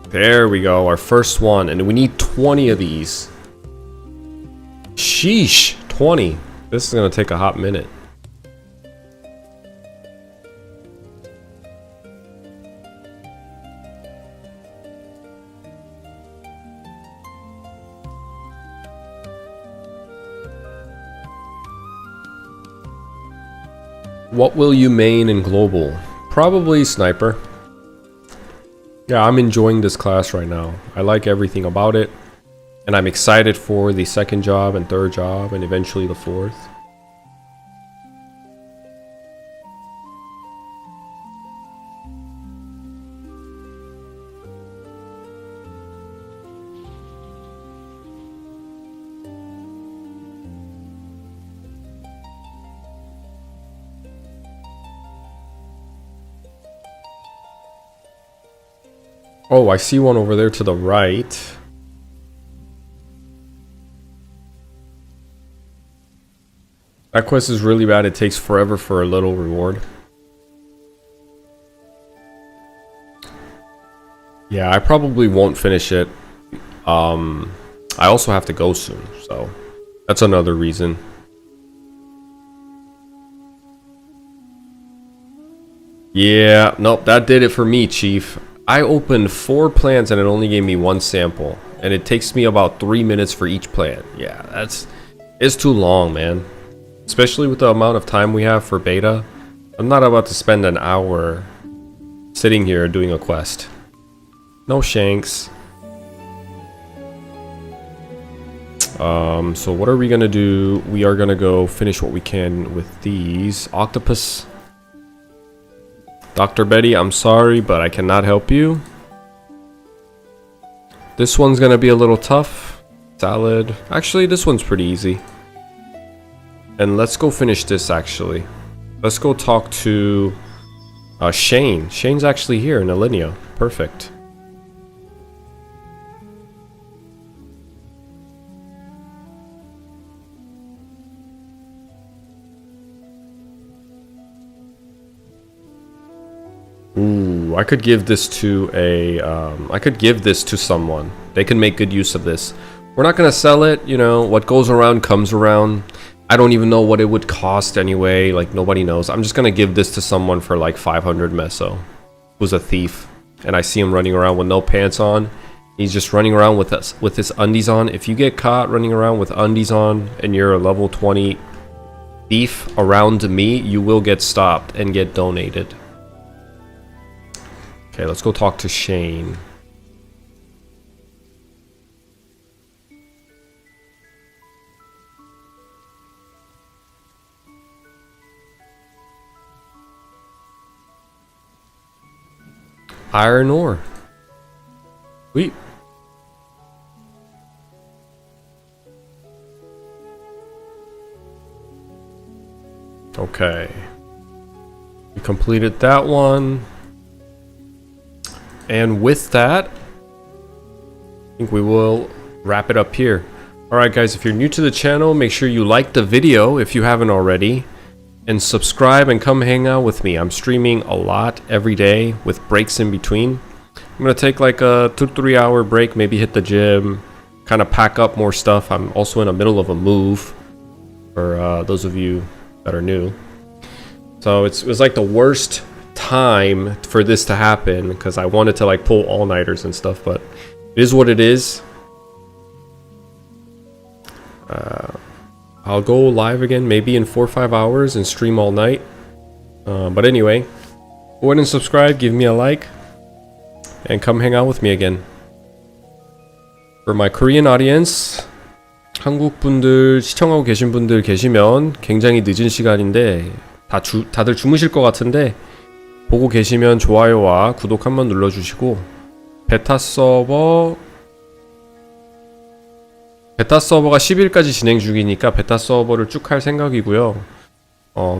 There we go, our first one. And we need 20 of these. Sheesh, 20. This is gonna take a hot minute. What will you main in global? Probably sniper. Yeah, I'm enjoying this class right now. I like everything about it. And I'm excited for the 2nd job and 3rd job and eventually the 4th. Oh, I see one over there to the right. That quest is really bad. It takes forever for a little reward. Yeah, I probably won't finish it. I also have to go soon, so that's another reason. Yeah, nope, that did it for me, Chief. I opened 4 plants and it only gave me 1 sample. And it takes me about 3 minutes for each plant. Yeah, it's too long, man. Especially with the amount of time we have for beta. I'm not about to spend an hour sitting here doing a quest. No shanks. So what are we gonna do? We are gonna go finish what we can with these. Octopus. Dr. Betty, I'm sorry, but I cannot help you. This one's gonna be a little tough. Salad. Actually, this one's pretty easy. And let's go finish this actually. Let's go talk to Shane. Shane's actually here in Alinea. Perfect. Ooh, I could give this to someone. They can make good use of this. We're not gonna sell it, you know, what goes around comes around. I don't even know what it would cost anyway, like nobody knows. I'm just gonna give this to someone for like 500 meso, who's a thief. And I see him running around with no pants on. He's just running around with his undies on. If you get caught running around with undies on and you're a level 20 thief around me, you will get stopped and get donated. Okay, let's go talk to Shane. Iron ore. Sweet. Okay. We completed that one. And with that, I think we will wrap it up here. Alright guys, if you're new to the channel, make sure you like the video if you haven't already. And subscribe and come hang out with me. I'm streaming a lot every day with breaks in between. I'm gonna take like a 2-3 hour break, maybe hit the gym, kind of pack up more stuff. I'm also in the middle of a move for those of you that are new. So it was like the worst time for this to happen because I wanted to like pull all-nighters and stuff, but it is what it is. I'll go live again maybe in 4 or 5 hours and stream all night. But anyway, go ahead and subscribe, give me a like, and come hang out with me again. For my Korean audience, 한국 분들 시청하고 계신 분들 계시면 굉장히 늦은 시간인데 다들 주무실 것 같은데 보고 계시면 좋아요와 구독 한번 눌러주시고 베타 서버가 10일까지 진행 중이니까 베타 서버를 쭉 할 생각이고요.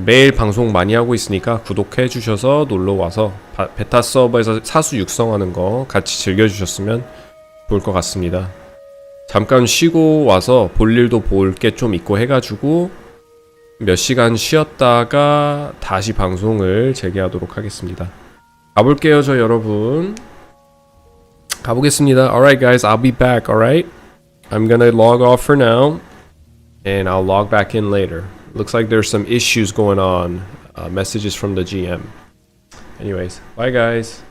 매일 방송 많이 하고 있으니까 구독해 주셔서 놀러와서 베타 서버에서 사수 육성하는 거 같이 즐겨주셨으면 좋을 것 같습니다. 잠깐 쉬고 와서 볼 일도 볼 게 좀 있고 해가지고 몇 시간 쉬었다가 다시 방송을 재개하도록 하겠습니다. 가볼게요, 저 여러분. 가보겠습니다. Alright guys, I'll be back, alright? I'm gonna log off for now, and I'll log back in later. Looks like there's some issues going on. Messages from the GM. Anyways, bye guys.